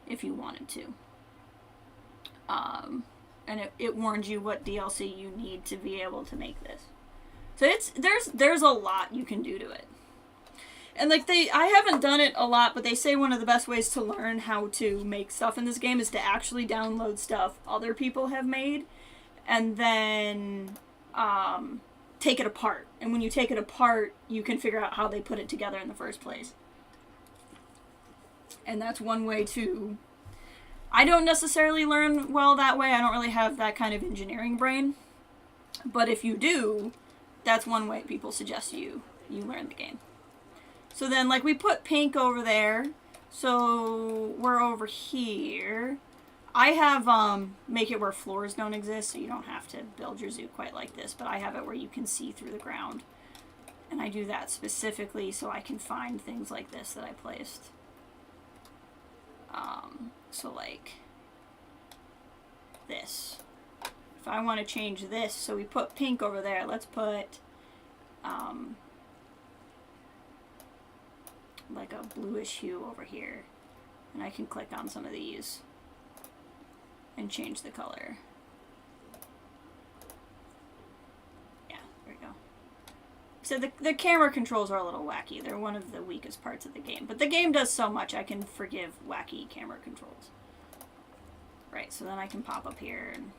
if you wanted to. And it warns you what DLC you need to be able to make this. So there's a lot you can do to it. And, like, I haven't done it a lot, but they say one of the best ways to learn how to make stuff in this game is to actually download stuff other people have made, and then, take it apart. And when you take it apart, you can figure out how they put it together in the first place. And that's one way to... I don't necessarily learn well that way. I don't really have that kind of engineering brain. But if you do, that's one way people suggest you learn the game. So then, like, we put pink over there, so we're over here. I have, make it where floors don't exist, so you don't have to build your zoo quite like this, but I have it where you can see through the ground. And I do that specifically so I can find things like this that I placed. So, like, this. If I want to change this, so we put pink over there, let's put, like a bluish hue over here, and I can click on some of these and change the color. Yeah, there we go. So the camera controls are a little wacky. They're one of the weakest parts of the game, but the game does so much I can forgive wacky camera controls. Right, so then I can pop up here and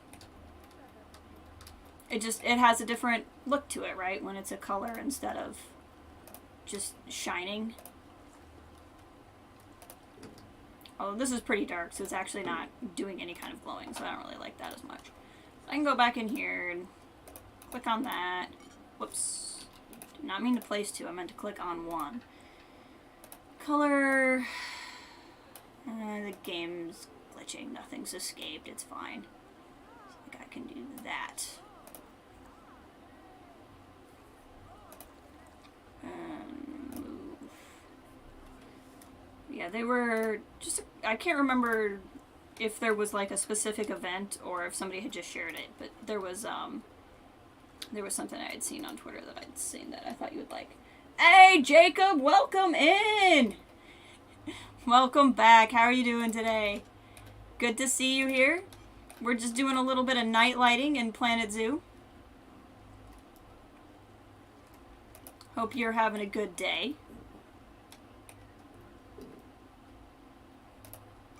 it has a different look to it, right, when it's a color instead of just shining. Oh, this is pretty dark, so it's actually not doing any kind of glowing, so I don't really like that as much. So I can go back in here and click on that. Whoops. Did not mean to place two, I meant to click on one. Color. The game's glitching, nothing's escaped, it's fine. So I think I can do that. Move. Yeah, they were just, I can't remember if there was like a specific event or if somebody had just shared it, but there was something I had seen on Twitter that I'd seen that I thought you would like. Hey, Jacob, welcome in! Welcome back. How are you doing today? Good to see you here. We're just doing a little bit of night lighting in Planet Zoo. Hope you're having a good day.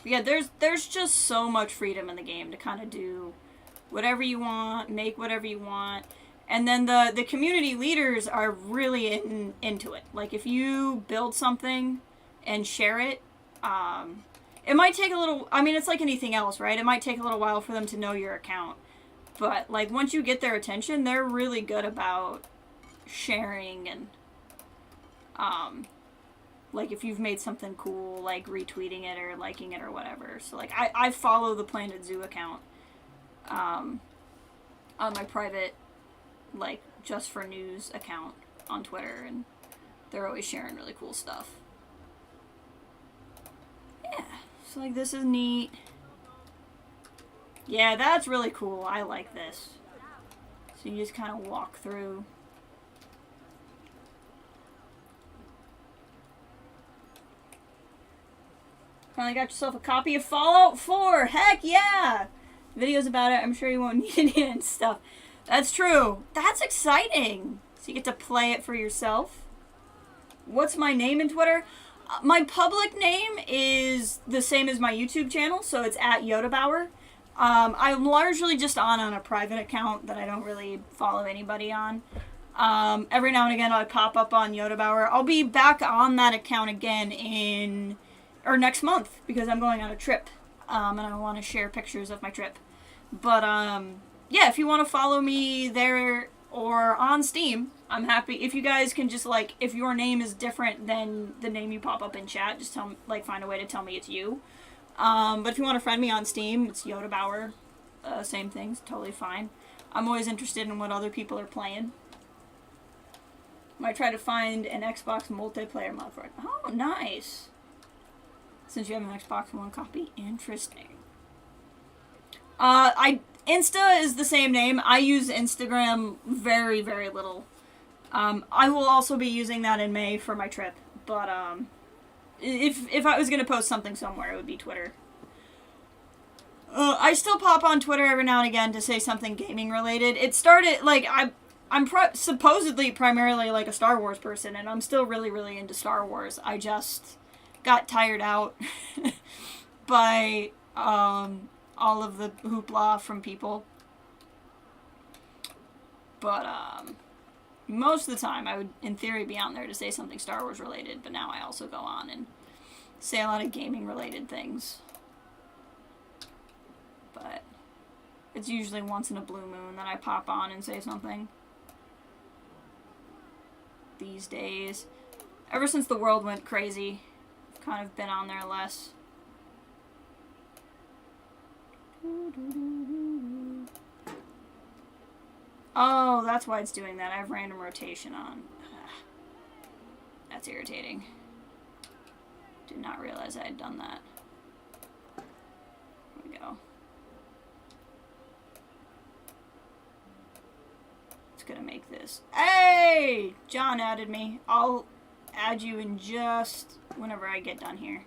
Yeah, there's just so much freedom in the game to kind of do whatever you want, make whatever you want. And then the community leaders are really into it. Like, if you build something and share it, It might take a little, I mean, it's like anything else, right? It might take a little while for them to know your account. But, like, once you get their attention, they're really good about sharing and, like, if you've made something cool, like, retweeting it or liking it or whatever. So, like, I follow the Planet Zoo account, on my private, like, just for news account on Twitter, and they're always sharing really cool stuff. Yeah, so, like, this is neat. Yeah, that's really cool. I like this. So you just kind of walk through. Finally got yourself a copy of Fallout 4. Heck yeah! Videos about it. I'm sure you won't need it and stuff. That's true. That's exciting. So you get to play it for yourself. What's my name in Twitter? My public name is the same as my YouTube channel, so it's at YodaBauer. I'm largely just on a private account that I don't really follow anybody on. Every now and again I pop up on YodaBauer. I'll be back on that account again next month, because I'm going on a trip. And I want to share pictures of my trip. But, yeah, if you want to follow me there or on Steam, I'm happy. If you guys can just, like, if your name is different than the name you pop up in chat, just tell me, like, find a way to tell me it's you. But if you want to friend me on Steam, it's YodaBauer. Same thing's totally fine. I'm always interested in what other people are playing. Might try to find an Xbox multiplayer mod for it. Oh, nice. Since you have an Xbox One copy. Interesting. Insta is the same name. I use Instagram very, very little. I will also be using that in May for my trip. But, if I was going to post something somewhere, it would be Twitter. I still pop on Twitter every now and again to say something gaming related. It started, like, I'm supposedly primarily, like, a Star Wars person, and I'm still really, really into Star Wars. I just got tired out by, all of the hoopla from people. But, most of the time, I would, in theory, be on there to say something Star Wars related, but now I also go on and say a lot of gaming related things. But it's usually once in a blue moon that I pop on and say something. These days. Ever since the world went crazy, I've kind of been on there less. Oh, that's why it's doing that. I have random rotation on. That's irritating. Did not realize I had done that. Here we go. It's gonna make this. Hey! John added me. I'll add you in just whenever I get done here.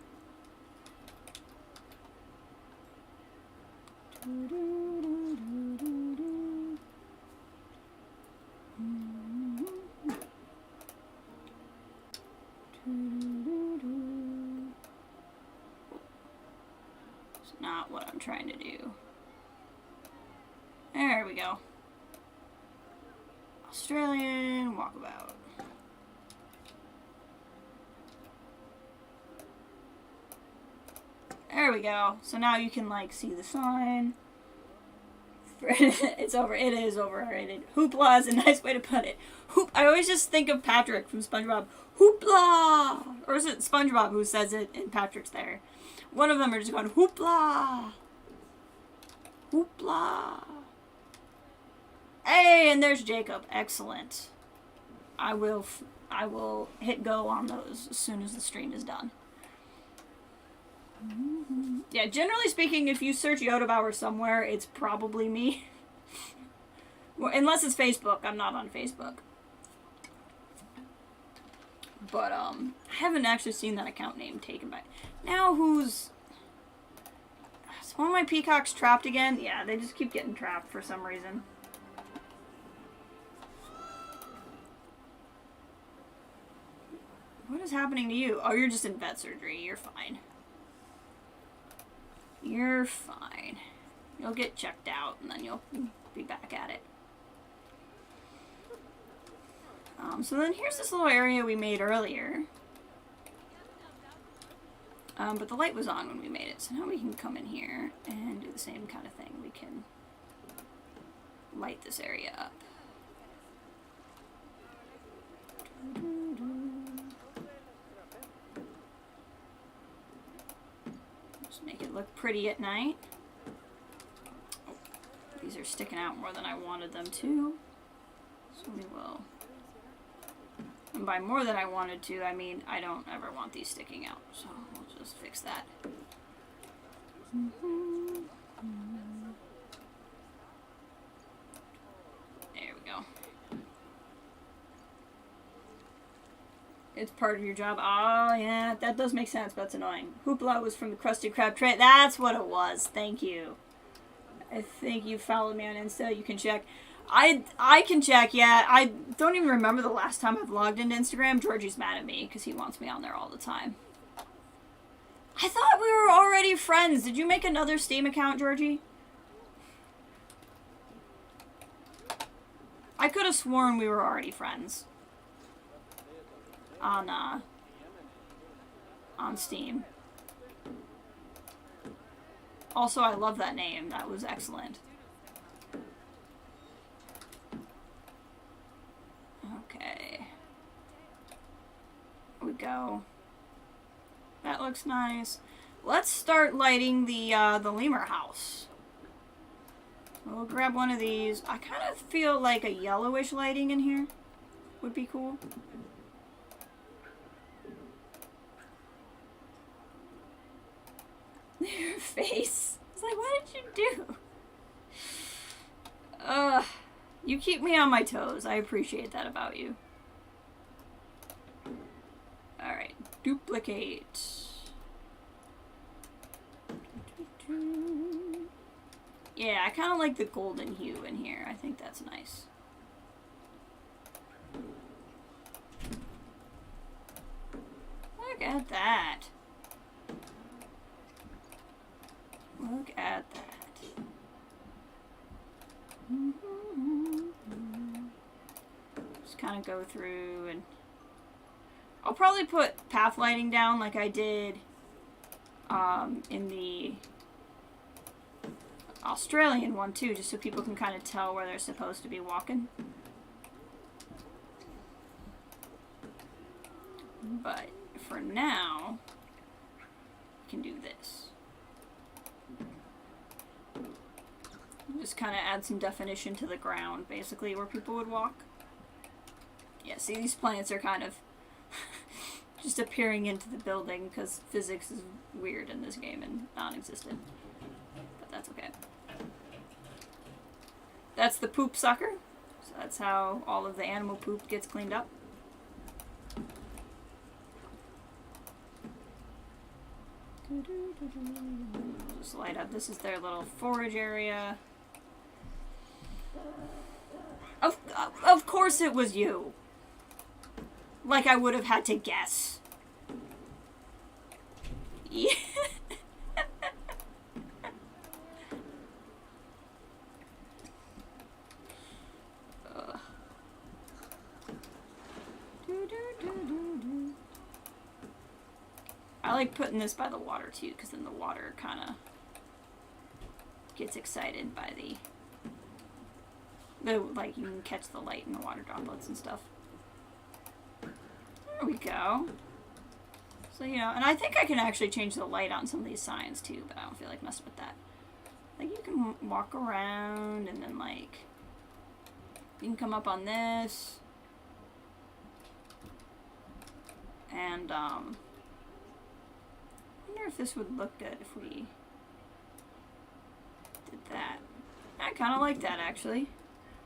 It's not what I'm trying to do. There we go. Australian walkabout. There we go. So now you can, like, see the sign. It's over. It is overrated. Hoopla is a nice way to put it. I always just think of Patrick from SpongeBob. Hoopla! Or is it SpongeBob who says it and Patrick's there? One of them are just going, hoopla! Hoopla! Hey, and there's Jacob. Excellent. I will hit go on those as soon as the stream is done. Yeah, generally speaking, if you search YodaBauer somewhere, it's probably me. Well, unless it's Facebook. I'm not on Facebook. But, I haven't actually seen that account name taken by... Now who's... Is one of my peacocks trapped again? Yeah, they just keep getting trapped for some reason. What is happening to you? Oh, you're just in vet surgery. You're fine. You're fine. You'll get checked out, and then you'll be back at it. So then here's this little area we made earlier. But the light was on when we made it, so now we can come in here and do the same kind of thing. We can light this area up. Just make it look pretty at night. Oh, these are sticking out more than I wanted them to, so we will. And by more than I wanted to, I mean I don't ever want these sticking out, so we'll just fix that. There we go. It's part of your job. Oh, yeah, that does make sense, but that's annoying. Hoopla was from the Krusty Krab tray. That's what it was. Thank you. I think you followed me on Insta. You can check. I can check, yeah. I don't even remember the last time I've logged into Instagram. Georgie's mad at me because he wants me on there all the time. I thought we were already friends. Did you make another Steam account, Georgie? I could have sworn we were already friends. On Steam. Also, I love that name. That was excellent. Okay. Here we go. That looks nice. Let's start lighting the lemur house. We'll grab one of these. I kind of feel like a yellowish lighting in here would be cool. Your face. It's like, what did you do? You keep me on my toes. I appreciate that about you. Alright, duplicate. Yeah, I kind of like the golden hue in here. I think that's nice. Look at that. Look at that. Just kind of go through and I'll probably put path lighting down like I did in the Australian one too, just so people can kind of tell where they're supposed to be walking. But for now, we can do this. Just kind of add some definition to the ground, basically, where people would walk. Yeah, see, these plants are kind of just appearing into the building because physics is weird in this game and non-existent. But that's okay. That's the poop sucker. So that's how all of the animal poop gets cleaned up. Just light up. This is their little forage area. Of course it was you. Like I would have had to guess. Yeah. I like putting this by the water too, because then the water kind of gets excited by the like you can catch the light in the water droplets and stuff. There we go. So, you know, and I think I can actually change the light on some of these signs too, but I don't feel like messing with that. Like you can walk around and then like you can come up on this and I wonder if this would look good if we did that. I kind of like that actually.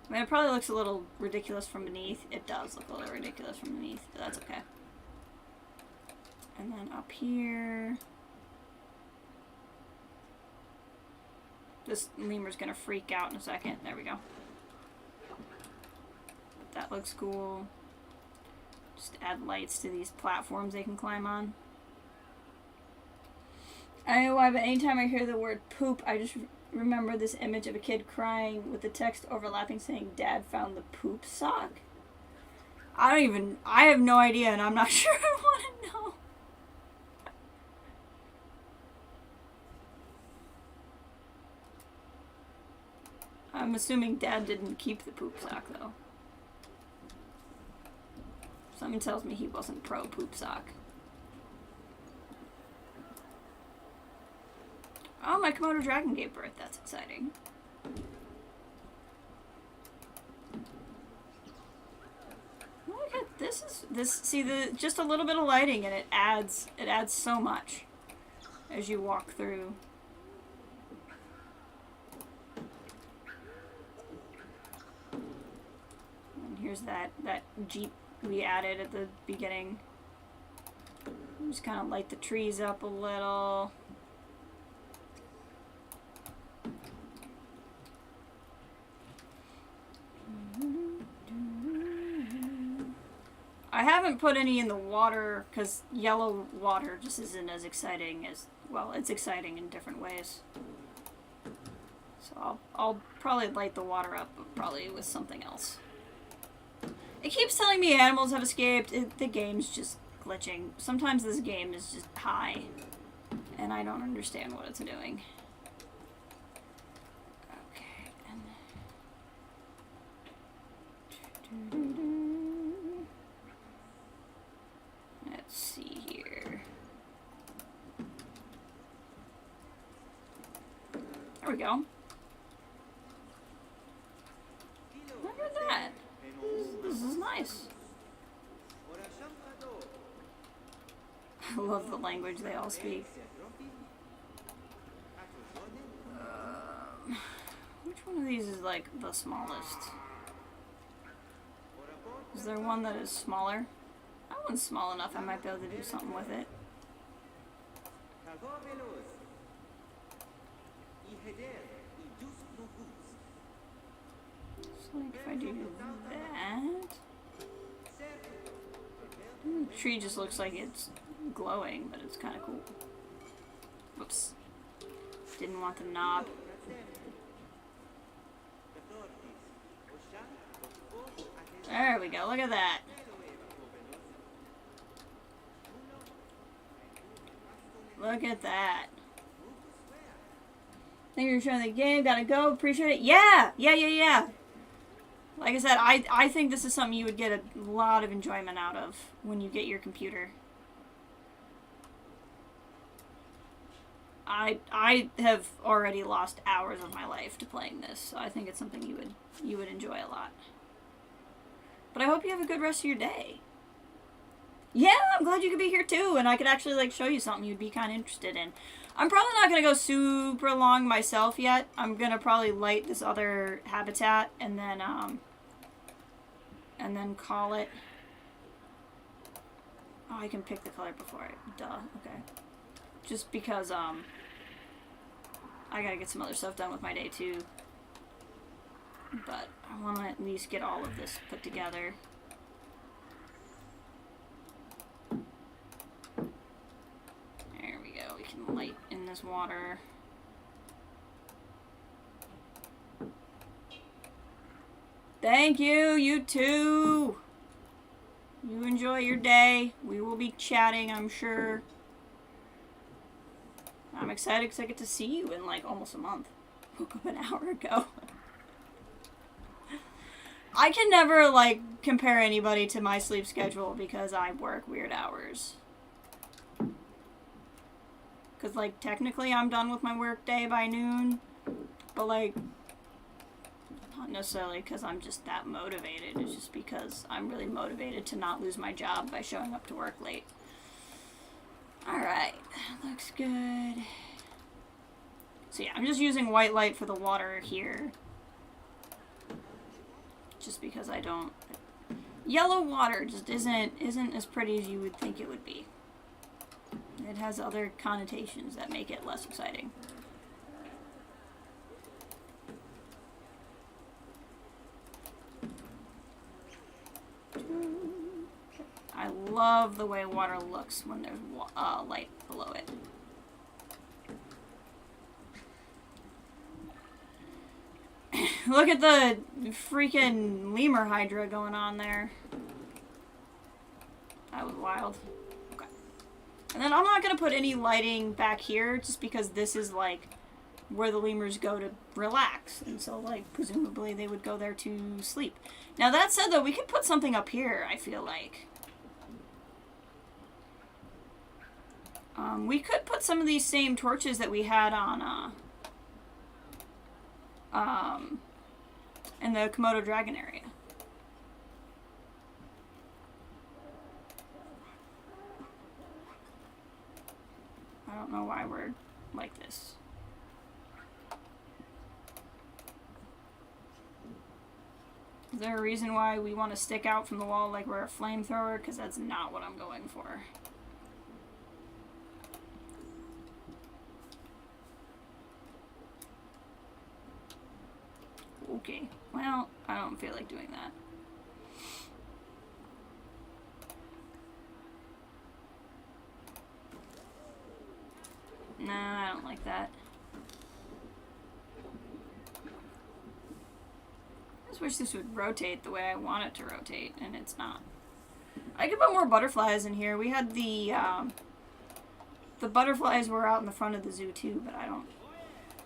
I mean, it probably looks a little ridiculous from beneath. It does look a little ridiculous from beneath, but that's okay. And then up here, this lemur's gonna freak out in a second. There we go. That looks cool. Just add lights to these platforms they can climb on. I don't know why, but anytime I hear the word poop, I just remember this image of a kid crying with the text overlapping saying, "Dad found the poop sock." I have no idea, and I'm not sure I want to know. I'm assuming Dad didn't keep the poop sock, though. Something tells me he wasn't pro poop sock. Oh, my Komodo dragon gave birth. That's exciting. Look at this. See, just a little bit of lighting and it adds so much as you walk through. And here's that Jeep we added at the beginning. Just kind of light the trees up a little. I haven't put any in the water because yellow water just isn't as exciting as, well, it's exciting in different ways. So I'll probably light the water up, but probably with something else. It keeps telling me animals have escaped. The game's just glitching. Sometimes this game is just high, and I don't understand what it's doing. Okay. Let's see here. There we go. Look at that. This is nice. I love the language they all speak. Which one of these is like the smallest? Is there one that is smaller? That one's small enough, I might be able to do something with it. So like if I do that... The tree just looks like it's glowing, but it's kind of cool. Whoops. Didn't want the knob. There we go, look at that. Look at that. Thank you for showing the game. Gotta go. Appreciate it. Yeah! Yeah. Like I said, I think this is something you would get a lot of enjoyment out of when you get your computer. I have already lost hours of my life to playing this, so I think it's something you would enjoy a lot. But I hope you have a good rest of your day. Yeah, I'm glad you could be here too, and I could actually like show you something you'd be kind of interested in. I'm probably not going to go super long myself yet. I'm going to probably light this other habitat and then call it. Oh, I can pick the color before I, duh, okay. Just because, I gotta get some other stuff done with my day too. But I want to at least get all of this put together. There we go, we can light in this water. Thank you, you too! You enjoy your day. We will be chatting, I'm sure. I'm excited because I get to see you in like almost a month. Woke up an hour ago. I can never like compare anybody to my sleep schedule because I work weird hours. Because like technically I'm done with my work day by noon. But like, not necessarily because I'm just that motivated. It's just because I'm really motivated to not lose my job by showing up to work late. Alright, looks good. So yeah, I'm just using white light for the water here. Just because I don't... Yellow water just isn't as pretty as you would think it would be. It has other connotations that make it less exciting. I love the way water looks when there's light below it. Look at the freaking lemur hydra going on there. That was wild. Okay. And then I'm not going to put any lighting back here just because this is like where the lemurs go to relax. And so, like, presumably they would go there to sleep. Now, that said, though, we could put something up here, I feel like. We could put some of these same torches that we had on, in the Komodo dragon area. I don't know why we're like this. Is there a reason why we want to stick out from the wall like we're a flamethrower? Because that's not what I'm going for. Okay, well, I don't feel like doing that. Nah, I don't like that. I just wish this would rotate the way I want it to rotate, and it's not. I could put more butterflies in here. We had the butterflies were out in the front of the zoo too, but I don't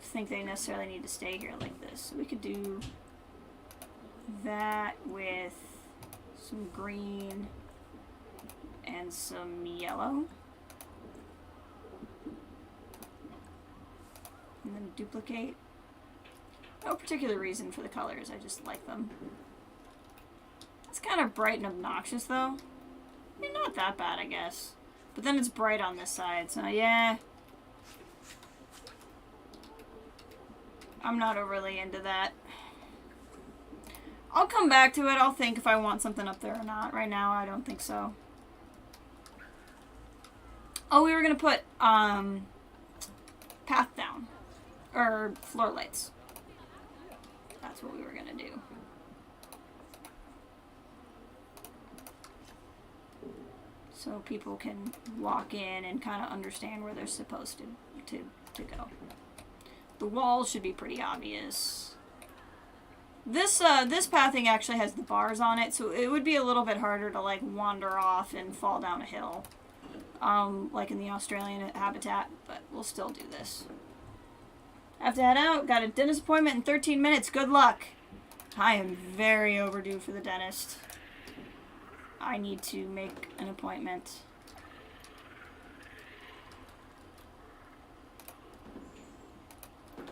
think they necessarily need to stay here like this. So we could do that with some green and some yellow. And then duplicate. No particular reason for the colors, I just like them. It's kind of bright and obnoxious though. I mean, not that bad, I guess. But then it's bright on this side, so yeah. I'm not overly into that. I'll come back to it. I'll think if I want something up there or not. Right now, I don't think so. Oh, we were going to put path down. Or floor lights. That's what we were going to do. So people can walk in and kind of understand where they're supposed to go. The walls should be pretty obvious. This pathing actually has the bars on it, so it would be a little bit harder to like wander off and fall down a hill, like in the Australian habitat. But we'll still do this. Have to head out. Got a dentist appointment in 13 minutes. Good luck. I am very overdue for the dentist. I need to make an appointment.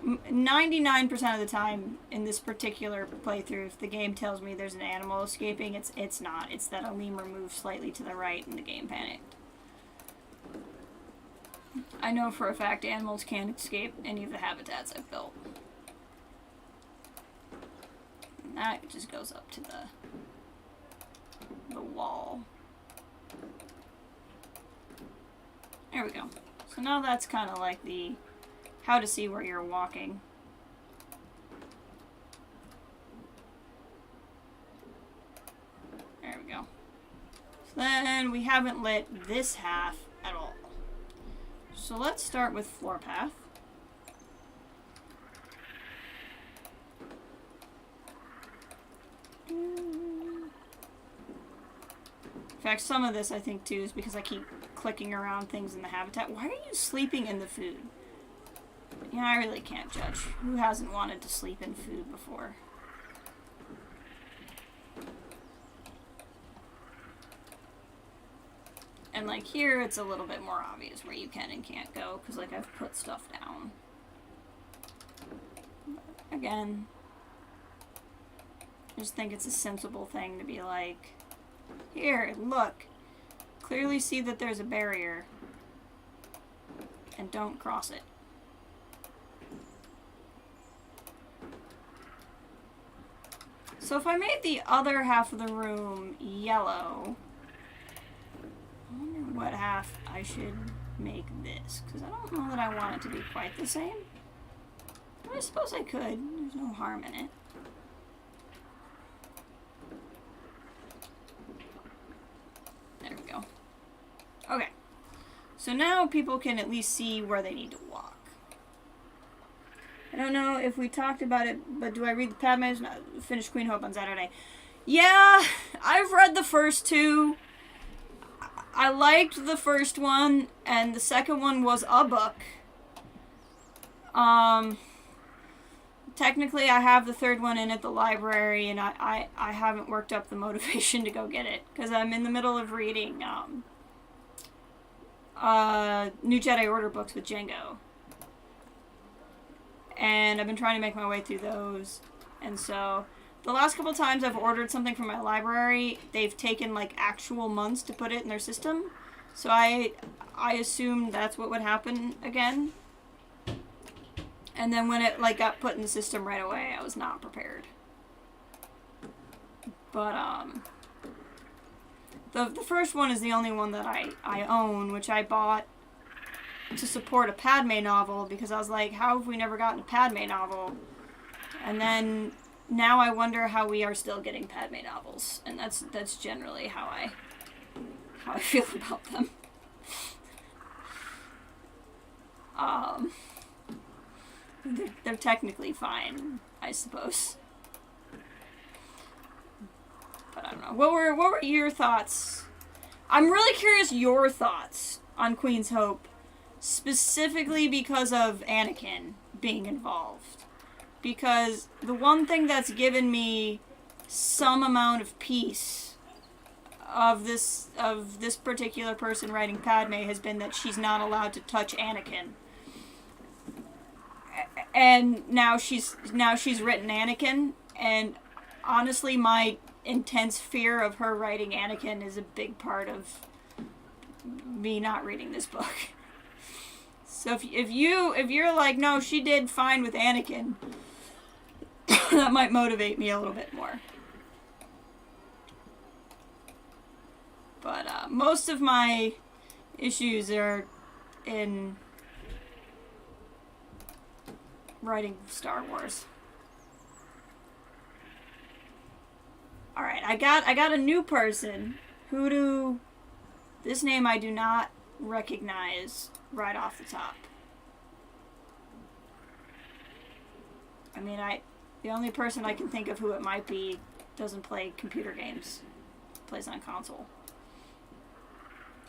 99% of the time in this particular playthrough, if the game tells me there's an animal escaping, it's not. It's that a lemur moved slightly to the right and the game panicked. I know for a fact animals can't escape any of the habitats I've built. And that just goes up to the wall. There we go. So now that's kind of like the how to see where you're walking. There we go. So then we haven't lit this half at all. So let's start with floor path. In fact, some of this I think too is because I keep clicking around things in the habitat. Why are you sleeping in the food? Yeah, I really can't judge. Who hasn't wanted to sleep in food before? And like here, it's a little bit more obvious where you can and can't go, because like I've put stuff down. But again, I just think it's a sensible thing to be like, here, look, clearly see that there's a barrier, and don't cross it. So if I made the other half of the room yellow, I wonder what half I should make this, because I don't know that I want it to be quite the same. But I suppose I could. There's no harm in it. There we go. Okay. So now people can at least see where they need to walk. I don't know if we talked about it, but do I read the Padme's? No, finish Queen Hope on Saturday. Yeah, I've read the first two. I liked the first one, and the second one was a book. Technically, I have the third one in at the library, and I haven't worked up the motivation to go get it, because I'm in the middle of reading, New Jedi Order books with Django. And I've been trying to make my way through those. And so, the last couple times I've ordered something from my library, they've taken, like, actual months to put it in their system. So I assumed that's what would happen again. And then when it, like, got put in the system right away, I was not prepared. But, the first one is the only one that I own, which I bought to support a Padme novel, because I was like, how have we never gotten a Padme novel? And then, now I wonder how we are still getting Padme novels. And that's generally how I feel about them. They're technically fine, I suppose. But I don't know. What were your thoughts? I'm really curious your thoughts on Queen's Hope, specifically because of Anakin being involved. Because the one thing that's given me some amount of peace of this particular person writing Padme has been that she's not allowed to touch Anakin. And now she's written Anakin, and honestly, my intense fear of her writing Anakin is a big part of me not reading this book. So if you're like, no, she did fine with Anakin, that might motivate me a little bit more. But most of my issues are in writing Star Wars. Alright, I got a new person. This name I do not recognize right off the top. I mean, the only person I can think of who it might be doesn't play computer games. Plays on console.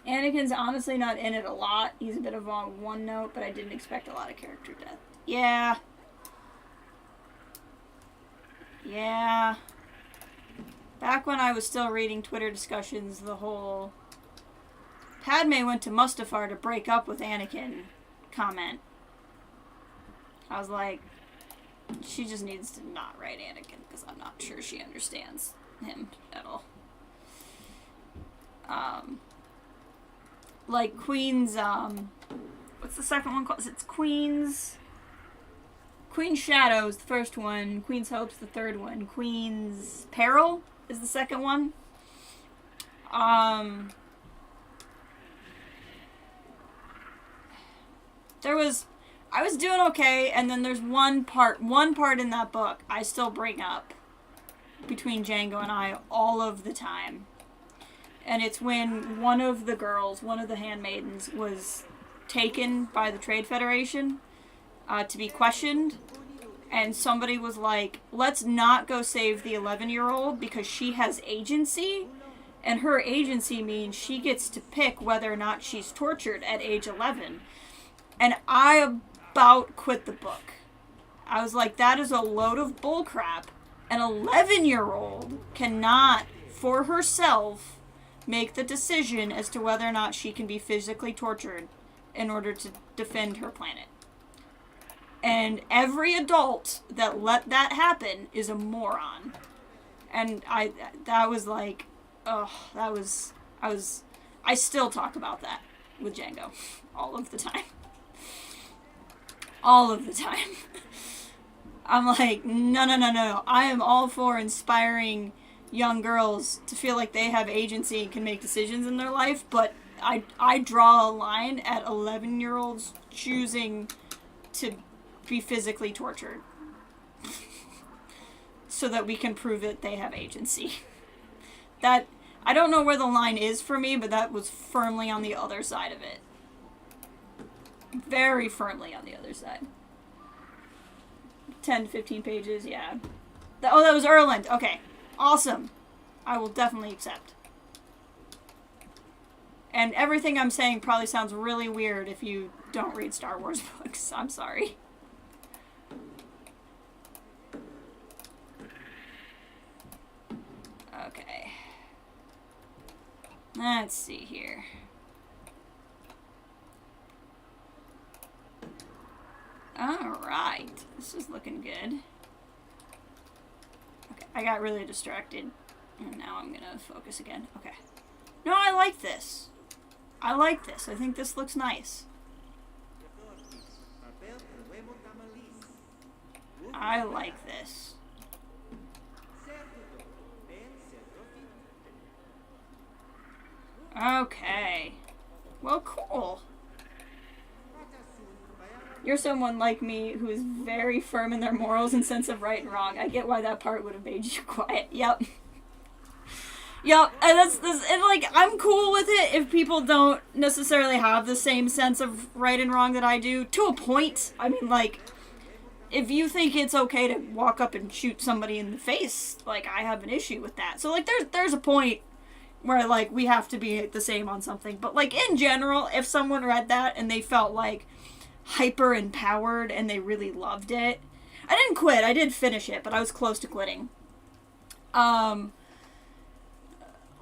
Anakin's honestly not in it a lot. He's a bit of a one note, but I didn't expect a lot of character death. Yeah. Back when I was still reading Twitter discussions, the whole Padme went to Mustafar to break up with Anakin comment. I was like, she just needs to not write Anakin, because I'm not sure she understands him at all. Like Queen's, what's the second one called? It's Queen's Shadow's the first one, Queen's Hope's the third one, Queen's Peril is the second one. I was doing okay, and then there's one part in that book I still bring up between Django and I all of the time. And it's when one of the handmaidens, was taken by the Trade Federation to be questioned. And somebody was like, let's not go save the 11-year-old because she has agency. And her agency means she gets to pick whether or not she's tortured at age 11. And I about quit the book. I was like, that is a load of bullcrap. An 11-year-old cannot, for herself, make the decision as to whether or not she can be physically tortured in order to defend her planet. And every adult that let that happen is a moron. And I still talk about that with Django all of the time. All of the time. I'm like, no. I am all for inspiring young girls to feel like they have agency and can make decisions in their life, but I draw a line at 11-year-olds choosing to be physically tortured so that we can prove that they have agency. That, I don't know where the line is for me, but that was firmly on the other side of it. Very firmly on the other side. 10 to 15 pages, yeah. That was Erland. Okay. Awesome. I will definitely accept. And everything I'm saying probably sounds really weird if you don't read Star Wars books. I'm sorry. Okay. Let's see here. Alright. This is looking good. Okay, I got really distracted. And now I'm gonna focus again. Okay. No, I like this. I like this. I think this looks nice. I like this. Okay. Well, cool. You're someone like me who is very firm in their morals and sense of right and wrong. I get why that part would have made you quiet. Yep. Yep, and and like, I'm cool with it if people don't necessarily have the same sense of right and wrong that I do, to a point. I mean, like, if you think it's okay to walk up and shoot somebody in the face, like, I have an issue with that. So, like, there's a point where, like, we have to be the same on something. But, like, in general, if someone read that and they felt, like, hyper empowered and they really loved it, I didn't quit. I did finish it, but I was close to quitting.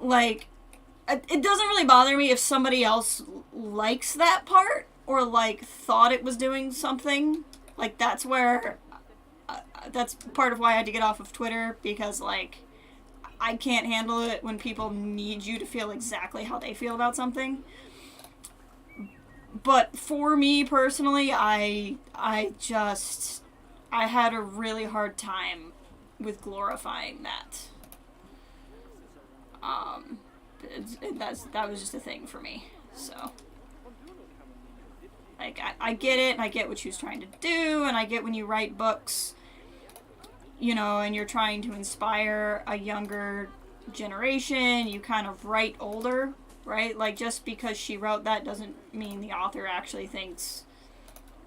Like, it doesn't really bother me if somebody else likes that part or, like, thought it was doing something. Like, that's where, that's part of why I had to get off of Twitter, because, like, I can't handle it when people need you to feel exactly how they feel about something. But for me personally, I had a really hard time with glorifying that. That was just a thing for me. So, like, I get it, and I get what she was trying to do, and I get when you write books, you know, and you're trying to inspire a younger generation, you kind of write older, right? Like, just because she wrote that doesn't mean the author actually thinks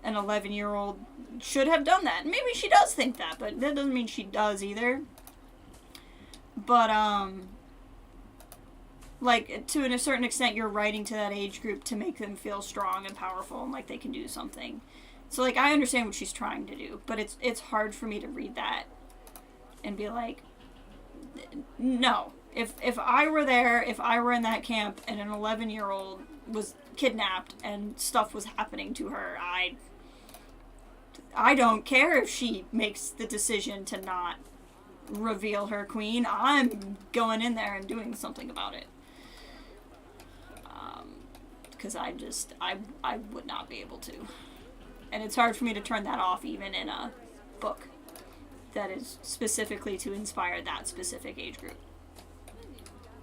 an 11-year-old should have done that. Maybe she does think that, but that doesn't mean she does either. But, like, to a certain extent, you're writing to that age group to make them feel strong and powerful and like they can do something. So, like, I understand what she's trying to do, but it's hard for me to read that and be like, no. If I were there, if I were in that camp and an 11-year-old was kidnapped and stuff was happening to her, I don't care if she makes the decision to not reveal her queen. I'm going in there and doing something about it. Because I would not be able to. And it's hard for me to turn that off even in a book that is specifically to inspire that specific age group.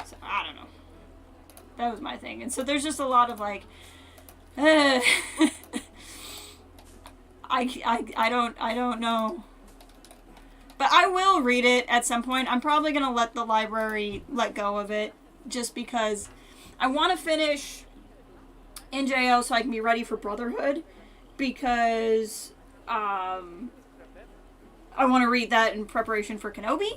So, I don't know. That was my thing. And so there's just a lot of, like, I don't know. But I will read it at some point. I'm probably going to let the library let go of it, just because I want to finish NJO so I can be ready for Brotherhood, because I want to read that in preparation for Kenobi,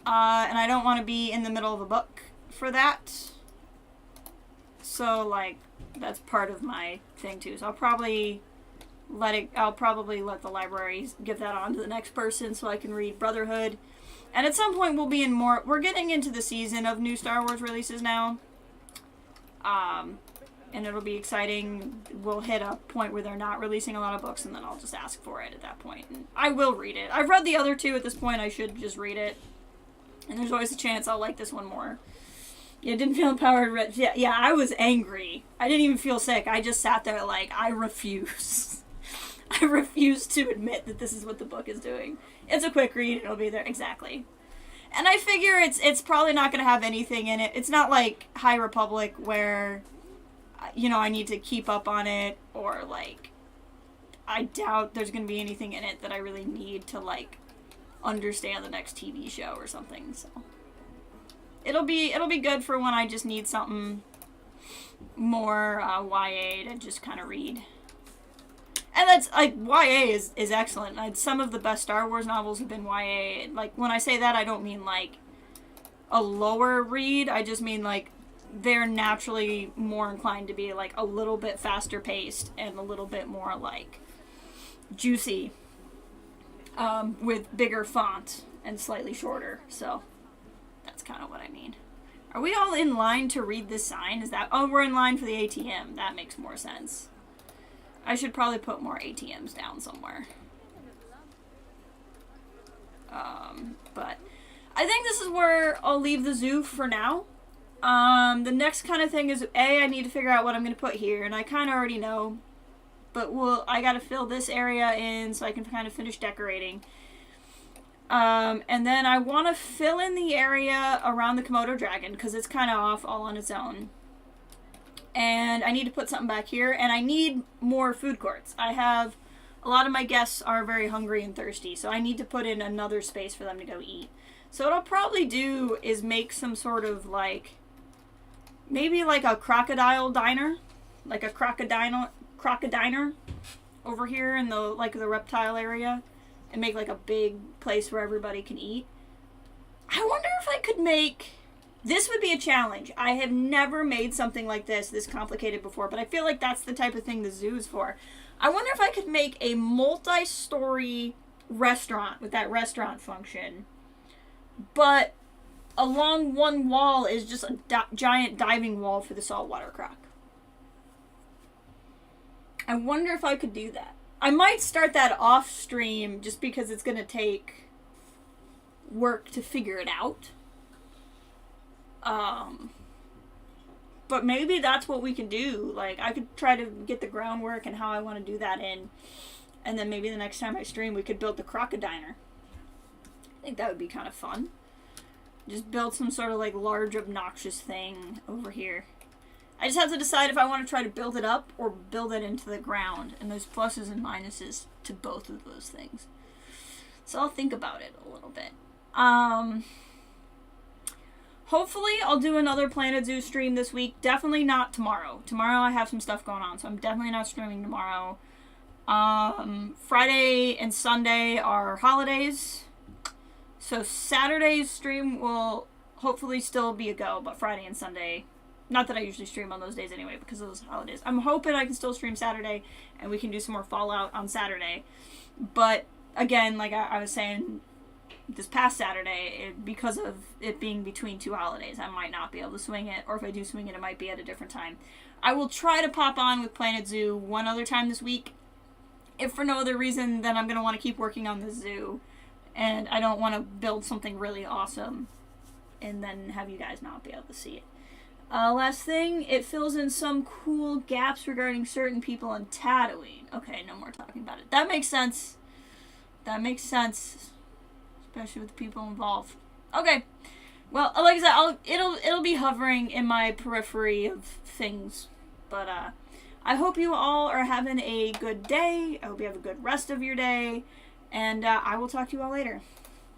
and I don't want to be in the middle of a book for that. So, like, that's part of my thing too. So I'll probably let the library give that on to the next person so I can read Brotherhood. And at some point we're getting into the season of new Star Wars releases now. And it'll be exciting. We'll hit a point where they're not releasing a lot of books, and then I'll just ask for it at that point. And I will read it. I've read the other two at this point. I should just read it. And there's always a chance I'll like this one more. Yeah, didn't feel empowered. Yeah, I was angry. I didn't even feel sick. I just sat there like, I refuse. I refuse to admit that this is what the book is doing. It's a quick read. It'll be there. Exactly. And I figure it's probably not going to have anything in it. It's not like High Republic where, you know, I need to keep up on it, or, like, I doubt there's going to be anything in it that I really need to, like, understand the next TV show or something. So it'll be good for when I just need something more YA to just kind of read. And that's, like, YA is excellent. Some of the best Star Wars novels have been YA. Like, when I say that, I don't mean, like, a lower read. I just mean, like, they're naturally more inclined to be, like, a little bit faster paced and a little bit more, like, juicy, with bigger font and slightly shorter. So, that's kind of what I mean. Are we all in line to read this sign? Is that... Oh, we're in line for the ATM. That makes more sense. I should probably put more ATMs down somewhere. But I think this is where I'll leave the zoo for now. The next kind of thing is, I need to figure out what I'm going to put here, and I kind of already know. But I got to fill this area in so I can kind of finish decorating. And then I want to fill in the area around the Komodo dragon, because it's kind of off all on its own. And I need to put something back here, and I need more food courts. A lot of my guests are very hungry and thirsty, so I need to put in another space for them to go eat. So what I'll probably do is make some sort of maybe like a crocodile diner, like a crocodiner over here in the reptile area, and make like a big place where everybody can eat. I wonder if I could make... This would be a challenge. I have never made something like this complicated before, but I feel like that's the type of thing the zoo is for. I wonder if I could make a multi-story restaurant with that restaurant function, but along one wall is just a giant diving wall for the saltwater croc. I wonder if I could do that. I might start that off stream just because it's going to take work to figure it out. But maybe that's what we can do. Like, I could try to get the groundwork and how I want to do that in. And then maybe the next time I stream, we could build the crocodiner. I think that would be kind of fun. Just build some sort of, large, obnoxious thing over here. I just have to decide if I want to try to build it up or build it into the ground. And there's pluses and minuses to both of those things. So I'll think about it a little bit. Hopefully, I'll do another Planet Zoo stream this week. Definitely not tomorrow. Tomorrow I have some stuff going on, so I'm definitely not streaming tomorrow. Friday and Sunday are holidays. So Saturday's stream will hopefully still be a go, but Friday and Sunday... Not that I usually stream on those days anyway, because of those holidays. I'm hoping I can still stream Saturday, and we can do some more Fallout on Saturday. But, again, like I was saying... This past Saturday, because of it being between two holidays, I might not be able to swing it, or if I do swing it, it might be at a different time. I will try to pop on with Planet Zoo one other time this week. If for no other reason, then I'm going to want to keep working on the zoo, and I don't want to build something really awesome and then have you guys not be able to see it. Last thing, it fills in some cool gaps regarding certain people on Tatooine. Okay, no more talking about it. That makes sense. That makes sense. Especially with the people involved. Okay. Well, like I said, it'll be hovering in my periphery of things. But I hope you all are having a good day. I hope you have a good rest of your day. And I will talk to you all later.